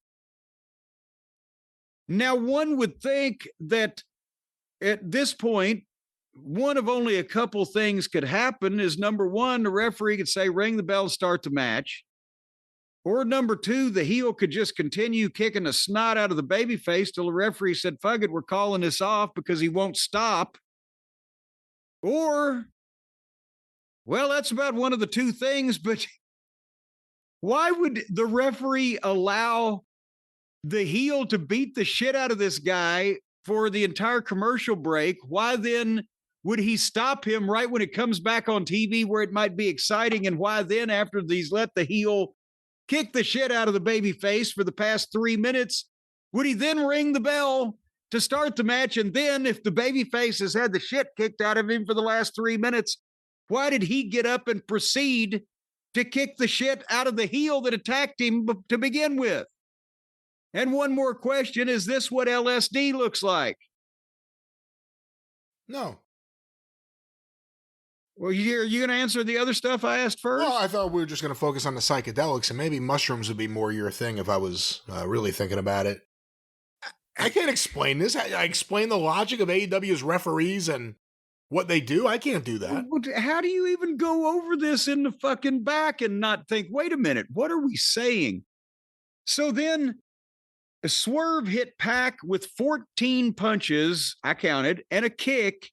Now, one would think that at this point, one of only a couple things could happen is number one, the referee could say, ring the bell and start the match. Or number two, the heel could just continue kicking the snot out of the babyface till the referee said, fuck it, we're calling this off because he won't stop. Or, well, that's about one of the two things, but why would the referee allow the heel to beat the shit out of this guy for the entire commercial break? Why then would he stop him right when it comes back on TV where it might be exciting? And why then, after he's let the heel kick the shit out of the baby face for the past 3 minutes, would he then ring the bell to start the match? And then if the baby face has had the shit kicked out of him for the last 3 minutes, why did he get up and proceed to kick the shit out of the heel that attacked him to begin with? And one more question, is this what LSD looks like? No. Well, are you going to answer the other stuff I asked first? Well, I thought we were just going to focus on the psychedelics, and maybe mushrooms would be more your thing if I was really thinking about it. I can't explain this. I explain the logic of AEW's referees and what they do. I can't do that. How do you even go over this in the fucking back and not think, wait a minute, what are we saying? So then Swerve hit Pac with 14 punches, I counted, and a kick.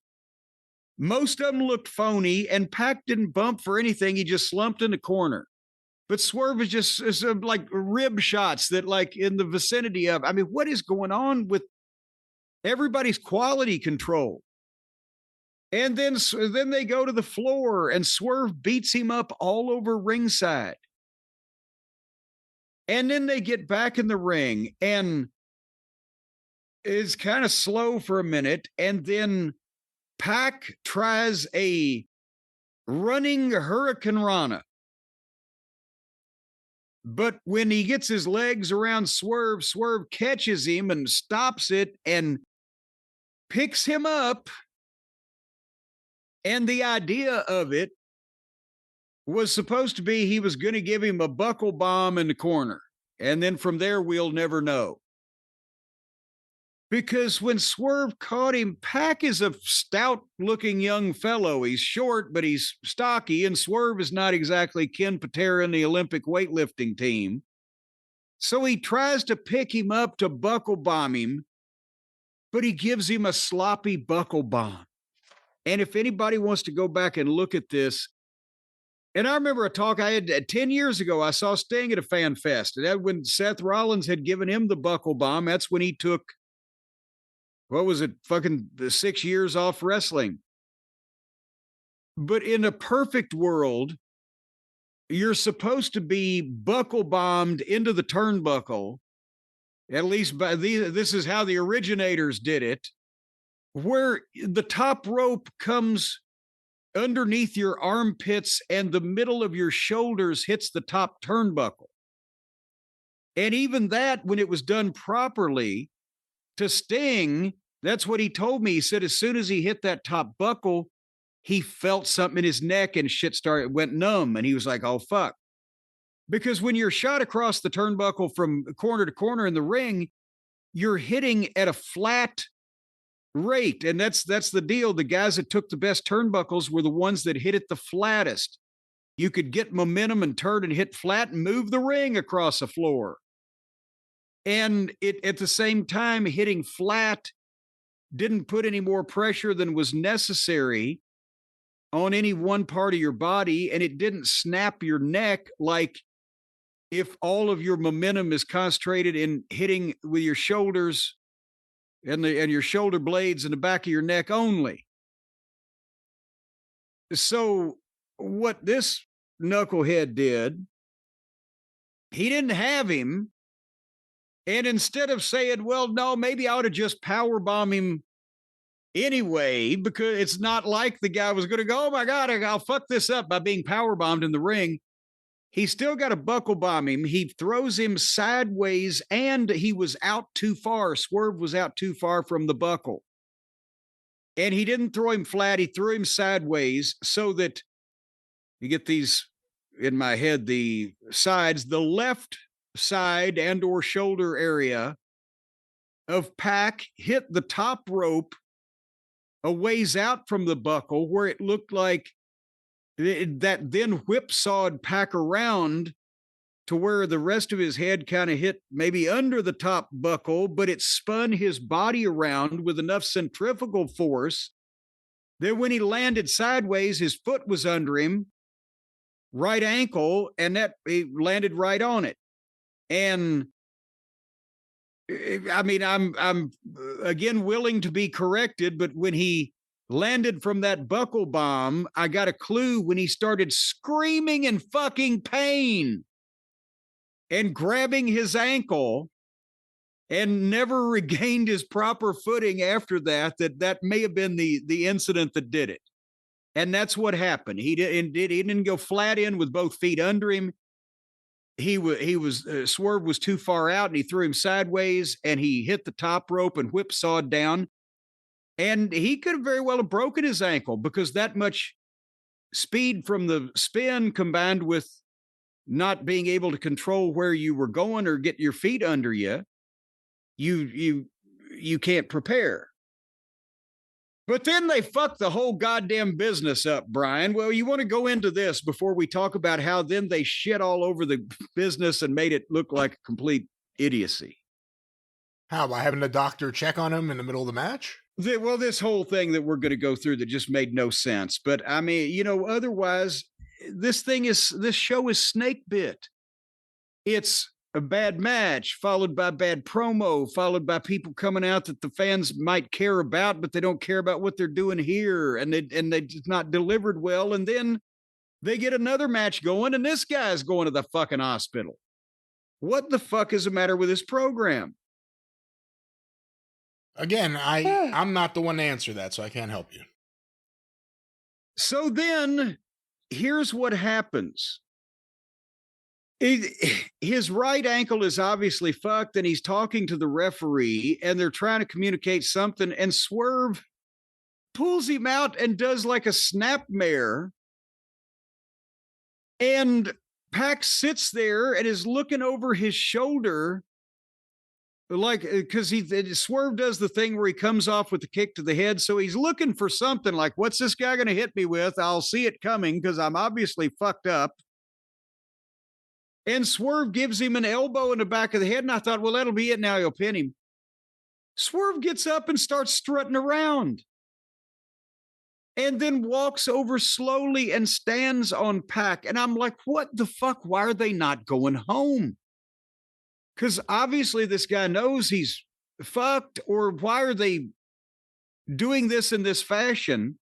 Most of them looked phony, and Pac didn't bump for anything. He just slumped in the corner. But Swerve is just like rib shots that, like, in the vicinity of, I mean, what is going on with everybody's quality control? And then they go to the floor, and Swerve beats him up all over ringside. And then they get back in the ring, and it's kind of slow for a minute, and then Pac tries a running Hurricane Rana. But when he gets his legs around Swerve, Swerve catches him and stops it and picks him up. And the idea of it was supposed to be he was going to give him a buckle bomb in the corner. And then from there, we'll never know. Because when Swerve caught him, Pac is a stout-looking young fellow. He's short, but he's stocky, and Swerve is not exactly Ken Patera in the Olympic weightlifting team. So he tries to pick him up to buckle bomb him, but he gives him a sloppy buckle bomb. And if anybody wants to go back and look at this, and I remember a talk I had 10 years ago, I saw Sting at a fan fest, and that when Seth Rollins had given him the buckle bomb, that's when he took, what was it, fucking 6 years off wrestling. But in a perfect world, you're supposed to be buckle bombed into the turnbuckle. At least by this is how the originators did it, where the top rope comes underneath your armpits and the middle of your shoulders hits the top turnbuckle. And even that, when it was done properly, to Sting, that's what he told me. He said as soon as he hit that top buckle, he felt something in his neck and shit went numb. And he was like, oh, fuck. Because when you're shot across the turnbuckle from corner to corner in the ring, you're hitting at a flat rate. And that's the deal. The guys that took the best turnbuckles were the ones that hit it the flattest. You could get momentum and turn and hit flat and move the ring across the floor. And it at the same time, hitting flat didn't put any more pressure than was necessary on any one part of your body, and it didn't snap your neck like if all of your momentum is concentrated in hitting with your shoulders and your shoulder blades in the back of your neck only. So what this knucklehead did, he didn't have him. And instead of saying, well, no, maybe I ought to just power bomb him anyway, because it's not like the guy was going to go, oh my God, I'll fuck this up by being power bombed in the ring. He still got to buckle bomb him. He throws him sideways, and he was out too far. Swerve was out too far from the buckle. And he didn't throw him flat. He threw him sideways so that you get these in my head, the sides, the left side and or shoulder area of Pac hit the top rope a ways out from the buckle, where it looked like that then whipsawed Pac around to where the rest of his head kind of hit maybe under the top buckle, but it spun his body around with enough centrifugal force that when he landed sideways, his foot was under him, right ankle, and that he landed right on it. And I mean, I'm again willing to be corrected, but when he landed from that buckle bomb, I got a clue when he started screaming in fucking pain and grabbing his ankle and never regained his proper footing after that, that may have been the incident that did it. And that's what happened. He didn't go flat in with both feet under him. Swerve was too far out and he threw him sideways and he hit the top rope and whipsawed down. And he could have very well have broken his ankle because that much speed from the spin combined with not being able to control where you were going or get your feet under you, you can't prepare. But then they fucked the whole goddamn business up, Brian. Well, you want to go into this before we talk about how then they shit all over the business and made it look like a complete idiocy. How, by having the doctor check on him in the middle of the match? Well, this whole thing that we're going to go through that just made no sense. But I mean, otherwise, this show is snake bit. It's a bad match followed by bad promo, followed by people coming out that the fans might care about, but they don't care about what they're doing here. And they just not delivered well. And then they get another match going and this guy's going to the fucking hospital. What the fuck is the matter with this program? Again, I'm not the one to answer that, so I can't help you. So then here's what happens. His right ankle is obviously fucked and he's talking to the referee and they're trying to communicate something and Swerve pulls him out and does like a snapmare. And Pac sits there and is looking over his shoulder like, because Swerve does the thing where he comes off with the kick to the head. So he's looking for something like, what's this guy going to hit me with? I'll see it coming because I'm obviously fucked up. And Swerve gives him an elbow in the back of the head. And I thought, well, that'll be it. Now he'll pin him. Swerve gets up and starts strutting around. And then walks over slowly and stands on Pac. And I'm like, what the fuck? Why are they not going home? Because obviously this guy knows he's fucked, or why are they doing this in this fashion?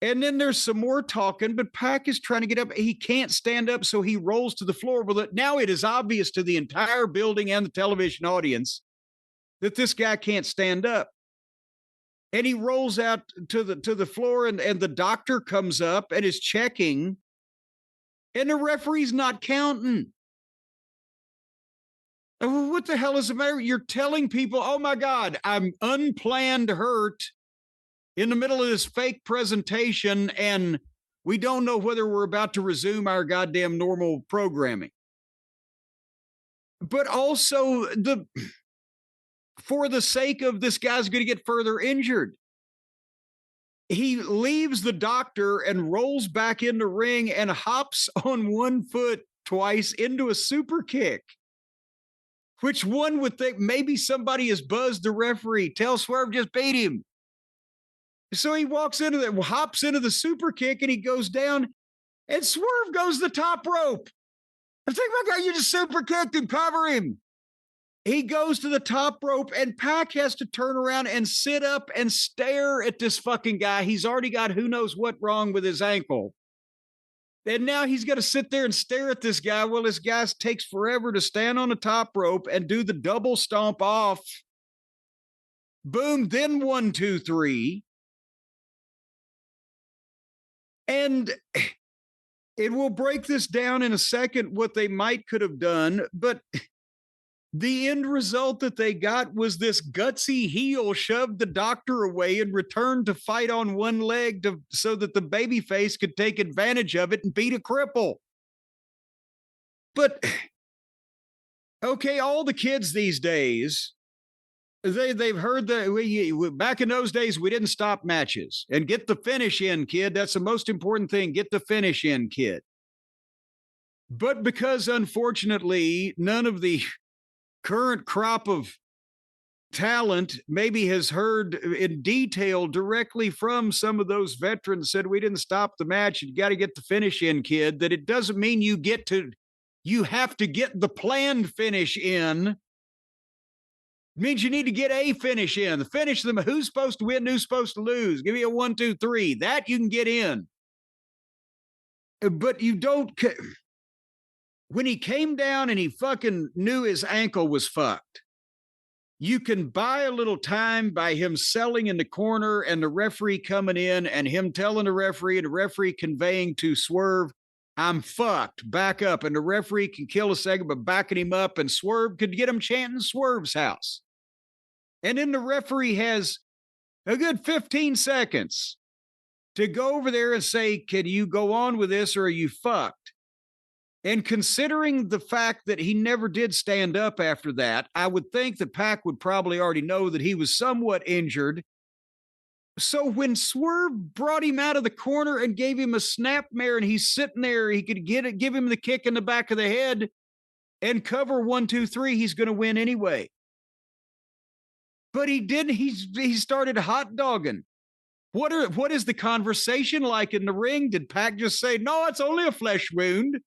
And then there's some more talking, but Pac is trying to get up. He can't stand up, so he rolls to the floor. Well, now it is obvious to the entire building and the television audience that this guy can't stand up. And he rolls out to the floor, and the doctor comes up and is checking, and the referee's not counting. What the hell is the matter? You're telling people, oh my God, I'm unplanned hurt in the middle of this fake presentation, and we don't know whether we're about to resume our goddamn normal programming. But also, for the sake of this guy's going to get further injured, he leaves the doctor and rolls back in the ring and hops on one foot twice into a super kick. Which one would think maybe somebody has buzzed the referee, tell Swerve just beat him. So he hops into the super kick and he goes down and Swerve goes the top rope. I think, my God, you just super kicked him, cover him. He goes to the top rope and Pac has to turn around and sit up and stare at this fucking guy. He's already got who knows what wrong with his ankle. And now he's got to sit there and stare at this guy. Well, this guy takes forever to stand on the top rope and do the double stomp off. Boom, then 1, 2, 3. And it will break this down in a second, what they could have done. But the end result that they got was this gutsy heel shoved the doctor away and returned to fight on one leg so that the babyface could take advantage of it and beat a cripple. But, okay, all the kids these days, they've heard that back in those days, we didn't stop matches. And get the finish in, kid. That's the most important thing. Get the finish in, kid. But because, unfortunately, none of the current crop of talent maybe has heard in detail directly from some of those veterans said, we didn't stop the match. You got to get the finish in, kid. That it doesn't mean you have to get the planned finish in It means you need to get a finish in. The finish them. Who's supposed to win? Who's supposed to lose? Give me a 1, 2, 3. That you can get in. But you don't. When he came down and he fucking knew his ankle was fucked, you can buy a little time by him selling in the corner and the referee coming in and him telling the referee and the referee conveying to Swerve, I'm fucked, back up. And the referee can kill a second by backing him up, and Swerve could get him chanting Swerve's house. And then the referee has a good 15 seconds to go over there and say, can you go on with this or are you fucked? And considering the fact that he never did stand up after that, I would think that Pac would probably already know that he was somewhat injured. So when Swerve brought him out of the corner and gave him a snapmare and he's sitting there, he could give him the kick in the back of the head and cover 1, 2, 3, he's going to win anyway. But he didn't. He started hot dogging. What is the conversation like in the ring? Did Pac just say, no, it's only a flesh wound?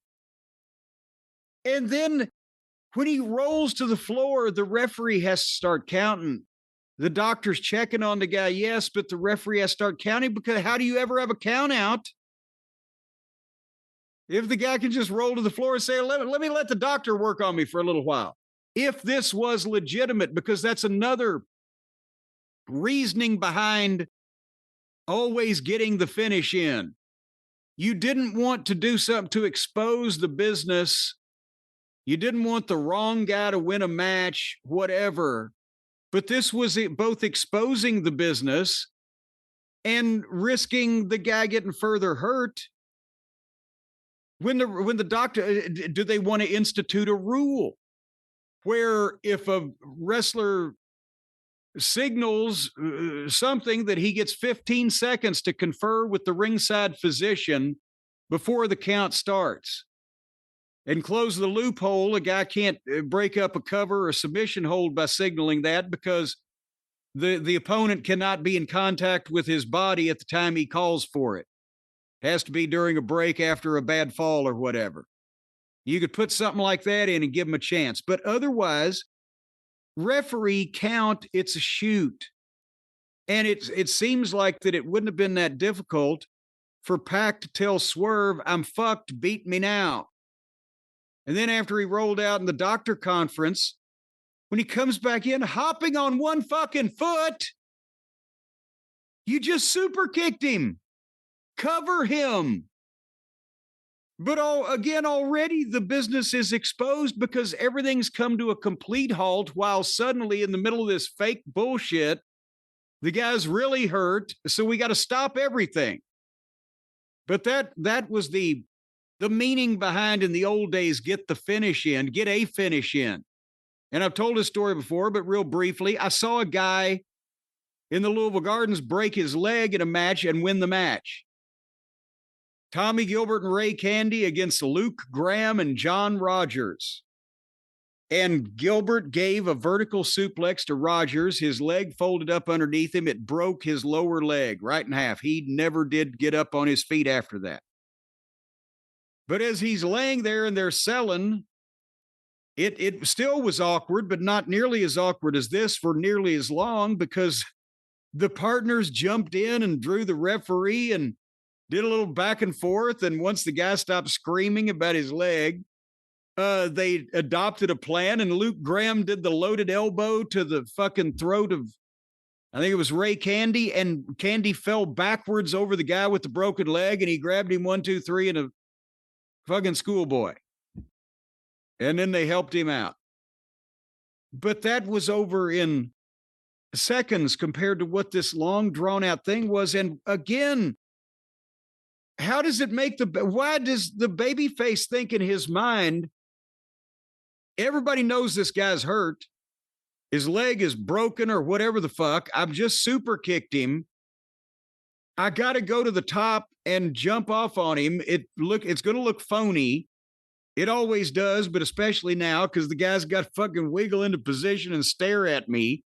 And then when he rolls to the floor, the referee has to start counting. The doctor's checking on the guy, yes, but the referee has to start counting, because how do you ever have a count out if the guy can just roll to the floor and say, let me let the doctor work on me for a little while? If this was legitimate, because that's another reasoning behind always getting the finish in. You didn't want to do something to expose the business. You didn't want the wrong guy to win a match, whatever. But this was both exposing the business and risking the guy getting further hurt. When the doctor, do they want to institute a rule where if a wrestler signals something, that he gets 15 seconds to confer with the ringside physician before the count starts? And close the loophole. A guy can't break up a cover or submission hold by signaling that, because the opponent cannot be in contact with his body at the time he calls for it. It has to be during a break after a bad fall or whatever. You could put something like that in and give him a chance. But otherwise, referee count, it's a shoot. And it seems like that it wouldn't have been that difficult for Pac to tell Swerve, I'm fucked, beat me now. And then after he rolled out in the doctor conference, when he comes back in hopping on one fucking foot, you just super kicked him. Cover him. But already the business is exposed, because everything's come to a complete halt, while suddenly in the middle of this fake bullshit, the guy's really hurt. So we got to stop everything. But that was the meaning behind, in the old days, get the finish in, get a finish in. And I've told this story before, but real briefly, I saw a guy in the Louisville Gardens break his leg in a match and win the match. Tommy Gilbert and Ray Candy against Luke Graham and John Rogers. And Gilbert gave a vertical suplex to Rogers. His leg folded up underneath him. It broke his lower leg right in half. He never did get up on his feet after that. But as he's laying there and they're selling, it still was awkward, but not nearly as awkward as this for nearly as long, because the partners jumped in and drew the referee and did a little back and forth. And once the guy stopped screaming about his leg, they adopted a plan, and Luke Graham did the loaded elbow to the fucking throat of, I think it was Ray Candy, and Candy fell backwards over the guy with the broken leg, and he grabbed him 1, 2, 3 in a fucking schoolboy. And then they helped him out. But that was over in seconds compared to what this long drawn out thing was. And again, how does it make why does the babyface think in his mind, everybody knows this guy's hurt, his leg is broken or whatever the fuck, I've just super kicked him, I got to go to the top and jump off on him. It's going to look phony. It always does, but especially now, because the guy's got to fucking wiggle into position and stare at me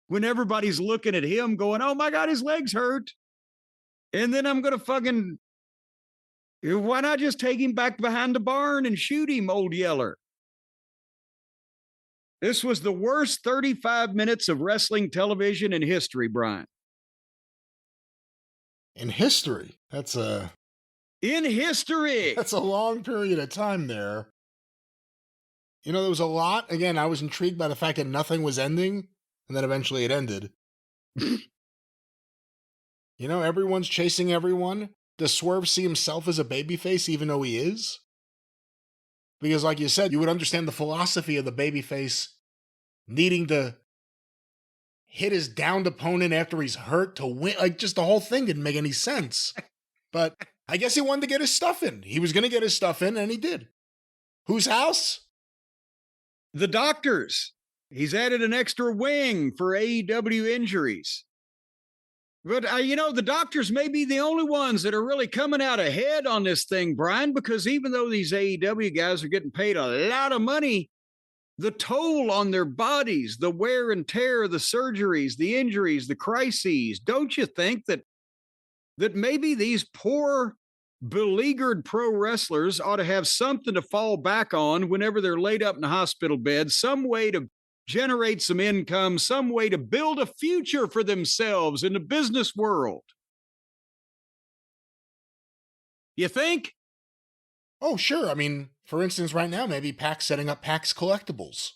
when everybody's looking at him going, oh my God, his leg's hurt. And then I'm going to fucking, why not just take him back behind the barn and shoot him, old yeller? This was the worst 35 minutes of wrestling television in history, Brian. In history? In history! That's a long period of time there. You know, there was a lot. Again, I was intrigued by the fact that nothing was ending, and then eventually it ended. You know, everyone's chasing everyone. Does Swerve see himself as a babyface, even though he is? Because, like you said, you would understand the philosophy of the babyface needing to hit his downed opponent after he's hurt to win. Like, just the whole thing didn't make any sense. But I guess he wanted to get his stuff in. He was going to get his stuff in, and he did. Whose house? The doctors. He's added an extra wing for AEW injuries. But, you know, the doctors may be the only ones that are really coming out ahead on this thing, Brian, because even though these AEW guys are getting paid a lot of money, the toll on their bodies, the wear and tear, the surgeries, the injuries, the crises, don't you think that maybe these poor, beleaguered pro wrestlers ought to have something to fall back on whenever they're laid up in a hospital bed, some way to generate some income, some way to build a future for themselves in the business world? You think? Oh, sure. I mean, for instance, right now, maybe PAX setting up PAX collectibles.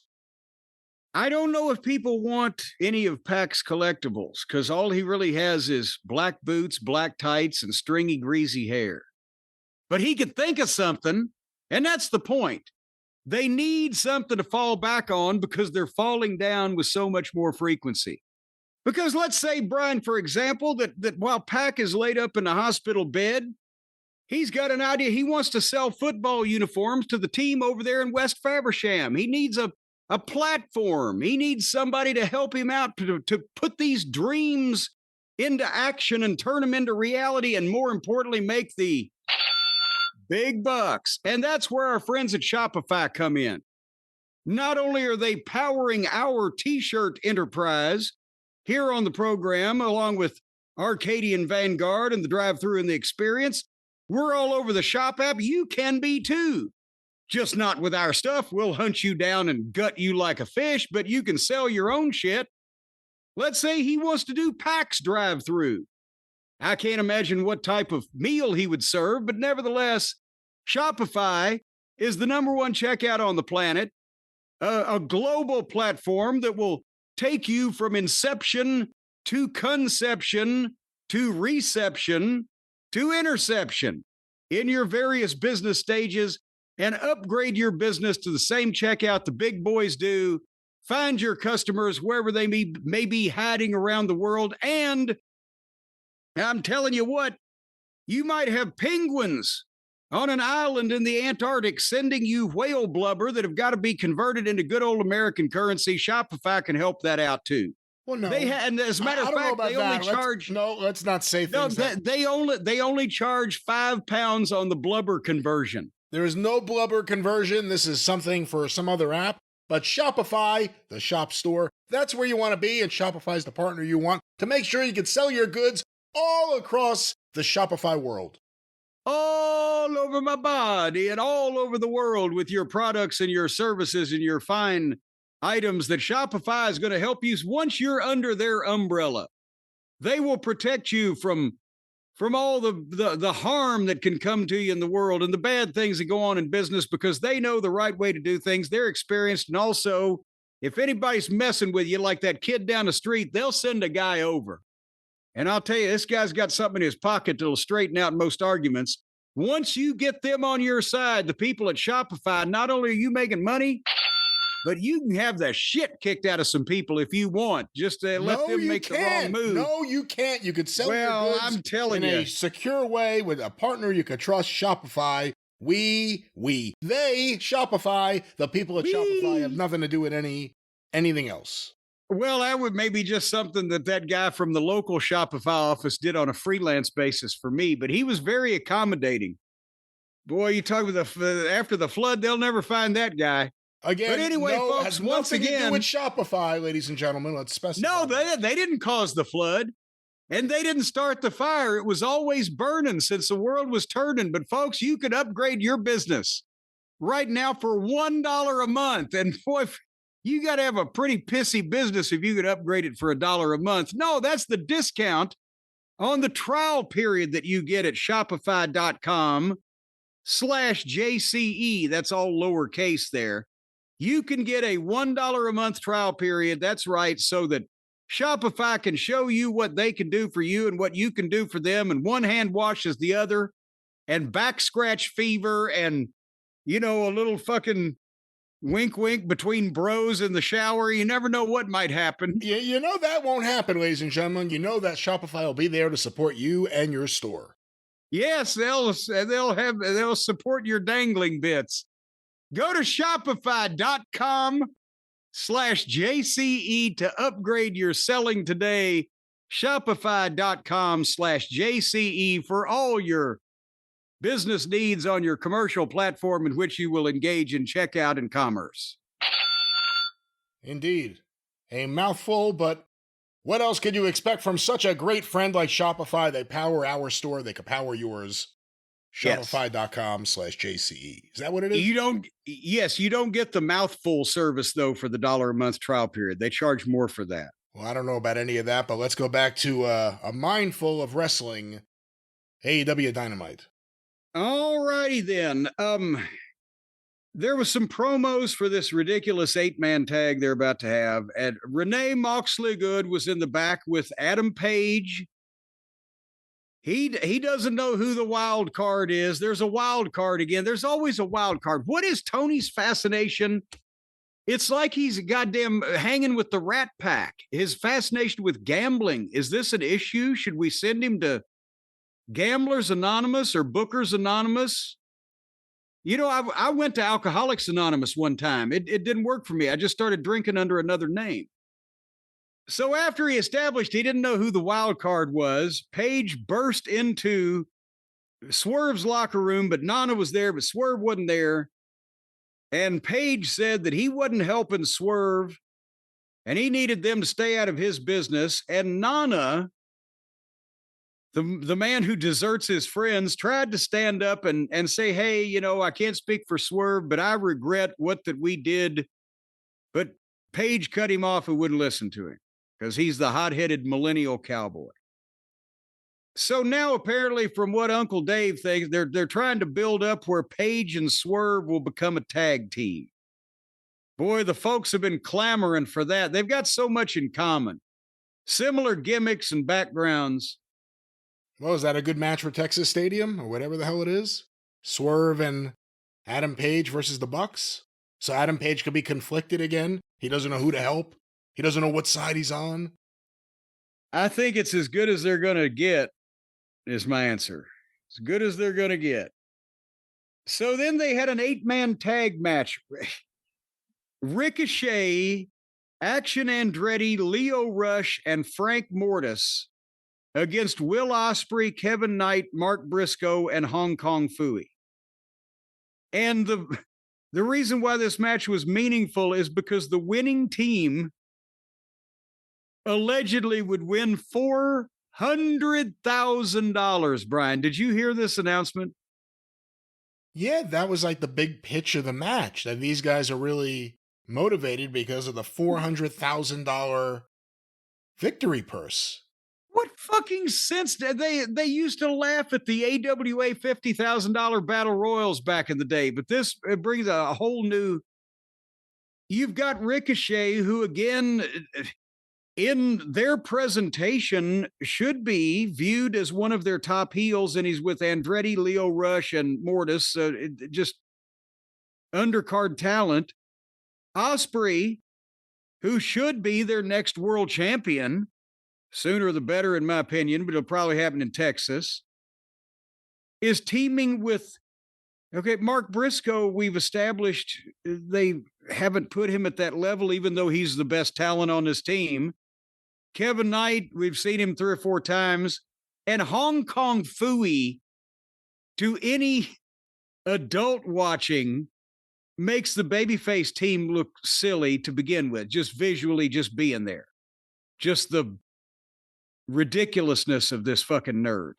I don't know if people want any of PAX collectibles, because all he really has is black boots, black tights, and stringy, greasy hair. But he could think of something, and that's the point. They need something to fall back on because they're falling down with so much more frequency. Because let's say, Brian, for example, that while Pac is laid up in a hospital bed, he's got an idea. He wants to sell football uniforms to the team over there in West Faversham. He needs a platform. He needs somebody to help him out to put these dreams into action and turn them into reality, and more importantly, make the big bucks. And that's where our friends at Shopify come in. Not only are they powering our t-shirt enterprise here on the program, along with Arcadian Vanguard and the drive-thru and the experience, we're all over the Shop app. You can be too. Just not with our stuff. We'll hunt you down and gut you like a fish, but you can sell your own shit. Let's say he wants to do PAX drive-thru. I can't imagine what type of meal he would serve, but nevertheless, Shopify is the number one checkout on the planet, a global platform that will take you from inception to conception to reception to interception in your various business stages, and upgrade your business to the same checkout the big boys do. Find your customers wherever they may be hiding around the world. And I'm telling you what, you might have penguins on an island in the Antarctic sending you whale blubber that have got to be converted into good old American currency. Shopify can help that out too. Well, no. And as a matter of fact, they only charge. Let's not say things. No, they only charge £5 on the blubber conversion. There is no blubber conversion. This is something for some other app. But Shopify, the shop store, that's where you want to be, and Shopify is the partner you want to make sure you can sell your goods all across the Shopify world. All over my body and all over the world with your products and your services and your fine items that Shopify is going to help you once you're under their umbrella. They will protect you from all the harm that can come to you in the world and the bad things that go on in business, because they know the right way to do things. They're experienced. And also, if anybody's messing with you like that kid down the street, they'll send a guy over. And I'll tell you, this guy's got something in his pocket that'll straighten out most arguments. Once you get them on your side, the people at Shopify, not only are you making money, but you can have the shit kicked out of some people if you want, just to let them make the wrong move. No, you can't. You could sell your goods I'm telling in you, a secure way with a partner you could trust, Shopify. They, Shopify, the people at Shopify have nothing to do with anything else. Well, that would maybe just something that guy from the local Shopify office did on a freelance basis for me, but he was very accommodating. Boy, you talk about after the flood, they'll never find that guy. Again, but anyway, folks, has once nothing again, to do with Shopify, ladies and gentlemen. Let's specify. No, they didn't cause the flood, and they didn't start the fire. It was always burning since the world was turning. But folks, you could upgrade your business right now for $1 a month, and boy, You got to have a pretty pissy business if you could upgrade it for $1 a month. No, that's the discount on the trial period that you get at shopify.com/JCE. That's all lowercase there. You can get a $1 a month trial period. That's right. So that Shopify can show you what they can do for you and what you can do for them. And one hand washes the other, and back scratch fever and, a little fucking wink, wink between bros in the shower. You never know what might happen. You know that won't happen, ladies and gentlemen. You know that Shopify will be there to support you and your store. Yes, they'll support your dangling bits. Go to shopify.com/JCE to upgrade your selling today. Shopify.com/JCE for all your business needs on your commercial platform in which you will engage in checkout and commerce. Indeed. A mouthful, but what else could you expect from such a great friend like Shopify? They power our store. They can power yours. Shopify.com/JCE. Is that what it is? You don't get the mouthful service, though, for the $1 a month trial period. They charge more for that. Well, I don't know about any of that, but let's go back to a mindful of wrestling, AEW Dynamite. All righty then. There was some promos for this ridiculous 8-man tag they're about to have. And Renee Moxley Good was in the back with Adam Page. He doesn't know who the wild card is. There's a wild card again. There's always a wild card. What is Tony's fascination? It's like he's goddamn hanging with the Rat Pack. His fascination with gambling. Is this an issue? Should we send him to Gamblers Anonymous or Bookers Anonymous? I went to Alcoholics Anonymous one time. It didn't work for me. I just started drinking under another name. So after he established he didn't know who the wild card was, Page burst into Swerve's locker room, but Nana was there, but Swerve wasn't there. And Page said that he wasn't helping Swerve and he needed them to stay out of his business. And Nana, the man who deserts his friends, tried to stand up and say, hey, I can't speak for Swerve, but I regret what that we did. But Page cut him off and wouldn't listen to him because he's the hot-headed millennial cowboy. So now apparently from what Uncle Dave thinks, they're trying to build up where Page and Swerve will become a tag team. Boy, the folks have been clamoring for that. They've got so much in common. Similar gimmicks and backgrounds. Well, is that a good match for Texas Stadium or whatever the hell it is? Swerve and Adam Page versus the Bucks? So Adam Page could be conflicted again. He doesn't know who to help. He doesn't know what side he's on. I think it's as good as they're going to get, is my answer. As good as they're going to get. So then they had an 8-man tag match. Ricochet, Action Andretti, Leo Rush, and Frank Mortis against Will Ospreay, Kevin Knight, Mark Briscoe, and Hong Kong Phooey. And the reason why this match was meaningful is because the winning team allegedly would win $400,000, Brian. Did you hear this announcement? Yeah, that was like the big pitch of the match, that these guys are really motivated because of the $400,000 victory purse. What fucking sense did they used to laugh at the AWA $50,000 battle royals back in the day, but this brings a whole new. You've got Ricochet, who again, in their presentation, should be viewed as one of their top heels, and he's with Andretti, Leo Rush, and Mortis, just undercard talent. Ospreay, who should be their next world champion. Sooner the better, in my opinion, but it'll probably happen in Texas, is teaming with, Mark Briscoe. We've established they haven't put him at that level, even though he's the best talent on this team. Kevin Knight, we've seen him 3 or 4 times. And Hong Kong Phooey, to any adult watching, makes the babyface team look silly to begin with, just visually, just being there. Just the ridiculousness of this fucking nerd.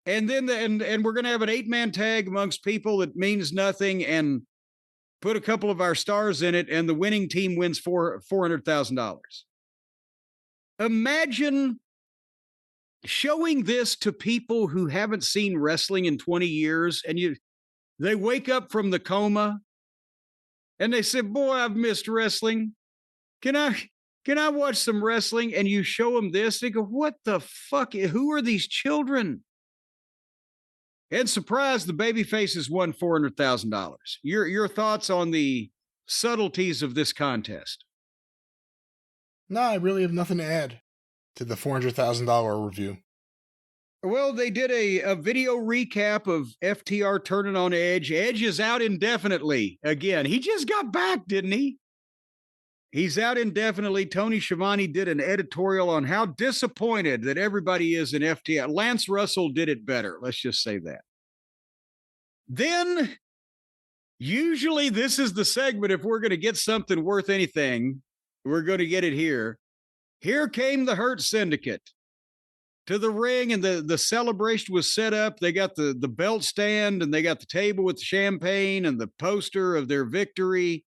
And then and we're going to have an 8-man tag amongst people that means nothing. And put a couple of our stars in it, and the winning team wins $400,000. Imagine showing this to people who haven't seen wrestling in 20 years, and they wake up from the coma and they say, boy, I've missed wrestling. Can I watch some wrestling? And you show them this, they go, what the fuck? Who are these children? And surprise, the baby faces won $400,000. Your thoughts on the subtleties of this contest? No, I really have nothing to add to the $400,000 review. Well, they did a video recap of FTR turning on Edge. Edge is out indefinitely. Again, he just got back, didn't he? He's out indefinitely. Tony Schiavone did an editorial on how disappointed that everybody is in FTR. Lance Russell did it better. Let's just say that. Then, usually this is the segment. If we're going to get something worth anything, we're going to get it here. Here came the Hurt Syndicate to the ring, and the celebration was set up. They got the belt stand, and they got the table with the champagne and the poster of their victory.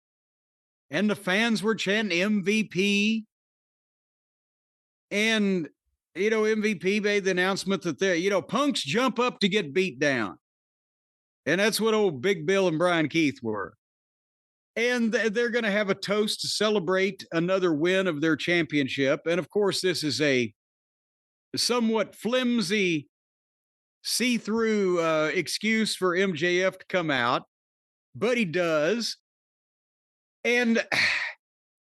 And the fans were chanting MVP. And, MVP made the announcement that punks jump up to get beat down. And that's what old Big Bill and Brian Keith were. And they're going to have a toast to celebrate another win of their championship. And of course, this is a somewhat flimsy, see-through excuse for MJF to come out. But he does. And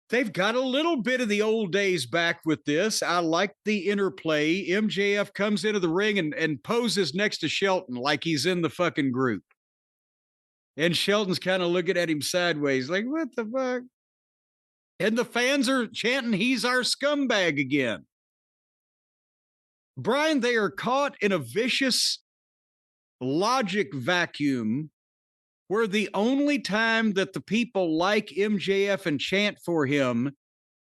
they've got a little bit of the old days back with this. I like the interplay. MJF comes into the ring and poses next to Shelton like he's in the fucking group. And Shelton's kind of looking at him sideways like, what the fuck? And the fans are chanting, he's our scumbag again. Brian, they are caught in a vicious logic vacuum where the only time that the people like MJF and chant for him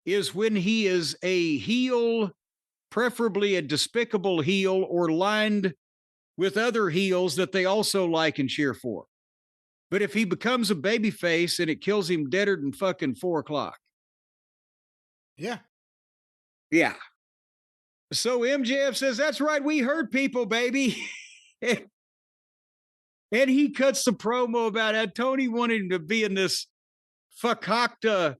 is when he is a heel, preferably a despicable heel, or lined with other heels that they also like and cheer for. But if he becomes a babyface, and it kills him deader than fucking 4:00. Yeah. Yeah. So MJF says, that's right, we hurt people, baby. And he cuts the promo about how Tony wanted him to be in this fakakta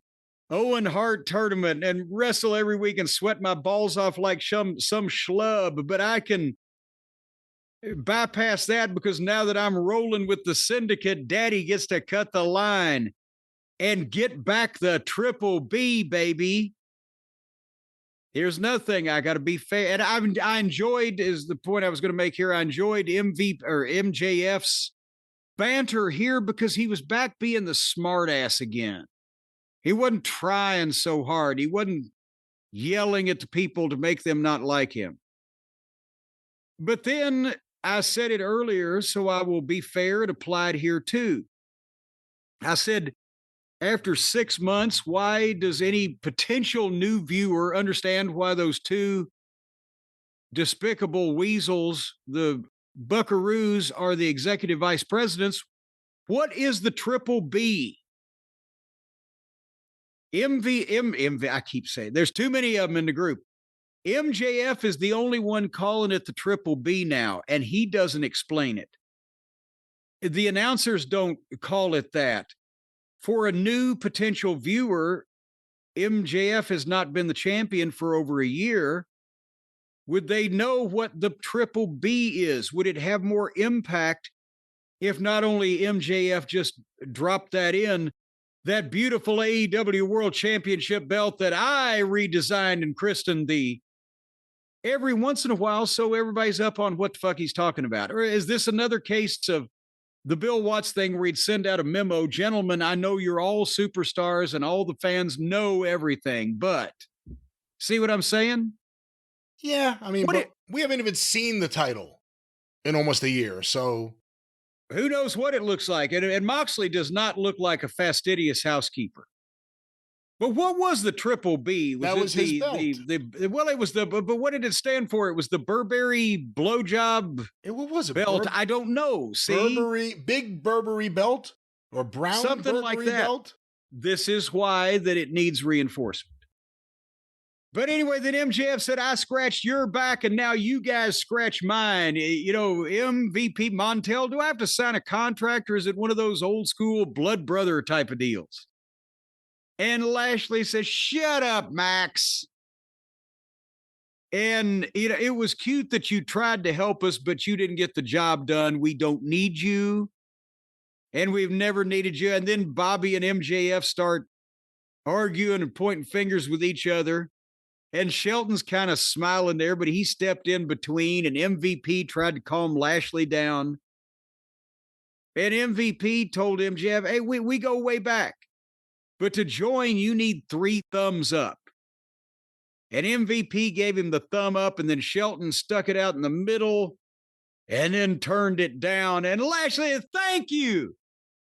Owen Hart tournament and wrestle every week and sweat my balls off like some schlub. But I can bypass that because now that I'm rolling with the syndicate, Daddy gets to cut the line and get back the Triple B, baby. Here's another thing. I got to be fair. And I enjoyed, is the point I was going to make here. I enjoyed MJF's banter here because he was back being the smart ass again. He wasn't trying so hard. He wasn't yelling at the people to make them not like him. But then I said it earlier, so I will be fair. It applied here too. I said, after 6 months, why does any potential new viewer understand why those two despicable weasels, the buckaroos, are the executive vice presidents? What is the Triple B? MV, I keep saying, there's too many of them in the group. MJF is the only one calling it the Triple B now, and he doesn't explain it. The announcers don't call it that. For a new potential viewer, MJF has not been the champion for over a year. Would they know what the Triple B is? Would it have more impact if not only MJF just dropped that in, that beautiful AEW World Championship belt that I redesigned and christened every once in a while, so everybody's up on what the fuck he's talking about? Or is this another case of the Bill Watts thing where he'd send out a memo, gentlemen, I know you're all superstars and all the fans know everything, but see what I'm saying? Yeah, I mean, but we haven't even seen the title in almost a year, so who knows what it looks like? And Moxley does not look like a fastidious housekeeper. But what was the Triple B? That was his belt. Well, it was but what did it stand for? It was the Burberry blowjob what was it? Belt. I don't know. See? Big Burberry belt Or brown something like that. belt? This is why that it needs reinforcement. But anyway, then MJF said, I scratched your back and now you guys scratch mine. You know, MVP Montel, do I have to sign a contract or is it one of those old school blood brother type of deals? And Lashley says, shut up, Max. And you know, it was cute that you tried to help us, but you didn't get the job done. We don't need you. And we've never needed you. And then Bobby and MJF start arguing and pointing fingers with each other. And Shelton's kind of smiling there, but he stepped in between and MVP tried to calm Lashley down. And MVP told MJF, hey, we go way back. But to join, you need 3 thumbs up. And MVP gave him the thumb up, and then Shelton stuck it out in the middle and then turned it down. And Lashley, thank you.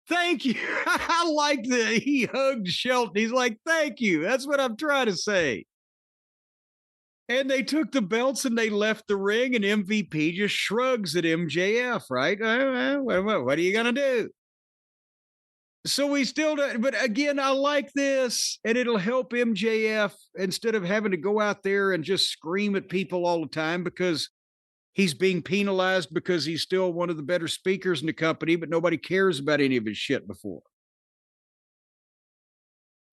Thank you. I like that. He hugged Shelton. He's like, thank you. That's what I'm trying to say. And they took the belts and they left the ring, and MVP just shrugs at MJF, right? What are you going to do? So we still don't, but again, I like this, and it'll help MJF instead of having to go out there and just scream at people all the time because he's being penalized because he's still one of the better speakers in the company, but nobody cares about any of his shit before.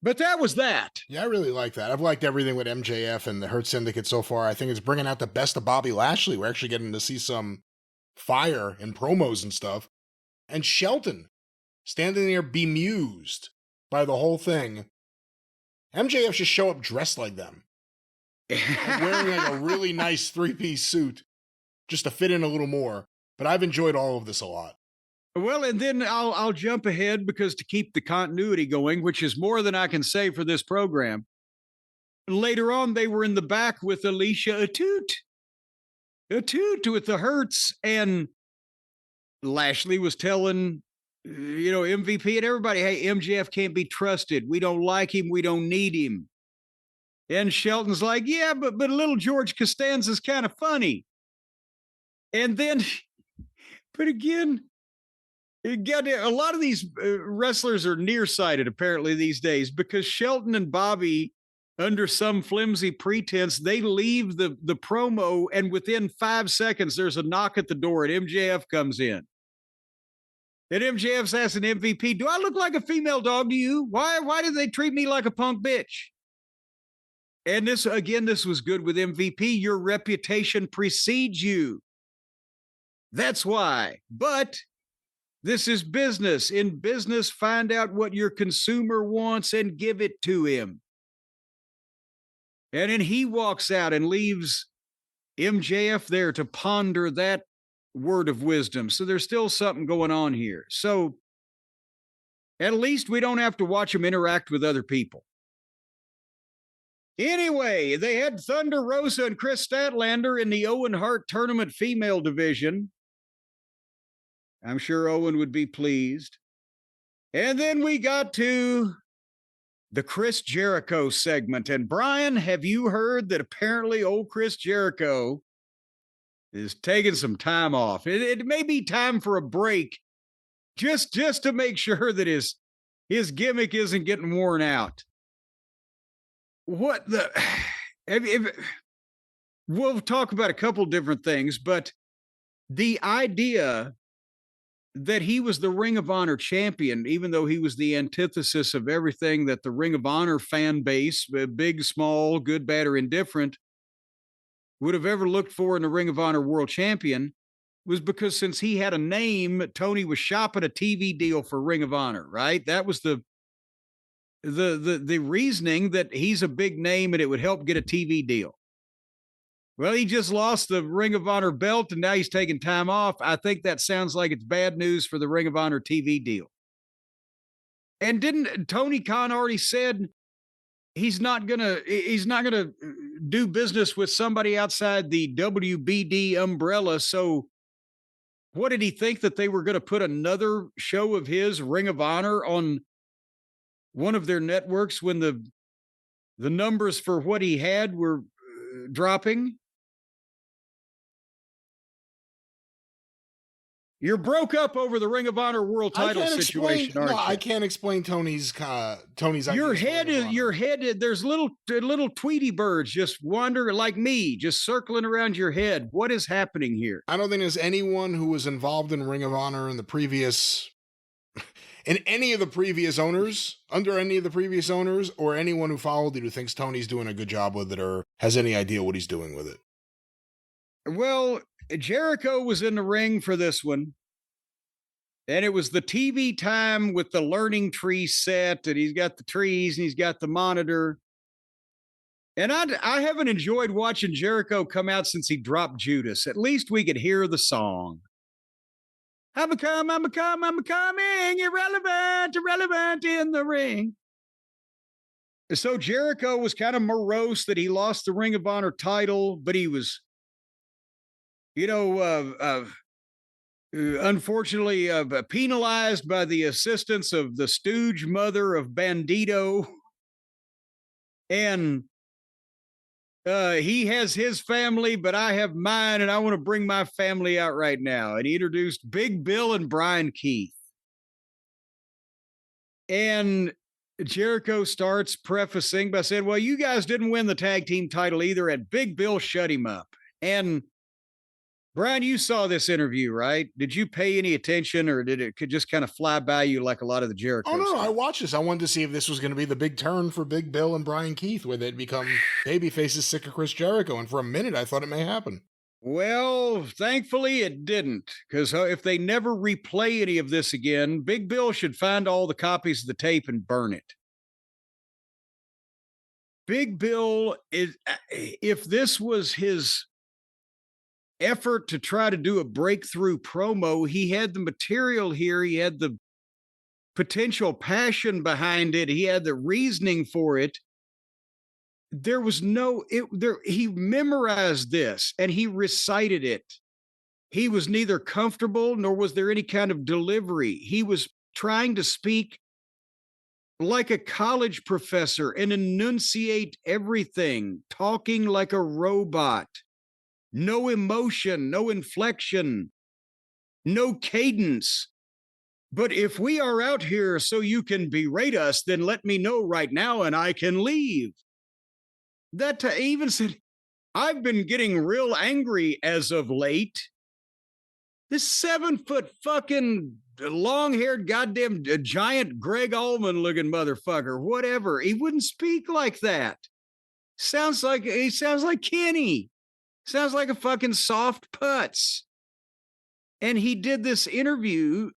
But that was that. Yeah, I really like that. I've liked everything with MJF and the Hurt Syndicate so far. I think it's bringing out the best of Bobby Lashley. We're actually getting to see some fire in promos and stuff. And Shelton standing there bemused by the whole thing. MJF should show up dressed like them. Like wearing like a really nice 3-piece suit just to fit in a little more. But I've enjoyed all of this a lot. Well, and then I'll jump ahead because to keep the continuity going, which is more than I can say for this program. Later on, they were in the back with Alicia Atut with the Hurts, and Lashley was telling, you know, MVP and everybody, hey, MJF can't be trusted. We don't like him. We don't need him. And Shelton's like, yeah, but little George Costanza's kind of funny. And then, but again, a lot of these wrestlers are nearsighted apparently these days because Shelton and Bobby, under some flimsy pretense, they leave the promo, and within 5 seconds, there's a knock at the door and MJF comes in. And MJF's asking MVP, do I look like a female dog to you? Why did they treat me like a punk bitch? And this was good with MVP. Your reputation precedes you. That's why. But this is business. In business, find out what your consumer wants and give it to him. And then he walks out and leaves MJF there to ponder that word of wisdom. So there's still something going on here. So at least we don't have to watch him interact with other people. Anyway, they had Thunder Rosa and Chris Statlander in the Owen Hart Tournament female division. I'm sure Owen would be pleased. And then we got to the Chris Jericho segment. And Brian, have you heard that apparently old Chris Jericho is taking some time off? It may be time for a break just to make sure that his gimmick isn't getting worn out. What the... We'll talk about a couple different things, but the idea that he was the Ring of Honor champion, even though he was the antithesis of everything that the Ring of Honor fan base, big, small, good, bad, or indifferent, would have ever looked for in the Ring of Honor world champion, was because since he had a name, Tony was shopping a TV deal for Ring of Honor, right? That was the reasoning, that he's a big name and it would help get a TV deal. Well, he just lost the Ring of Honor belt and now he's taking time off. I think that sounds like it's bad news for the Ring of Honor TV deal. And didn't Tony Khan already said he's not gonna do business with somebody outside the WBD umbrella? So what did he think, that they were going to put another show of his, Ring of Honor, on one of their networks when the numbers for what he had were dropping? You're broke up over the Ring of Honor World Title situation, aren't you? I can't explain Tony's Your head. There's little Tweety birds just wandering like me, just circling around your head. What is happening here? I don't think there's anyone who was involved in Ring of Honor in any of the previous owners, under any of the previous owners, or anyone who followed it who thinks Tony's doing a good job with it or has any idea what he's doing with it. Well, Jericho was in the ring for this one. And it was the TV time with the learning tree set, and he's got the trees and he's got the monitor. And I haven't enjoyed watching Jericho come out since he dropped Judas. At least we could hear the song. I'm becoming irrelevant in the ring. So Jericho was kind of morose that he lost the Ring of Honor title, but he was, unfortunately penalized by the assistance of the stooge mother of Bandito. And he has his family, but I have mine, and I want to bring my family out right now. And he introduced Big Bill and Brian Keith. And Jericho starts prefacing by saying, well, you guys didn't win the tag team title either, and Big Bill shut him up. And Brian, you saw this interview, right? Did you pay any attention, or did it could just kind of fly by you like a lot of the Jericho stuff? No, I watched this. I wanted to see if this was going to be the big turn for Big Bill and Brian Keith, where they'd become baby faces sick of Chris Jericho. And for a minute, I thought it may happen. Well, thankfully it didn't, because if they never replay any of this again, Big Bill should find all the copies of the tape and burn it. Big Bill is, if this was his effort to try to do a breakthrough promo, he had the material here. He had the potential passion behind it. He had the reasoning for it. There was he memorized this and he recited it. He was neither comfortable nor was there any kind of delivery. He was trying to speak like a college professor and enunciate everything, talking like a robot. No emotion, no inflection, no cadence. But if we are out here so you can berate us, then let me know right now and I can leave. That even said, I've been getting real angry as of late. This 7-foot fucking long-haired goddamn giant Greg Allman looking motherfucker, whatever. He wouldn't speak like that. He sounds like Kenny. Sounds like a fucking soft putz. And he did this interview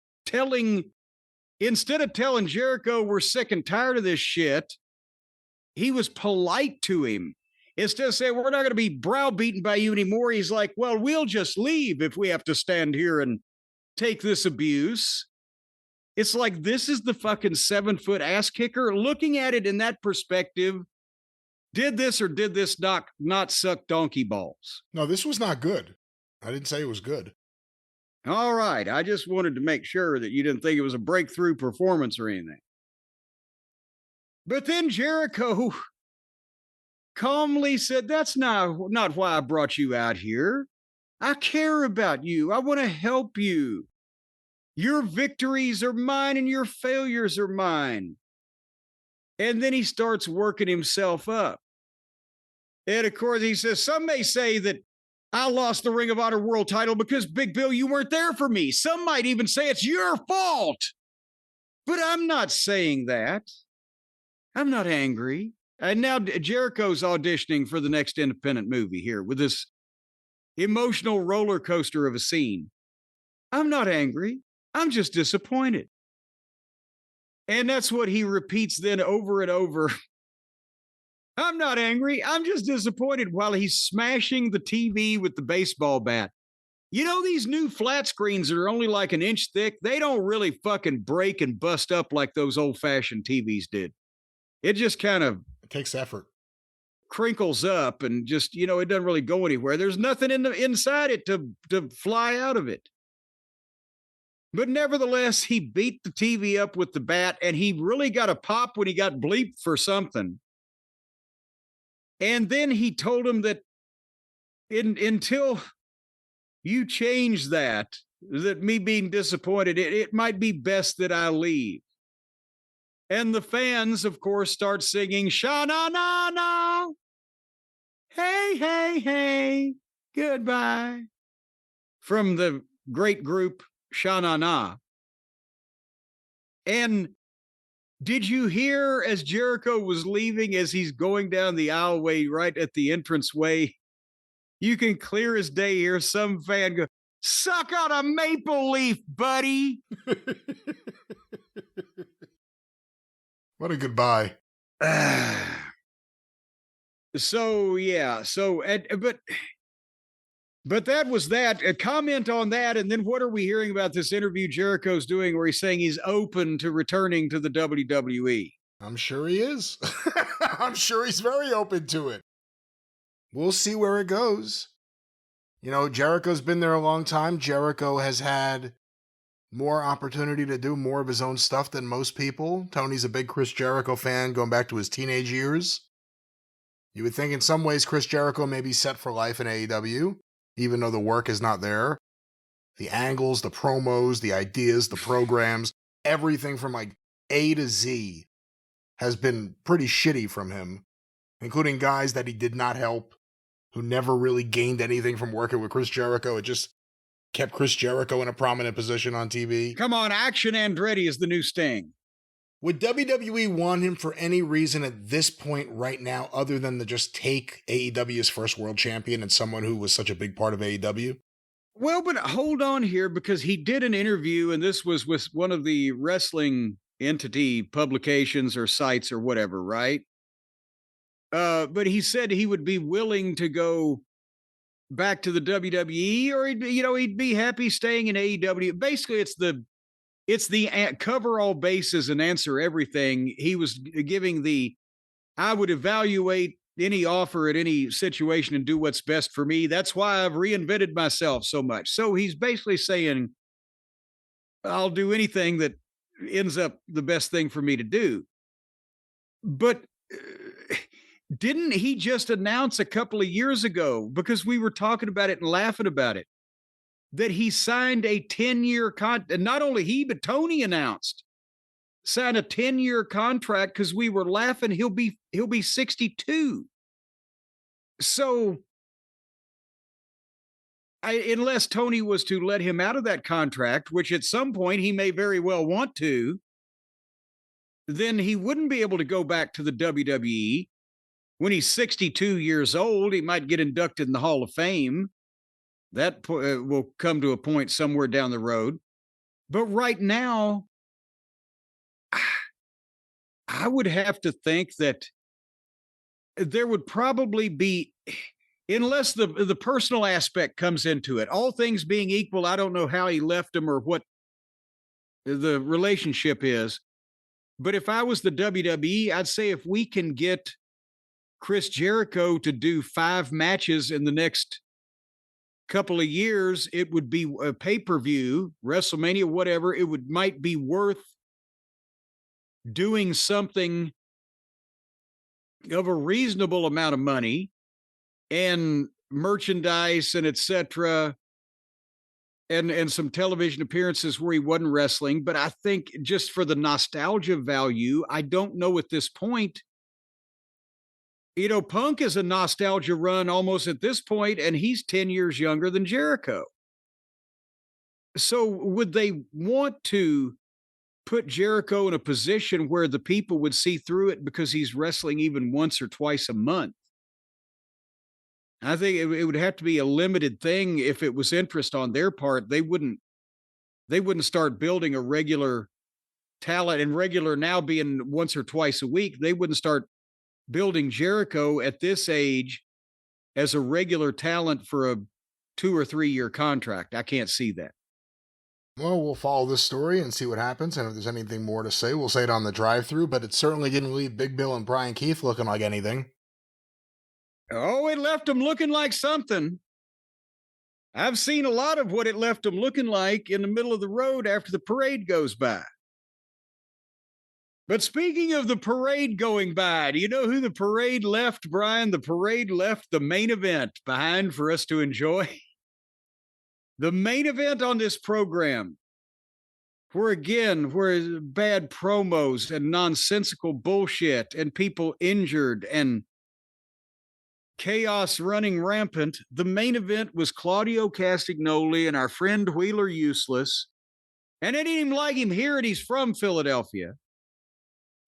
instead of telling Jericho we're sick and tired of this shit, he was polite to him. Instead of saying, we're not going to be browbeaten by you anymore, he's like, well, we'll just leave if we have to stand here and take this abuse. It's like, this is the fucking 7-foot ass kicker. Looking at it in that perspective, did this or did this not suck donkey balls? No, this was not good. I didn't say it was good. All right. I just wanted to make sure that you didn't think it was a breakthrough performance or anything. But then Jericho calmly said, that's not why I brought you out here. I care about you. I want to help you. Your victories are mine and your failures are mine. And then he starts working himself up. And of course, he says, some may say that I lost the Ring of Honor World title because, Big Bill, you weren't there for me. Some might even say it's your fault. But I'm not saying that. I'm not angry. And now Jericho's auditioning for the next independent movie here with this emotional roller coaster of a scene. I'm not angry. I'm just disappointed. And that's what he repeats then over and over. I'm not angry. I'm just disappointed while he's smashing the TV with the baseball bat. You know, these new flat screens that are only like an inch thick, they don't really fucking break and bust up like those old-fashioned TVs did. It just kind of... It takes effort. Crinkles up and just, it doesn't really go anywhere. There's nothing inside it to fly out of it. But nevertheless, he beat the TV up with the bat, and he really got a pop when he got bleeped for something. And then he told him that until you change that, that me being disappointed, it might be best that I leave. And the fans, of course, start singing, Sha-na-na-na. Hey, hey, hey, goodbye. From the great group Sha-na-na. And did you hear as Jericho was leaving, as he's going down the aisleway right at the entranceway? You can clear as day hear some fan go, suck on a maple leaf, buddy. What a goodbye. So, yeah. So, but that was that. A comment on that. And then what are we hearing about this interview Jericho's doing where he's saying he's open to returning to the WWE? I'm sure he is. I'm sure he's very open to it. We'll see where it goes. You know, Jericho's been there a long time. Jericho has had more opportunity to do more of his own stuff than most people. Tony's a big Chris Jericho fan going back to his teenage years. You would think in some ways Chris Jericho may be set for life in AEW, even though the work is not there. The angles, the promos, the ideas, the programs, everything from like A to Z has been pretty shitty from him, including guys that he did not help, who never really gained anything from working with Chris Jericho. It just kept Chris Jericho in a prominent position on TV. Come on, Action Andretti is the new Sting. Would WWE want him for any reason at this point right now other than to just take AEW's first world champion and someone who was such a big part of AEW? Well, but hold on here, because he did an interview, and this was with one of the wrestling entity publications or sites or whatever, right? But he said he would be willing to go back to the WWE, or he'd be happy staying in AEW. Basically, it's the cover all bases and answer everything. He was giving I would evaluate any offer at any situation and do what's best for me. That's why I've reinvented myself so much. So he's basically saying, I'll do anything that ends up the best thing for me to do. But didn't he just announce a couple of years ago, because we were talking about it and laughing about it, that he signed a 10-year contract? And not only he, but Tony announced, signed a 10-year contract, because we were laughing. He'll be 62. So unless Tony was to let him out of that contract, which at some point he may very well want to, then he wouldn't be able to go back to the WWE. When he's 62 years old, he might get inducted in the Hall of Fame. That will come to a point somewhere down the road. But right now, I would have to think that there would probably be, unless the personal aspect comes into it, all things being equal, I don't know how he left him or what the relationship is. But if I was the WWE, I'd say if we can get Chris Jericho to do 5 matches in the next couple of years, it would be a pay-per-view, WrestleMania, whatever. It might be worth doing something of a reasonable amount of money and merchandise and etc. And some television appearances where he wasn't wrestling. But I think just for the nostalgia value, I don't know at this point. Punk is a nostalgia run almost at this point, and he's 10 years younger than Jericho. So would they want to put Jericho in a position where the people would see through it because he's wrestling even once or twice a month? I think it would have to be a limited thing. If it was interest on their part, they wouldn't start building a regular talent, and regular now being once or twice a week. They wouldn't start building Jericho at this age as a regular talent for a 2 or 3 year contract. I can't see that. Well, we'll follow this story and see what happens. And if there's anything more to say, we'll say it on the drive-through, but it certainly didn't leave Big Bill and Brian Keith looking like anything. Oh, it left them looking like something. I've seen a lot of what it left them looking like in the middle of the road after the parade goes by. But speaking of the parade going by, do you know who the parade left, Brian? The parade left the main event behind for us to enjoy. The main event on this program, where bad promos and nonsensical bullshit and people injured and chaos running rampant. The main event was Claudio Castagnoli and our friend Wheeler Useless. And I didn't even like him here, and he's from Philadelphia,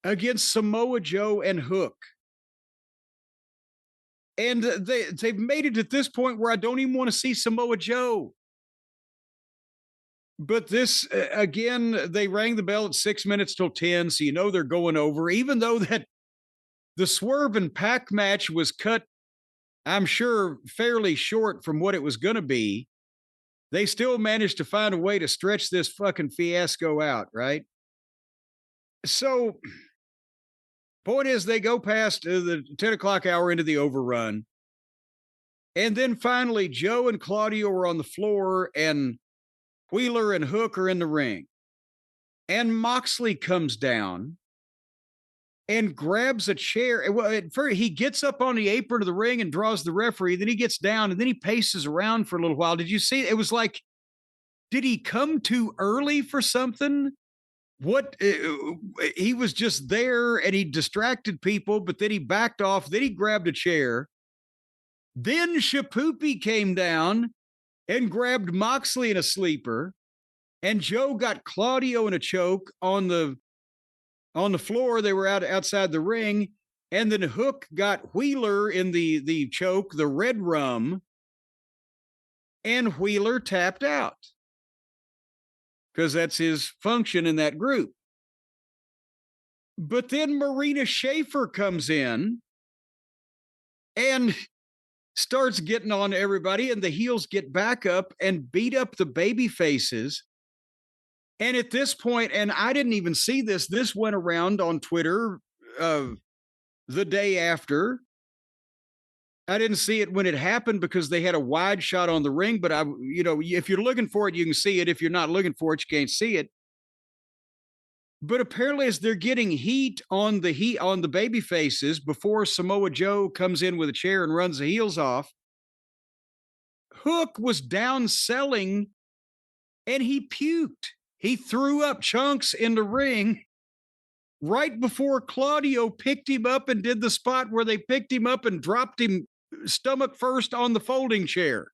against Samoa Joe and Hook. And they've made it at this point where I don't even want to see Samoa Joe. But this, again, they rang the bell at 6 minutes till 10, so you know they're going over, even though that the Swerve and Pac match was cut, I'm sure, fairly short from what it was going to be. They still managed to find a way to stretch this fucking fiasco out, right? So, point is, they go past the 10 o'clock hour into the overrun. And then finally, Joe and Claudio are on the floor, and Wheeler and Hook are in the ring. And Moxley comes down and grabs a chair. Well, he gets up on the apron of the ring and draws the referee. Then he gets down, and then he paces around for a little while. Did you see? It was like, did he come too early for something? What? He was just there, and he distracted people, but then he backed off. Then he grabbed a chair. Then Shapoopy came down and grabbed Moxley in a sleeper, and Joe got Claudio in a choke on the floor. They were outside the ring, and then Hook got Wheeler in the choke, the red rum, and Wheeler tapped out because that's his function in that group. But then Marina Schaefer comes in and starts getting on everybody, and the heels get back up and beat up the baby faces. And at this point, and I didn't even see this went around on Twitter the day after. I didn't see it when it happened because they had a wide shot on the ring, but if you're looking for it, you can see it. If you're not looking for it, you can't see it. But apparently, as they're getting heat on the baby faces before Samoa Joe comes in with a chair and runs the heels off, Hook was down selling, and he puked. He threw up chunks in the ring right before Claudio picked him up and did the spot where they picked him up and dropped him stomach first on the folding chair.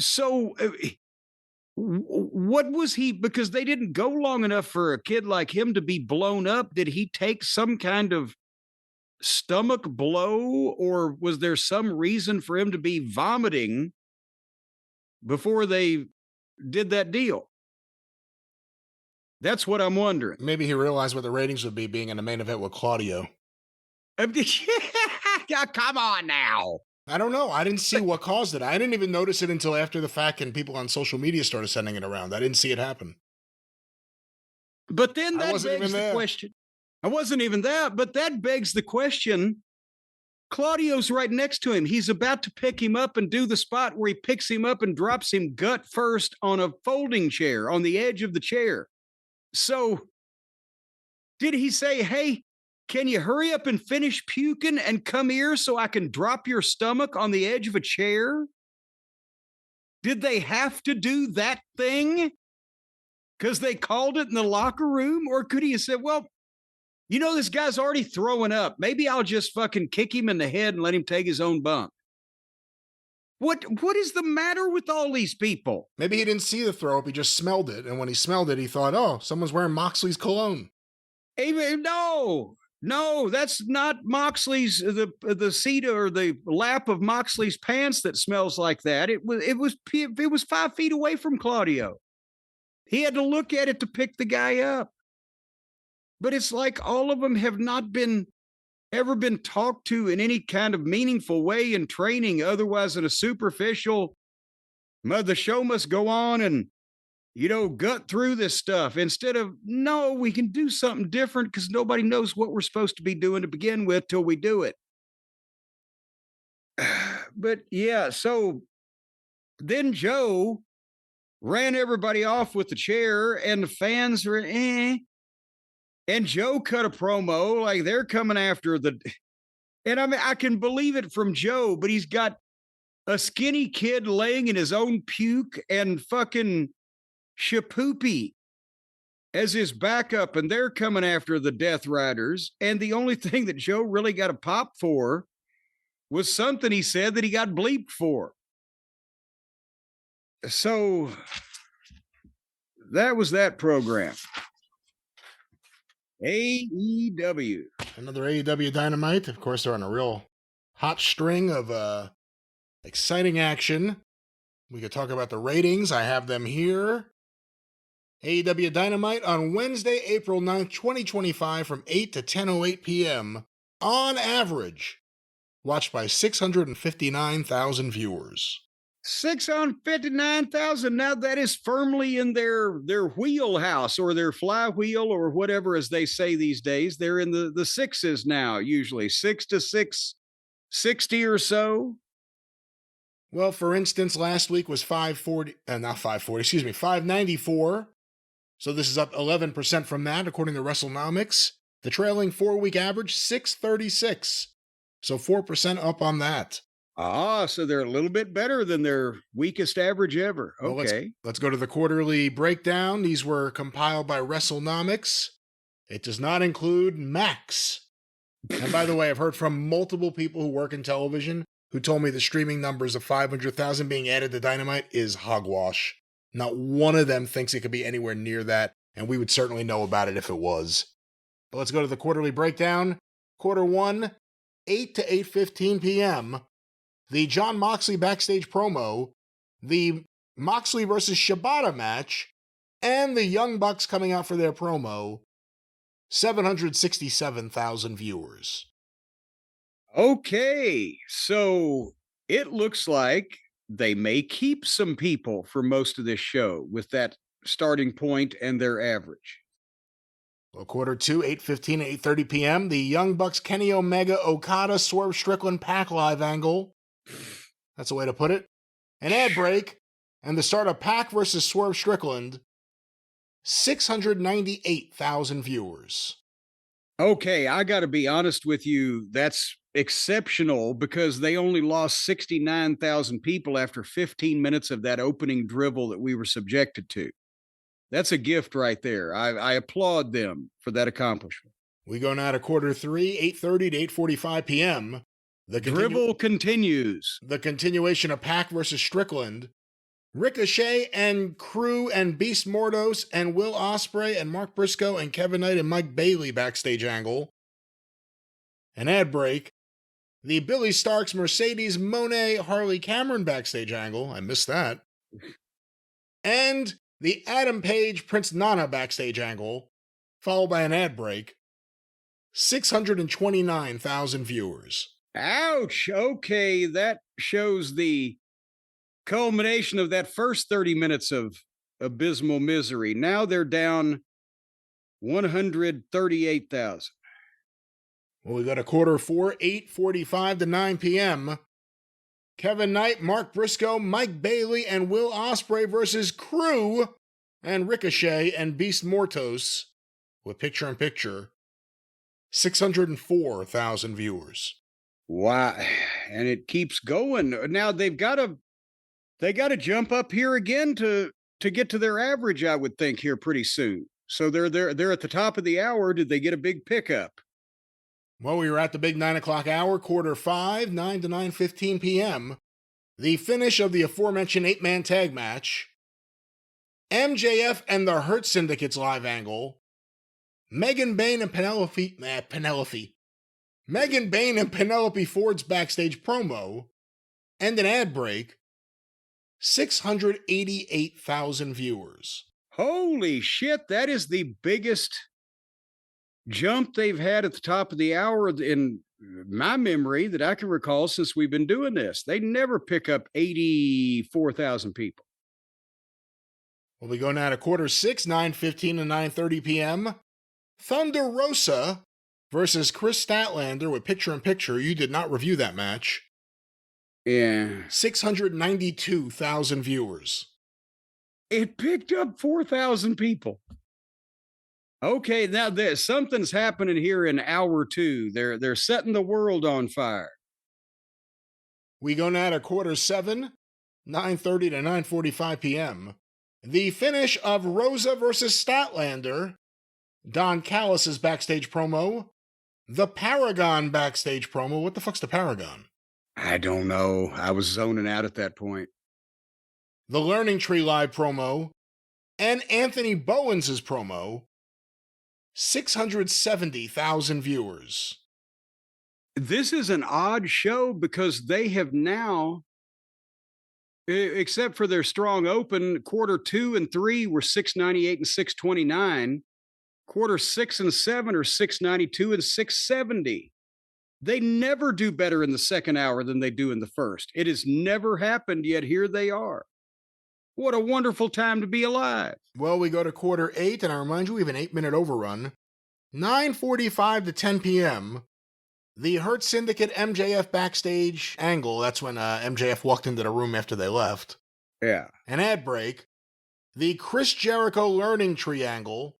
So what was he? Because they didn't go long enough for a kid like him to be blown up. Did he take some kind of stomach blow, or was there some reason for him to be vomiting before they did that deal? That's what I'm wondering. Maybe he realized what the ratings would be being in the main event with Claudio. Come on now. I don't know. I didn't see what caused it. I didn't even notice it until after the fact and people on social media started sending it around. I didn't see it happen. But then that begs the question. I wasn't even there, but that begs the question. Claudio's right next to him. He's about to pick him up and do the spot where he picks him up and drops him gut first on a folding chair, on the edge of the chair. So did he say, hey, can you hurry up and finish puking and come here so I can drop your stomach on the edge of a chair? Did they have to do that thing because they called it in the locker room? Or could he have said, well, this guy's already throwing up. Maybe I'll just fucking kick him in the head and let him take his own bump. What is the matter with all these people? Maybe he didn't see the throw up. He just smelled it. And when he smelled it, he thought, oh, someone's wearing Moxley's cologne. No, that's not Moxley's, the seat or the lap of Moxley's pants that smells like that. It was 5 feet away from Claudio. He had to look at it to pick the guy up. But it's like all of them have not ever been talked to in any kind of meaningful way in training, otherwise in a superficial, the show must go on and, gut through this stuff instead of, no, we can do something different because nobody knows what we're supposed to be doing to begin with till we do it. But yeah, so then Joe ran everybody off with the chair and the fans were, and Joe cut a promo like they're coming after and I mean, I can believe it from Joe, but he's got a skinny kid laying in his own puke and fucking Shapoopy as his backup, and they're coming after the Death Riders. And the only thing that Joe really got a pop for was something he said that he got bleeped for. So that was that program. AEW. Another AEW Dynamite. Of course, they're on a real hot string of exciting action. We could talk about the ratings. I have them here. AEW Dynamite on Wednesday, April 9th, 2025 from 8 to 10:08 p.m. On average, watched by 659,000 viewers. 659,000. Now that is firmly in their wheelhouse or their flywheel or whatever, as they say these days. They're in the sixes now, usually 6 to 660 or so. Well, for instance, last week was 594. So this is up 11% from that, according to WrestleNomics. The trailing 4-week average, 636. So 4% up on that. So they're a little bit better than their weakest average ever. Okay. Well, let's go to the quarterly breakdown. These were compiled by WrestleNomics. It does not include Max. And by the way, I've heard from multiple people who work in television who told me the streaming numbers of 500,000 being added to Dynamite is hogwash. Not one of them thinks it could be anywhere near that, and we would certainly know about it if it was. But let's go to the quarterly breakdown. Quarter 1, 8 to 8:15 p.m., the Jon Moxley backstage promo, the Moxley versus Shibata match, and the Young Bucks coming out for their promo, 767,000 viewers. Okay, so it looks like they may keep some people for most of this show with that starting point and their average. Well, quarter 2, 8:15 to 8:30 p.m., the Young Bucks Kenny Omega, Okada, Swerve Strickland Pac Live angle. That's a way to put it. An ad break, and the start of Pac versus Swerve Strickland, 698,000 viewers. Okay, I got to be honest with you. That's exceptional because they only lost 69,000 people after 15 minutes of that opening drivel that we were subjected to. That's a gift right there. I applaud them for that accomplishment. We go now to quarter 3, 8:30 to 8:45 p.m. The dribble continues. The continuation of Pac versus Strickland. Ricochet and Crew and Beast Mordos and Will Ospreay and Mark Briscoe and Kevin Knight and Mike Bailey backstage angle. An ad break. The Billy Starks Mercedes Moné Harley Cameron backstage angle. I missed that. And the Adam Page Prince Nana backstage angle, followed by an ad break. 629,000 viewers. Ouch. Okay, that shows the culmination of that first 30 minutes of abysmal misery. Now they're down 138,000. Well, we got a quarter 4, 8:45 to 9 p.m. Kevin Knight, Mark Briscoe, Mike Bailey, and Will Ospreay versus Crew and Ricochet and Beast Mortos with picture-in-picture. 604,000 viewers. Wow. And it keeps going. Now they got to jump up here again to get to their average, I would think, here pretty soon. So they're at the top of the hour. Did they get a big pickup? Well, we were at the big 9 o'clock hour, quarter 5, 9 to 9:15 p.m. The finish of the aforementioned 8-man tag match. MJF and the Hurt Syndicate's live angle. Megan Bayne and Penelope Ford's backstage promo. And an ad break. 688,000 viewers. Holy shit, that is the biggest jump they've had at the top of the hour in my memory that I can recall since we've been doing this. They never pick up 84,000 people. Well, we go now to quarter 6, 9:15 to 9:30 p.m. Thunder Rosa versus Chris Statlander with picture-in-picture. You did not review that match. Yeah. 692,000 viewers. It picked up 4,000 people. Okay, now something's happening here in hour 2. They're setting the world on fire. We go now to quarter 7, 9:30 to 9:45 p.m. The finish of Rosa versus Statlander, Don Callis' backstage promo, the Paragon backstage promo. What the fuck's the Paragon? I don't know. I was zoning out at that point. The Learning Tree Live promo, and Anthony Bowens' promo. 670,000 viewers. This is an odd show because they have now, except for their strong open, quarter 2 and 3 were 698 and 629. Quarter 6 and 7 are 692 and 670. They never do better in the second hour than they do in the first. It has never happened, yet here they are. What a wonderful time to be alive. Well, we go to quarter 8, and I remind you, we have an 8-minute overrun. 9:45 to 10 p.m., the Hurt Syndicate MJF backstage angle. That's when MJF walked into the room after they left. Yeah. An ad break. The Chris Jericho Learning Tree angle.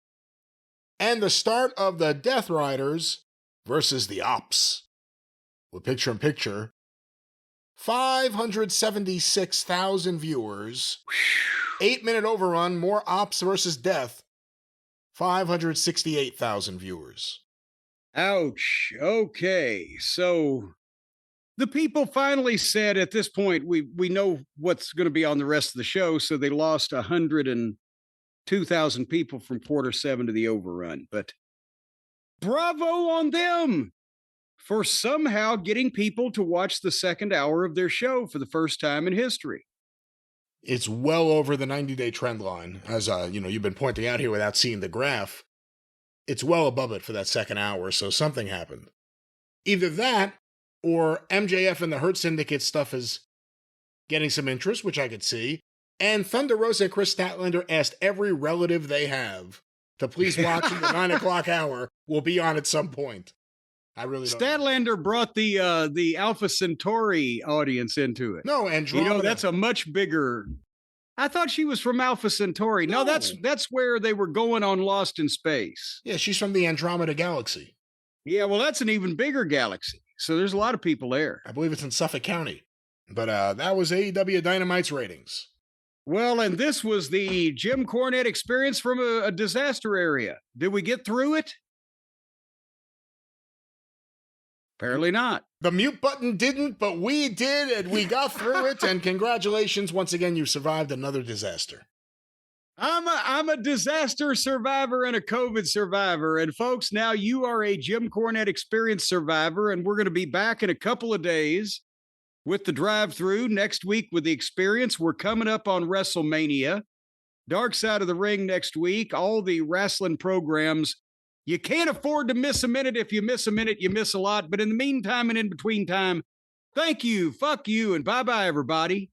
And the start of the Death Riders versus the Ops. With picture-in-picture. 576,000 viewers. 8-minute overrun, more Ops versus Death. 568,000 viewers. Ouch. Okay. So the people finally said at this point, we know what's going to be on the rest of the show. So they lost 102,000 people from quarter 7 to the overrun. But bravo on them for somehow getting people to watch the second hour of their show for the first time in history. It's well over the 90-day trend line, as you've been pointing out here without seeing the graph. It's well above it for that second hour, so something happened. Either that, or MJF and the Hurt Syndicate stuff is getting some interest, which I could see, and Thunder Rosa and Chris Statlander asked every relative they have to please watch in the 9 o'clock hour. We'll be on at some point. I really don't Statlander brought the Alpha Centauri audience into it. No, Andromeda. That's a much bigger... I thought she was from Alpha Centauri. No, that's where they were going on Lost in Space. Yeah, she's from the Andromeda Galaxy. Yeah, well, that's an even bigger galaxy. So there's a lot of people there. I believe it's in Suffolk County. But that was AEW Dynamite's ratings. Well, and this was the Jim Cornette experience from a disaster area. Did we get through it? Apparently not. The mute button didn't, but we did, and we got through it. And congratulations, once again, you survived another disaster. I'm a disaster survivor and a COVID survivor. And folks, now you are a Jim Cornette experience survivor, and we're going to be back in a couple of days with the drive-through. Next week with the experience. We're coming up on WrestleMania. Dark Side of the Ring next week. All the wrestling programs. You can't afford to miss a minute. If you miss a minute, you miss a lot. But in the meantime and in between time, thank you, fuck you, and bye-bye, everybody.